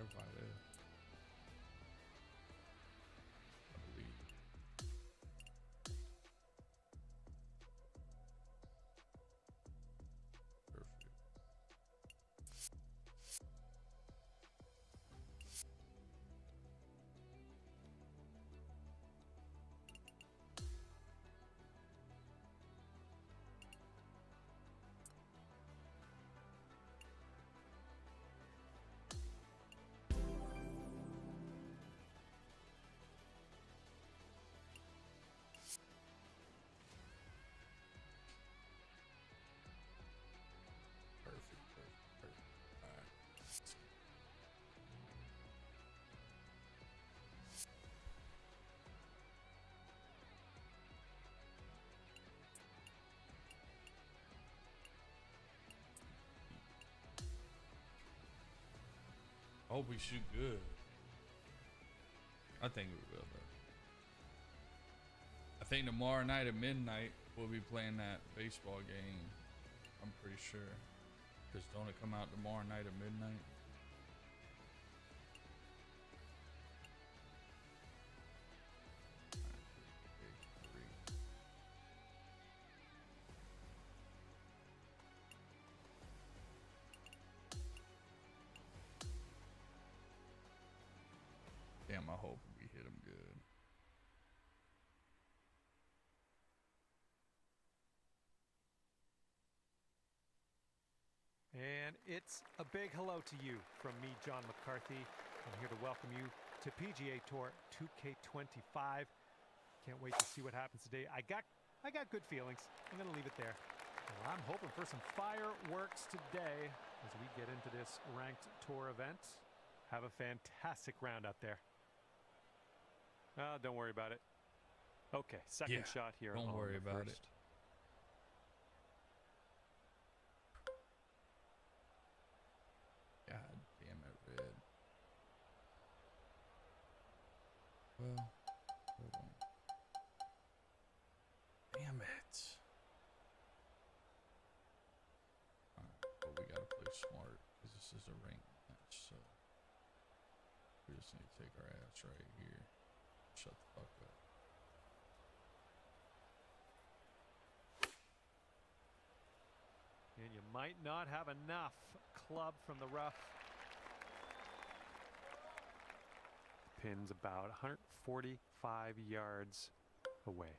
A: Everybody is. I believe. Perfect. Hope we shoot good. I think we will, though. I think tomorrow night at midnight, we'll be playing that baseball game. I'm pretty sure. Because don't it come out tomorrow night at midnight? Damn, I hope we hit him good.
F: And it's a big hello to you from me, John McCarthy. I'm here to welcome you to PGA Tour 2K25. Can't wait to see what happens today. I got good feelings. I'm going to leave it there. Well, I'm hoping for some fireworks today as we get into this ranked tour event. Have a fantastic round out there. Don't worry about it. Okay, second shot here.
A: Don't worry about it. God damn it, Red. Well, hold on. Damn it. Alright, but we gotta play smart because this is a ranked match, so we just need to take our ass right here. Shut the fuck up.
F: And you might not have enough club from the rough. The pin's about 145 yards away.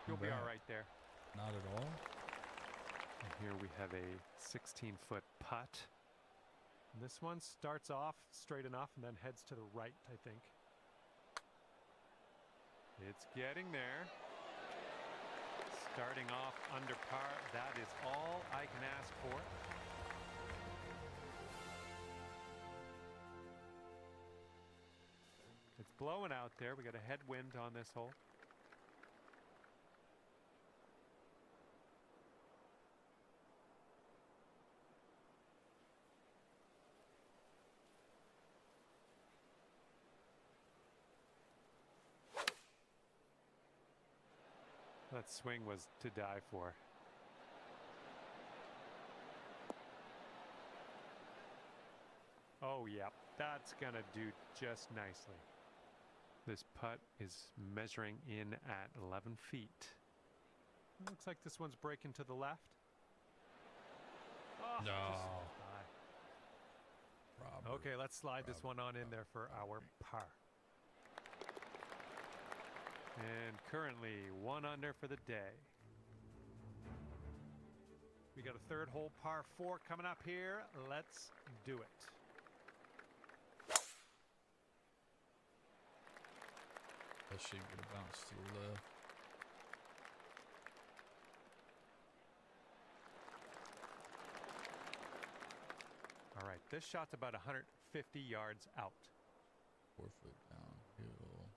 F: You'll be all right there.
A: Not at all.
F: And here we have a 16-foot putt. And this one starts off straight enough and then heads to the right, I think. It's getting there. Starting off under par. That is all I can ask for. It's blowing out there. We got a headwind on this hole. That swing was to die for. Oh, yeah, that's gonna do just nicely. This putt is measuring in at 11 feet. It looks like this one's breaking to the left. Oh,
A: No.
F: Okay, let's slide this one on in there for our par. And currently 1 under for the day. We got a third hole par 4 coming up here. Let's do it.
A: That shit gonna bounce to the left.
F: All right, this shot's about 150 yards out.
A: 4 foot downhill.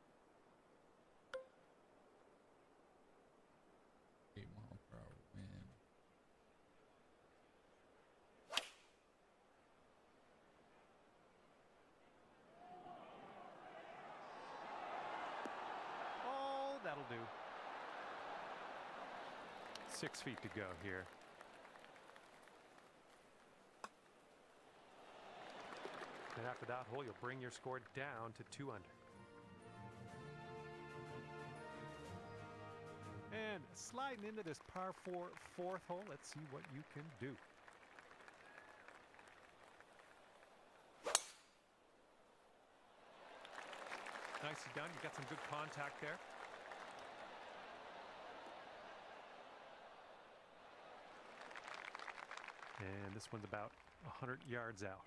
A: 8-mile-per-hour wind.
F: Oh, that'll do. 6 feet to go here. And after that hole, you'll bring your score down to 2 under. And sliding into this par 4 fourth hole, let's see what you can do. Nicely done. You got some good contact there. And this one's about 100 yards out.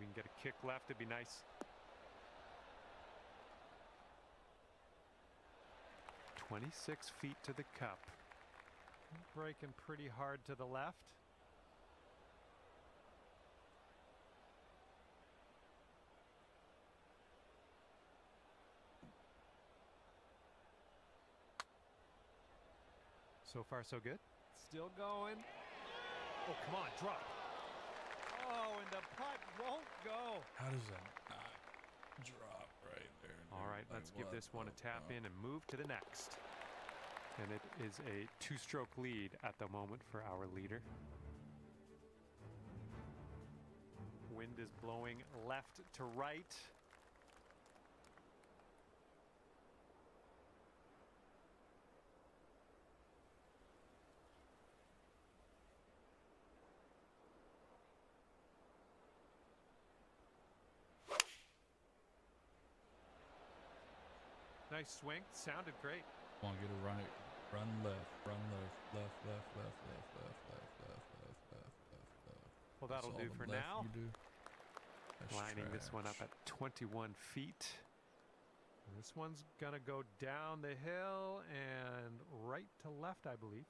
F: we can get a kick left, it'd be nice. 26 feet to the cup. Breaking pretty hard to the left. So far, so good. Still going. Oh, come on, drop. Oh, and the putt won't go.
A: How does that not drop right there? Dude?
F: All right, let's give this one a tap in and move to the next. And it is a two-stroke lead at the moment for our leader. Wind is blowing left to right. Nice swing, sounded great.
A: Come on, get it right. Run left, run left, left, left, left, left, left, left, left, left, left, left, left.
F: Well, that'll do for now. Lining
A: trash.
F: this one up at 21 feet. This one's gonna go down the hill and right to left, I believe.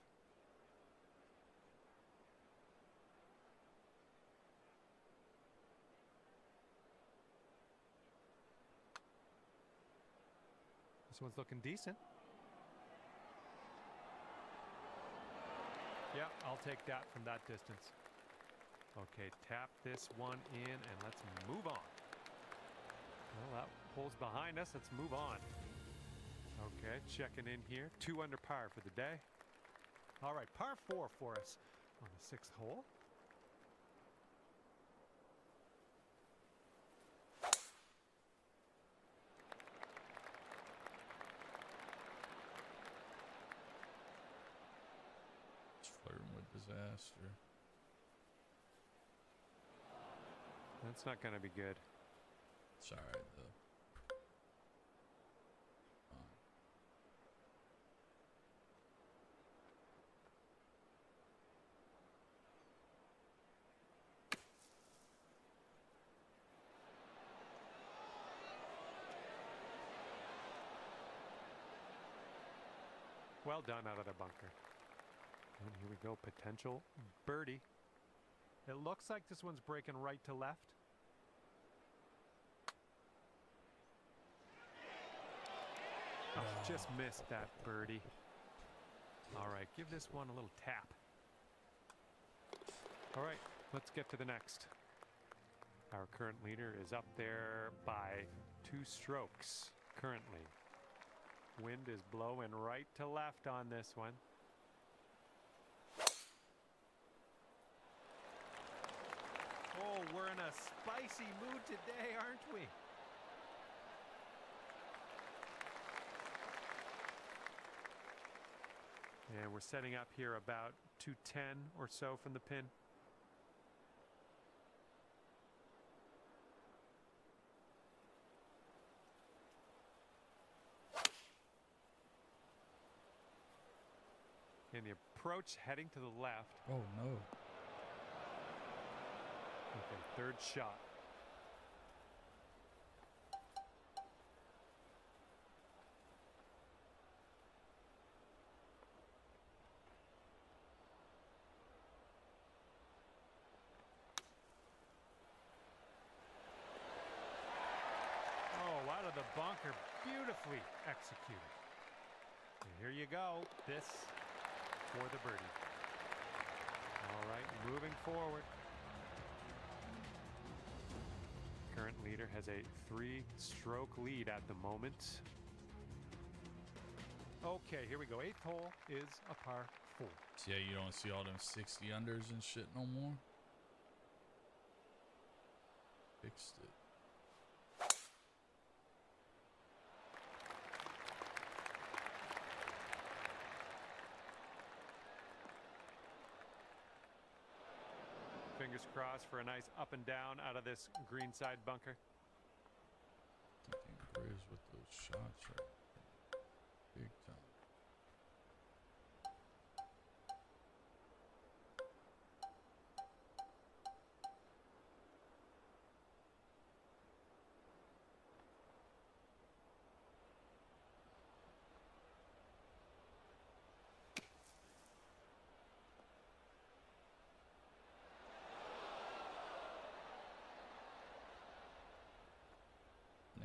F: This one's looking decent. Yeah, I'll take that from that distance. Okay, tap this one in and let's move on. Well, that hole's behind us. Let's move on. Okay, checking in here. 2 under par for the day. All right, par 4 for us on the 6th hole.
A: Flirting with disaster.
F: That's not going to be good.
A: It's all right, though.
F: Well done out of the bunker. And here we go, potential birdie. It looks like this one's breaking right to left. Oh, just missed that birdie. All right, give this one a little tap. All right, let's get to the next. Our current leader is up there by 2 strokes currently. Wind is blowing right to left on this one. Oh, we're in a spicy mood today, aren't we? And we're setting up here about 210 or so from the pin. And the approach heading to the left.
A: Oh, no.
F: Okay, 3rd shot. Oh, out of the bunker, beautifully executed. And here you go, this for the birdie. All right, moving forward. Current leader has a 3-stroke lead at the moment. Okay, here we go. 8th hole is a par 4.
A: So yeah, you don't see all them 60 unders and shit no more. Fixed it.
F: Fingers crossed for a nice up and down out of this greenside bunker.
A: I think Grizz with those shots right there. Big time.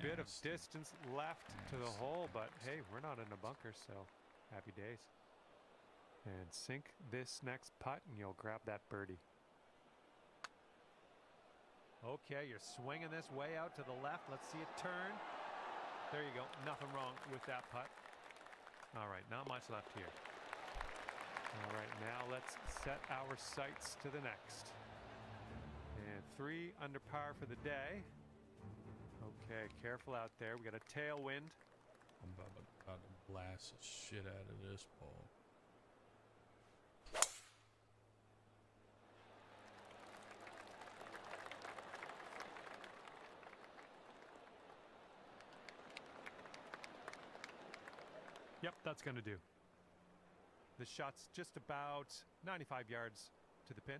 F: bit of distance left to the hole, but hey, we're not in a bunker, so happy days. And sink this next putt, and you'll grab that birdie. Okay, you're swinging this way out to the left. Let's see it turn. There you go. Nothing wrong with that putt. All right, not much left here. All right, now let's set our sights to the next. And 3 under par for the day. Okay, careful out there. We got a tailwind.
A: I'm about to blast the shit out of this ball.
F: Yep, that's going to do. The shot's just about 95 yards to the pin.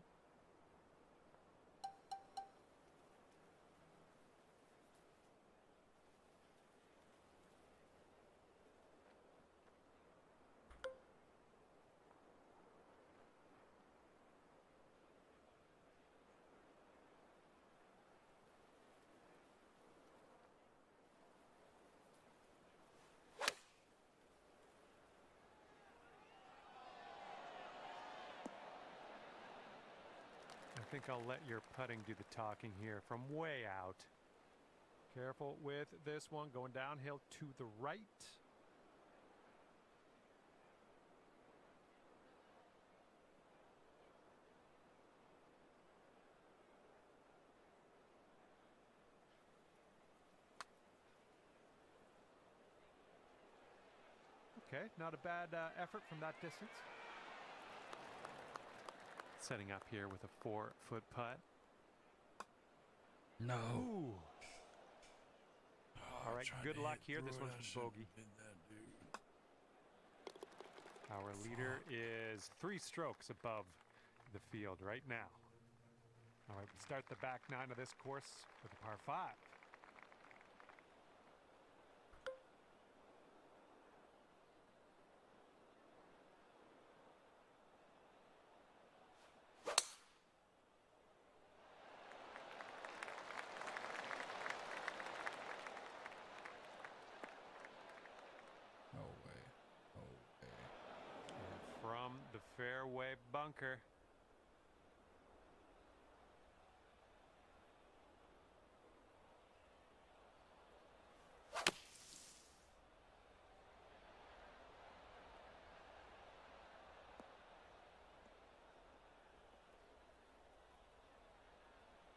F: I think I'll let your putting do the talking here from way out. Careful with this one, going downhill to the right. Okay, not a bad effort from that distance. Setting up here with a 4-foot putt.
A: No.
F: Ooh. All right, good luck here. This one's from bogey. Our leader is 3 strokes above the field right now. All right, we start the back 9 of this course with a par 5. From the fairway bunker.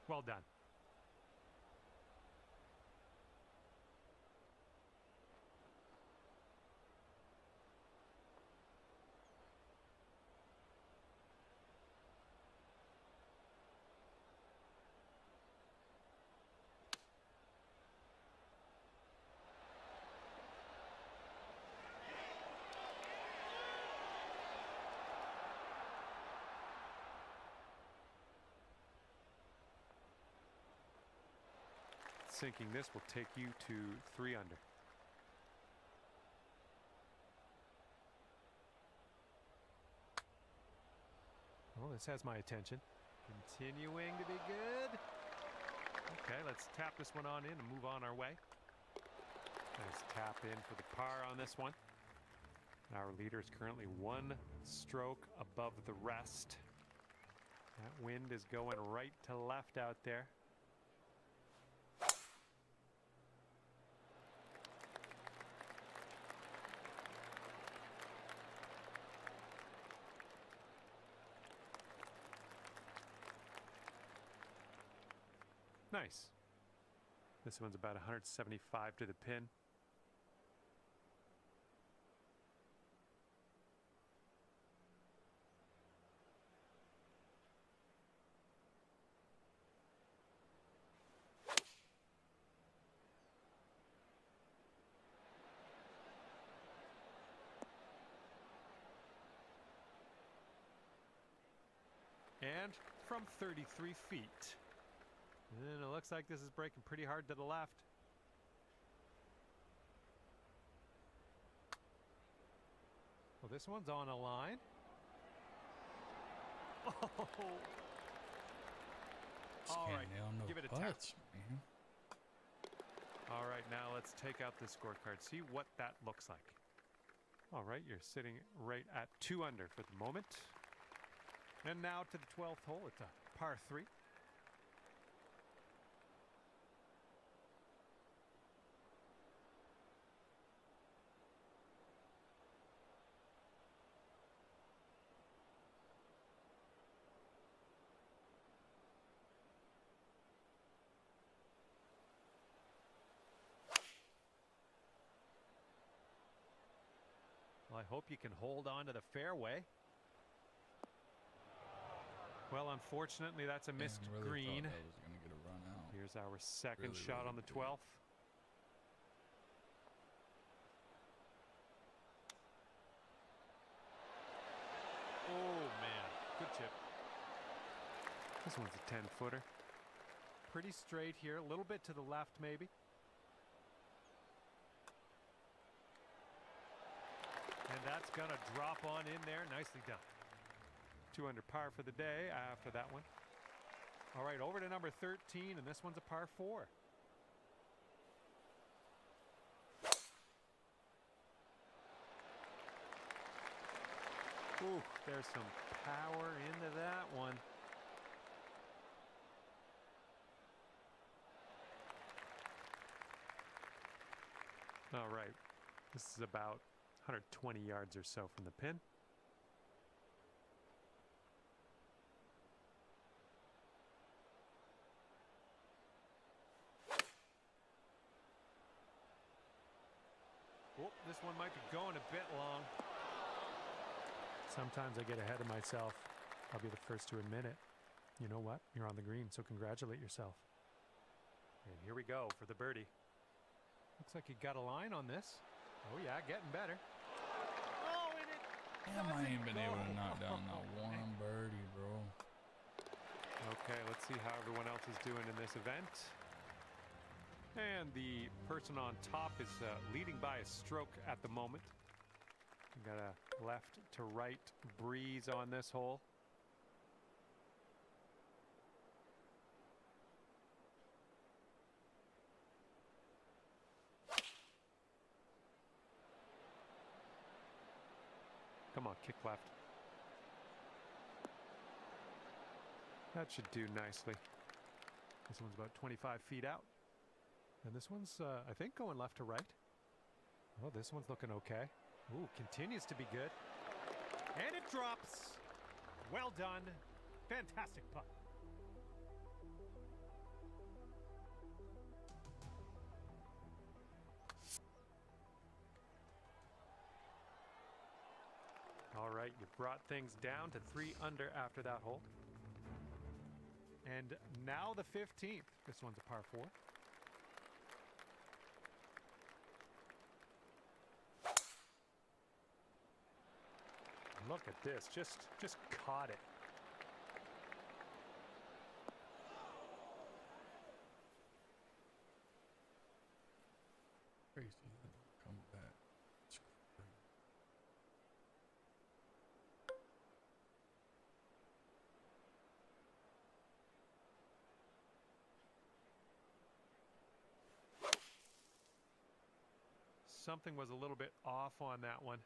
F: Well done. Sinking this will take you to 3 under. Well, this has my attention. Continuing to be good. Okay, let's tap this one on in and move on our way. Nice tap in for the par on this one. Our leader is currently 1 stroke above the rest. That wind is going right to left out there. Nice. This one's about 175 to the pin. And from 33 feet. And it looks like this is breaking pretty hard to the left. Well, this one's on a line. Oh. All right, give it a tap.
A: Man.
F: All right, now let's take out the scorecard. See what that looks like. All right, you're sitting right at 2 under for the moment. And now to the 12th hole. It's a par 3. Well, I hope you can hold on to the fairway. Well, unfortunately, that's a missed green.
A: Thought that was going to get a run out.
F: Here's our second shot on the 12th. Oh, man. Good chip. This one's a 10-footer. Pretty straight here. A little bit to the left, maybe. And that's going to drop on in there. Nicely done. 2 under par for the day after that one. All right, over to number 13, and this one's a par 4. Ooh, there's some power into that one. All right, this is about 120 yards or so from the pin. Oh, this one might be going a bit long. Sometimes I get ahead of myself. I'll be the first to admit it. You know what? You're on the green, so congratulate yourself. And here we go for the birdie. Looks like you got a line on this. Oh yeah, getting better. Oh, and it
A: Damn, I ain't been able to knock down that one birdie, bro.
F: Okay, let's see how everyone else is doing in this event. And the person on top is leading by a stroke at the moment. We got a left to right breeze on this hole. Come on, kick left. That should do nicely. This one's about 25 feet out. And this one's, I think, going left to right. Oh, this one's looking okay. Ooh, continues to be good. And it drops. Well done. Fantastic putt. All right, you brought things down to 3 under after that hole. And now the 15th. This one's a par 4. Look at this, just caught it.
A: Crazy. Come back. It's crazy.
F: Something was a little bit off on that one.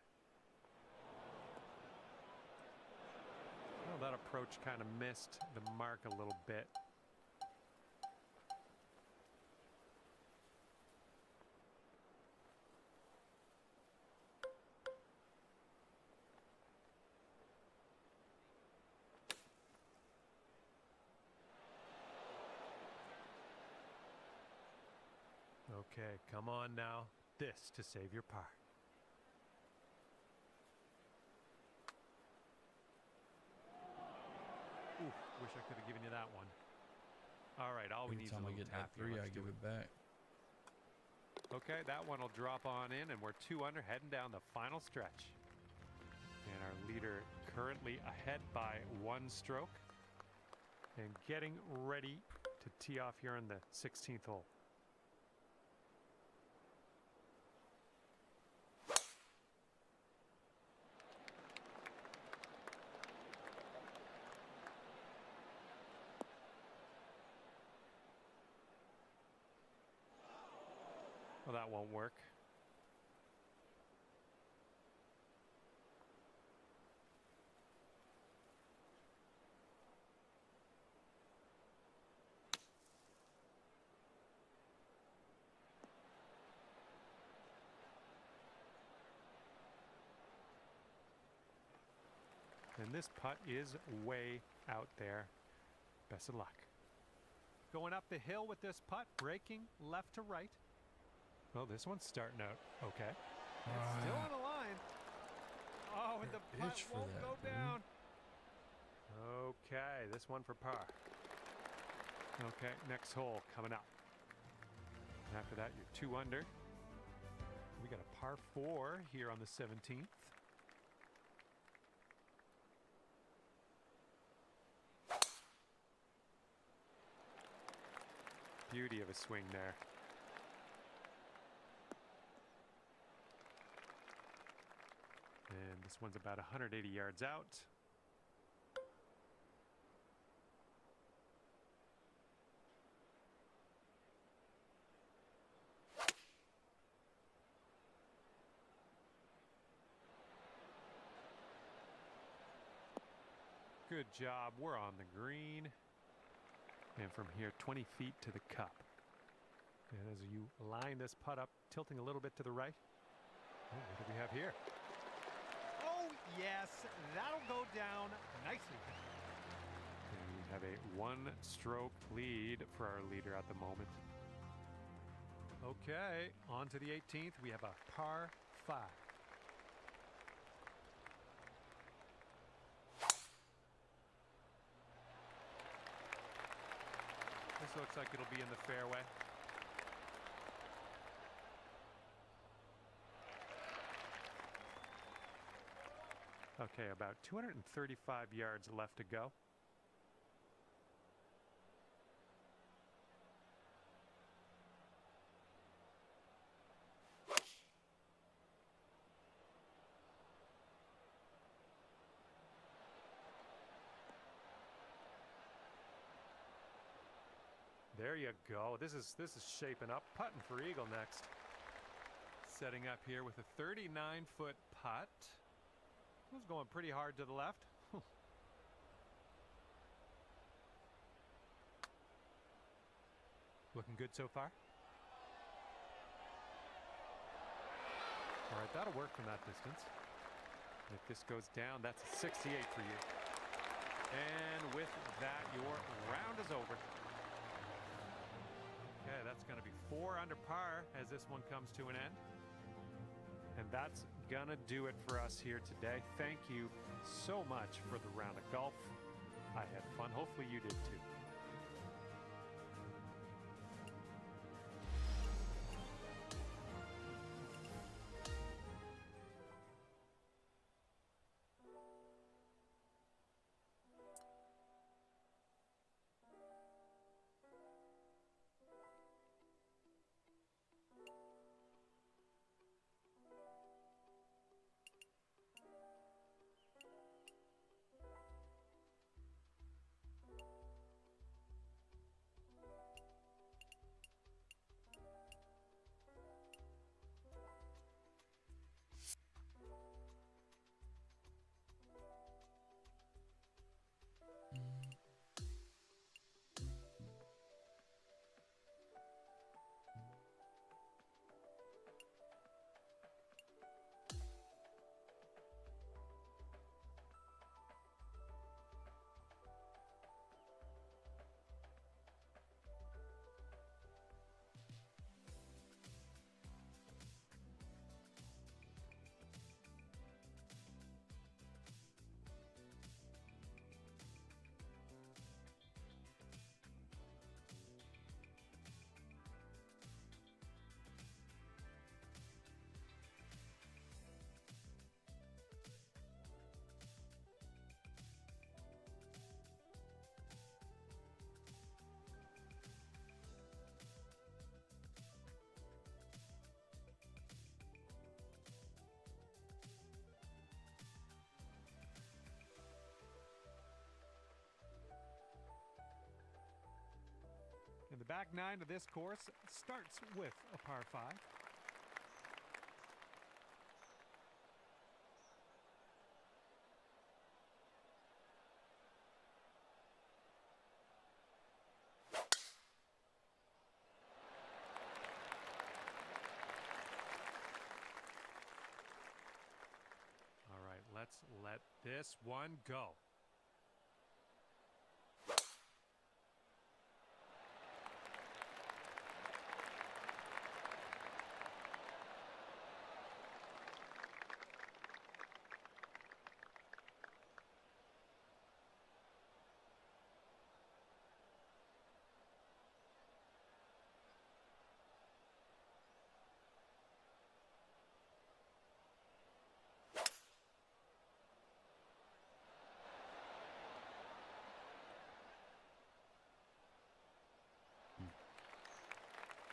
F: Well, that approach kind of missed the mark a little bit. Okay, come on now. This to save your par. Ooh, wish I could have given you that one. All right, all we need is a little tap here.
A: Every time I get that 3, I give it back.
F: Okay, that one will drop on in, and we're 2 under, heading down the final stretch. And our leader currently ahead by 1 stroke. And getting ready to tee off here on the 16th hole. that won't work. And this putt is way out there. Best of luck. Going up the hill with this putt, breaking left to right. Well, this one's starting out okay. It's still on the line. Oh, and the putt won't go down. Okay, this one for par. Okay, next hole coming up. And after that, you're 2 under. We got a par 4 here on the 17th. Beauty of a swing there. And this one's about 180 yards out. Good job. We're on the green. And from here, 20 feet to the cup. And as you line this putt up, tilting a little bit to the right. Oh, what do we have here? Oh, yes, that'll go down nicely. And we have a 1-stroke lead for our leader at the moment. Okay, on to the 18th. We have a par 5. This looks like it'll be in the fairway. Okay, about 235 yards left to go. There you go. This is shaping up. Putting for eagle next. Setting up here with a 39-foot putt. It was going pretty hard to the left. Looking good so far. All right, that'll work from that distance. If this goes down, that's a 68 for you. And with that, your round is over. Okay, that's going to be 4 under par as this one comes to an end. And that's going to do it for us here today. Thank you so much for the round of golf. I had fun. Hopefully you did too. And the back 9 of this course starts with a par 5. let's let this one go.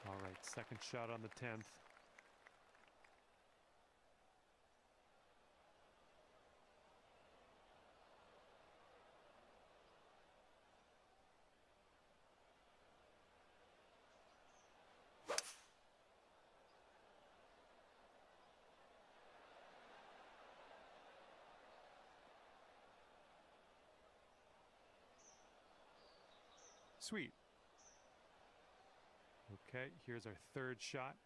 F: All right, second shot on the 10th. Sweet. Okay, here's our third shot.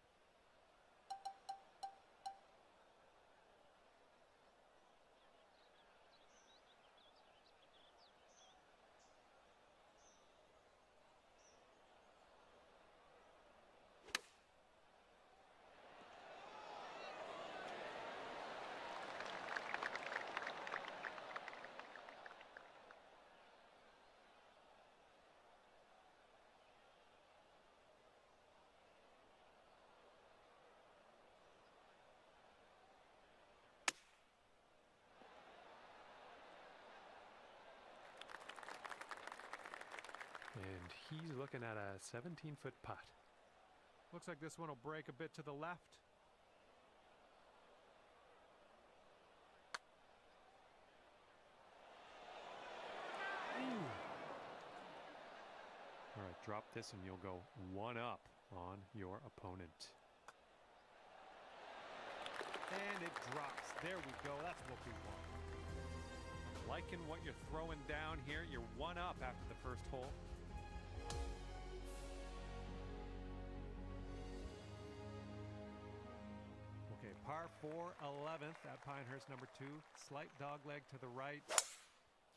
F: And he's looking at a 17-foot putt. Looks like this one will break a bit to the left. Ooh. All right, drop this and you'll go one up on your opponent. And it drops. There we go. That's what we want. Liking what you're throwing down here. You're one up after the first hole. Okay, par 4, 11th at Pinehurst, number 2. Slight dog leg to the right.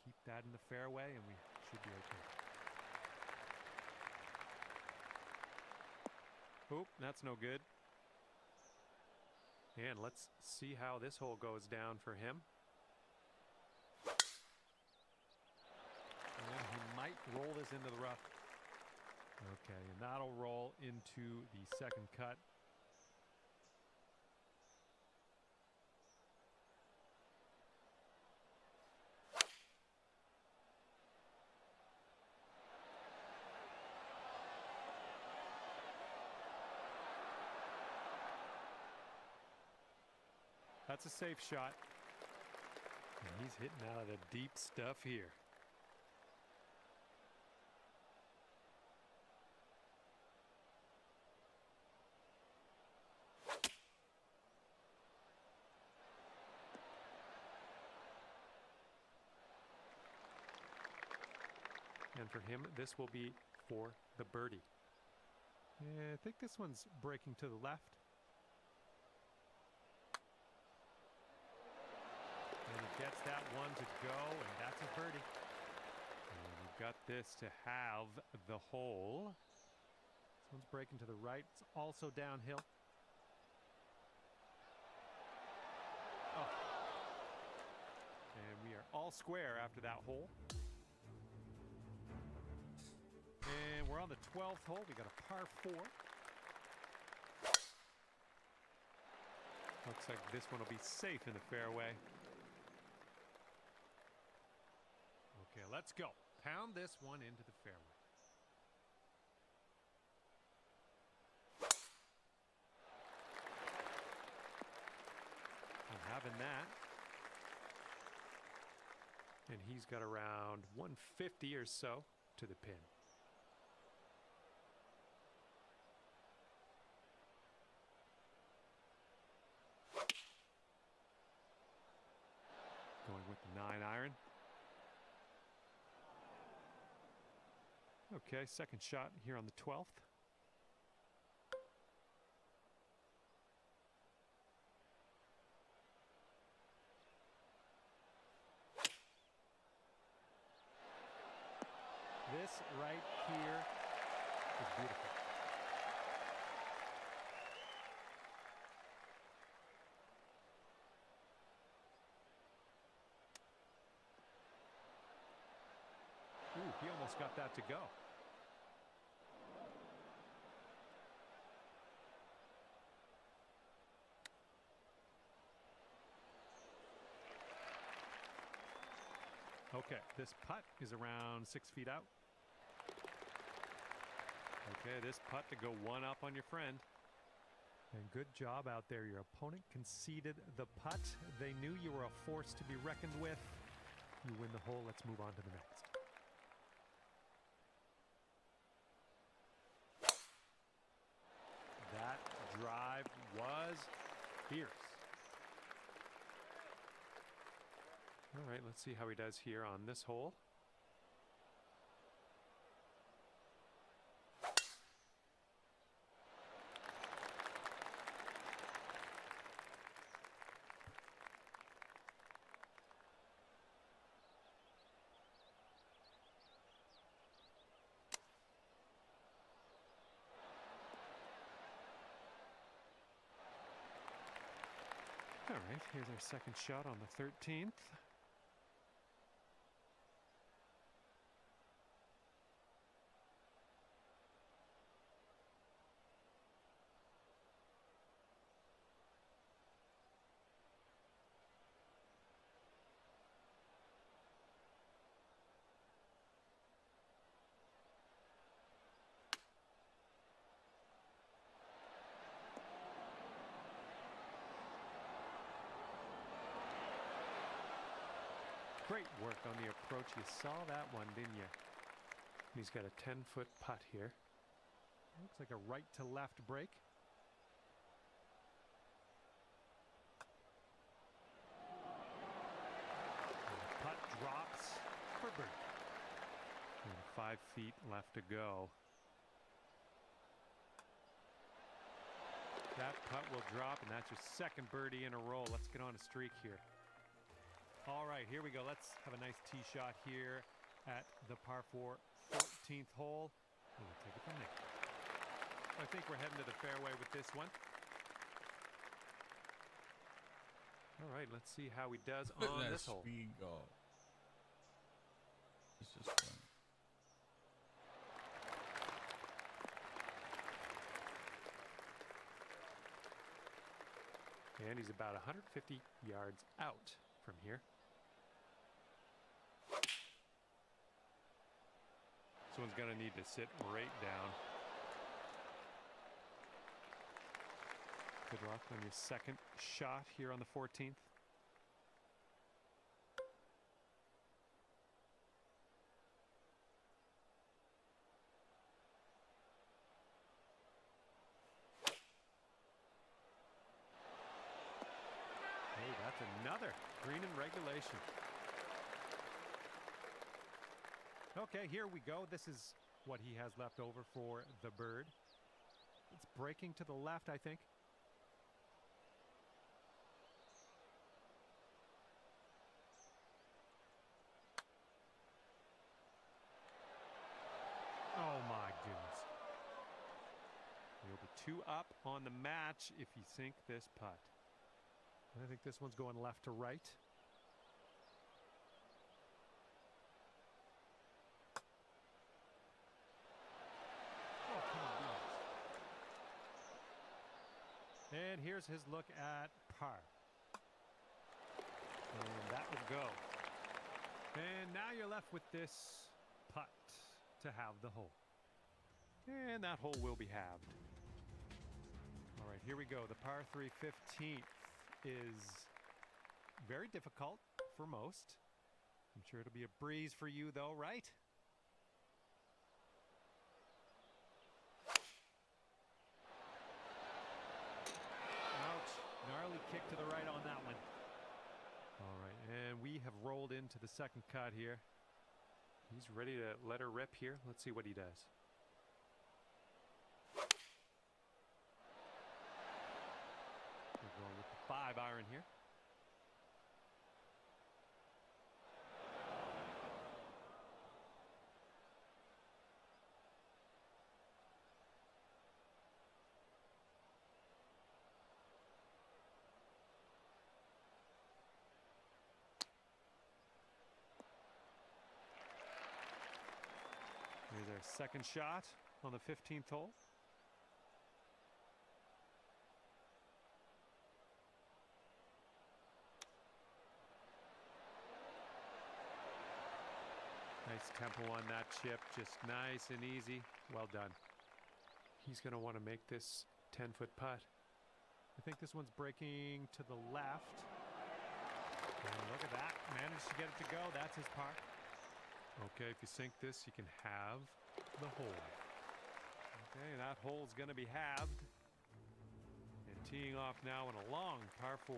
F: Keep that in the fairway and we should be okay. Oop, that's no good. And let's see how this hole goes down for him. And he might roll this into the rough. Okay, and that'll roll into the second cut. That's a safe shot. And he's hitting out of the deep stuff here. And for him, this will be for the birdie. Yeah, I think this one's breaking to the left. And he gets that one to go, and that's a birdie. And we've got this to have the hole. This one's breaking to the right. It's also downhill. Oh. And we are all square after that hole. And we're on the 12th hole. We got a par 4. Looks like this one will be safe in the fairway. Okay, let's go. Pound this one into the fairway. I'm having that. And he's got around 150 or so to the pin. Going with the 9-iron. Okay, second shot here on the 12th. This right here is beautiful. Ooh, he almost got that to go. Okay, this putt is around 6 feet out. Okay, this putt to go one up on your friend. And good job out there. Your opponent conceded the putt. They knew you were a force to be reckoned with. You win the hole. Let's move on to the next. That drive was fierce. All right, let's see how he does here on this hole. All right, here's our second shot on the 13th. Great work on the approach. You saw that one, didn't you? He's got a 10-foot putt here. Looks like a right to left break. And the putt drops for birdie. And 5 feet left to go. That putt will drop, and that's your second birdie in a row. Let's get on a streak here. All right, here we go. Let's have a nice tee shot here at the par 4 14th hole. And we'll take it from there. I think we're heading to the fairway with this one. All right, let's see how he does on this hole.
A: Speed golf. It's just fun.
F: And he's about 150 yards out from here. This one's going to need to sit right down. Good luck on your second shot here on the 14th. Hey, that's another green in regulation. Okay, here we go. This is what he has left over for the bird. It's breaking to the left, I think. Oh my goodness. You'll be 2 up on the match if you sink this putt. I think this one's going left to right. Oh, come on. And here's his look at par. And that will go. And now you're left with this putt to have the hole. And that hole will be halved. All right, here we go. The par 3 15th is very difficult for most. I'm sure it'll be a breeze for you though, right? Ouch. Gnarly kick to the right on that one. All right, and we have rolled into the second cut here. He's ready to let her rip here. Let's see what he does. We're going with the 5-iron here. Their second shot on the 15th hole. Nice tempo on that chip, just nice and easy. Well done. He's going to want to make this 10-foot putt. I think this one's breaking to the left. And look at that. Managed to get it to go. That's his par. Okay, if you sink this, you can have the hole. Okay, that hole's going to be halved. And teeing off now in a long par 4.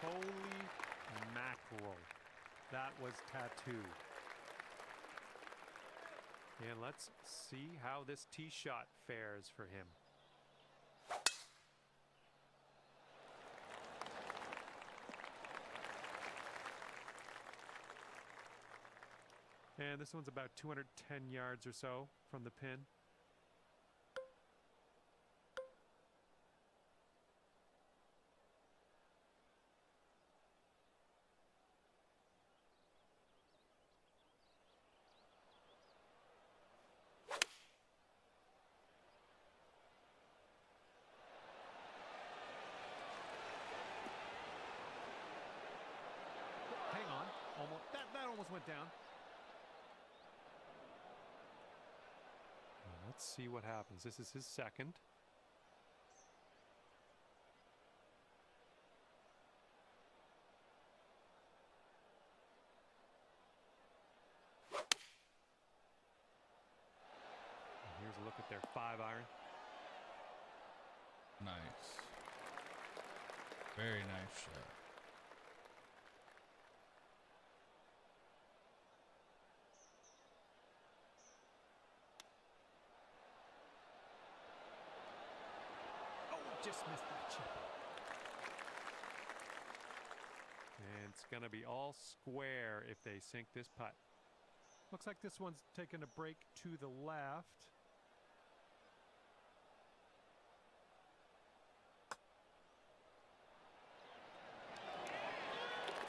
F: Holy mackerel. That was tattoo. And let's see how this tee shot fares for him. And this one's about 210 yards or so from the pin. Hang on, that almost went down. Let's see what happens. This is his second. And here's a look at their 5-iron.
A: Nice. Very nice shot.
F: Just missed that chip. And it's going to be all square if they sink this putt. Looks like this one's taking a break to the left.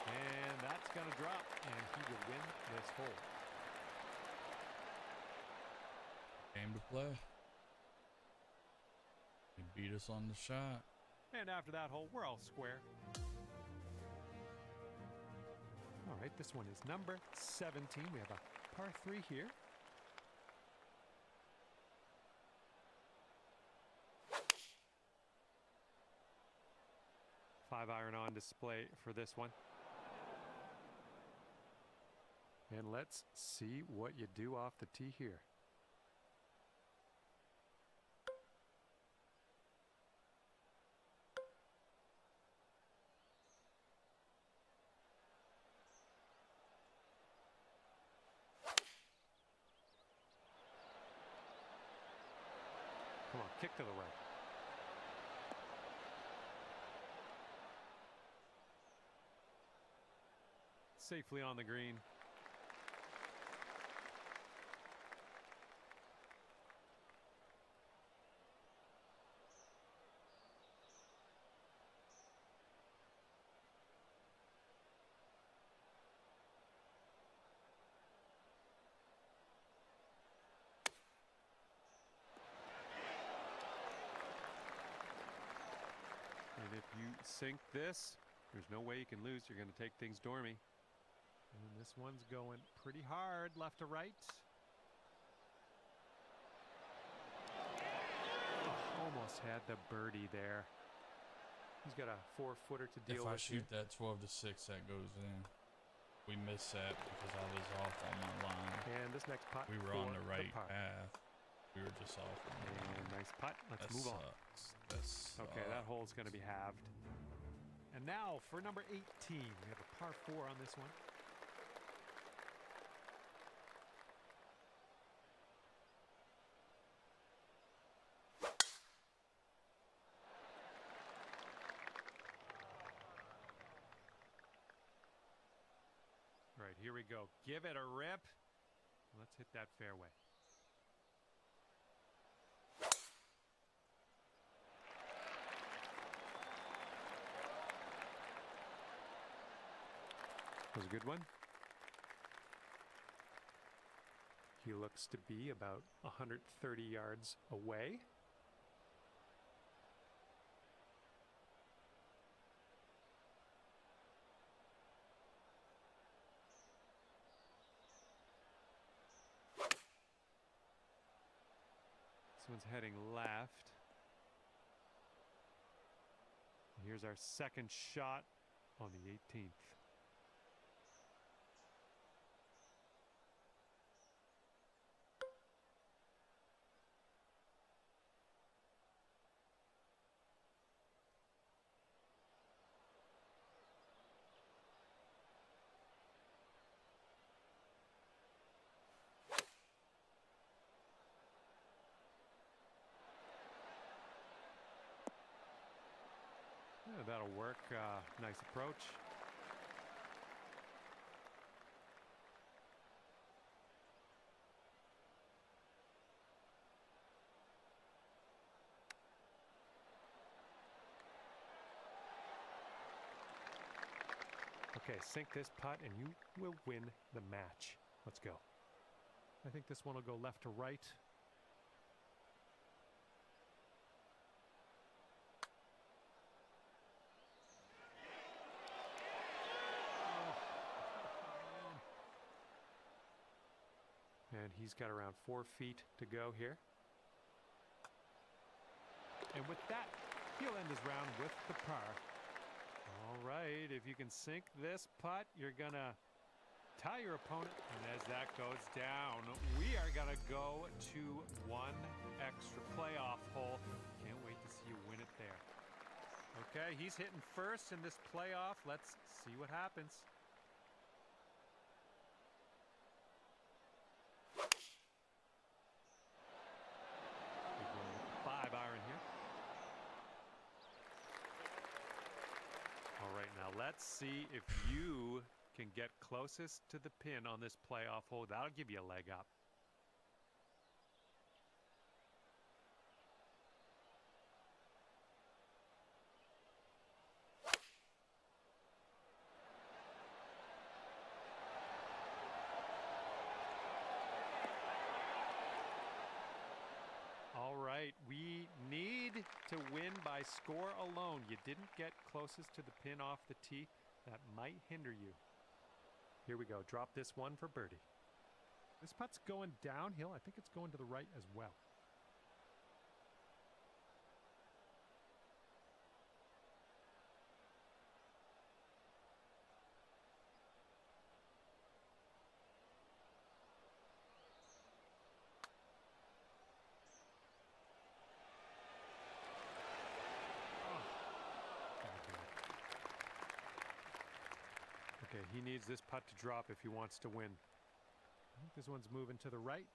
F: And that's going to drop, and he will win this hole.
A: Game to play. He beat us on the shot.
F: And after that hole, we're all square. All right, this one is number 17. We have a par 3 here. Five-iron on display for this one. And let's see what you do off the tee here. Come on, kick to the right. Safely on the green. And if you sink this, there's no way you can lose. You're going to take things dormy. And this one's going pretty hard left to right. Oh, almost had the birdie there. He's got a 4-footer to deal with.
A: If I shoot that 12 to 6, that goes in. We missed that because I was off on my line.
F: And this next putt,
A: we were on the right path. We were just off.
F: And nice putt. Let's move on. Okay, that hole's going to be halved. And now for number 18, we have a par 4 on this one. All right, here we go. Give it a rip. Let's hit that fairway. was a good one. He looks to be about 130 yards away. This one's heading left. Here's our second shot on the 18th. Yeah, that'll work. Nice approach. Okay, sink this putt and you will win the match. Let's go. I think this one will go left to right. And he's got around 4 feet to go here. And with that, he'll end his round with the par. All right, if you can sink this putt, you're going to tie your opponent. And as that goes down, we are going to go to one extra playoff hole. Can't wait to see you win it there. Okay, he's hitting first in this playoff. Let's see what happens. Let's see if you can get closest to the pin on this playoff hole. That'll give you a leg up. All right, we need to win by score alone. You didn't get closest to the pin off the tee. That might hinder you. Here we go. Drop this one for birdie. This putt's going downhill. I think it's going to the right as well. Okay, he needs this putt to drop if he wants to win. I think this one's moving to the right.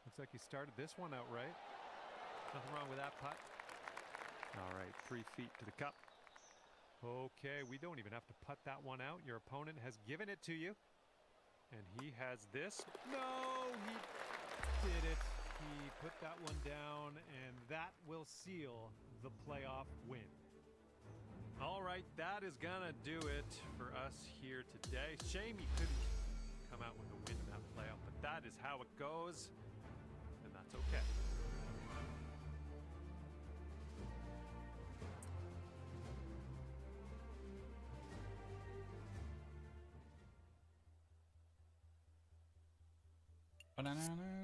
F: Looks like he started this one out right. Nothing wrong with that putt. All right, 3 feet to the cup. Okay, we don't even have to putt that one out. Your opponent has given it to you. And he has this. No, he did it. He put that one down, and that will seal the playoff win. All right, that is gonna do it for us here today. Shame he couldn't come out with a win in that playoff, but that is how it goes, and that's okay.
A: Banana.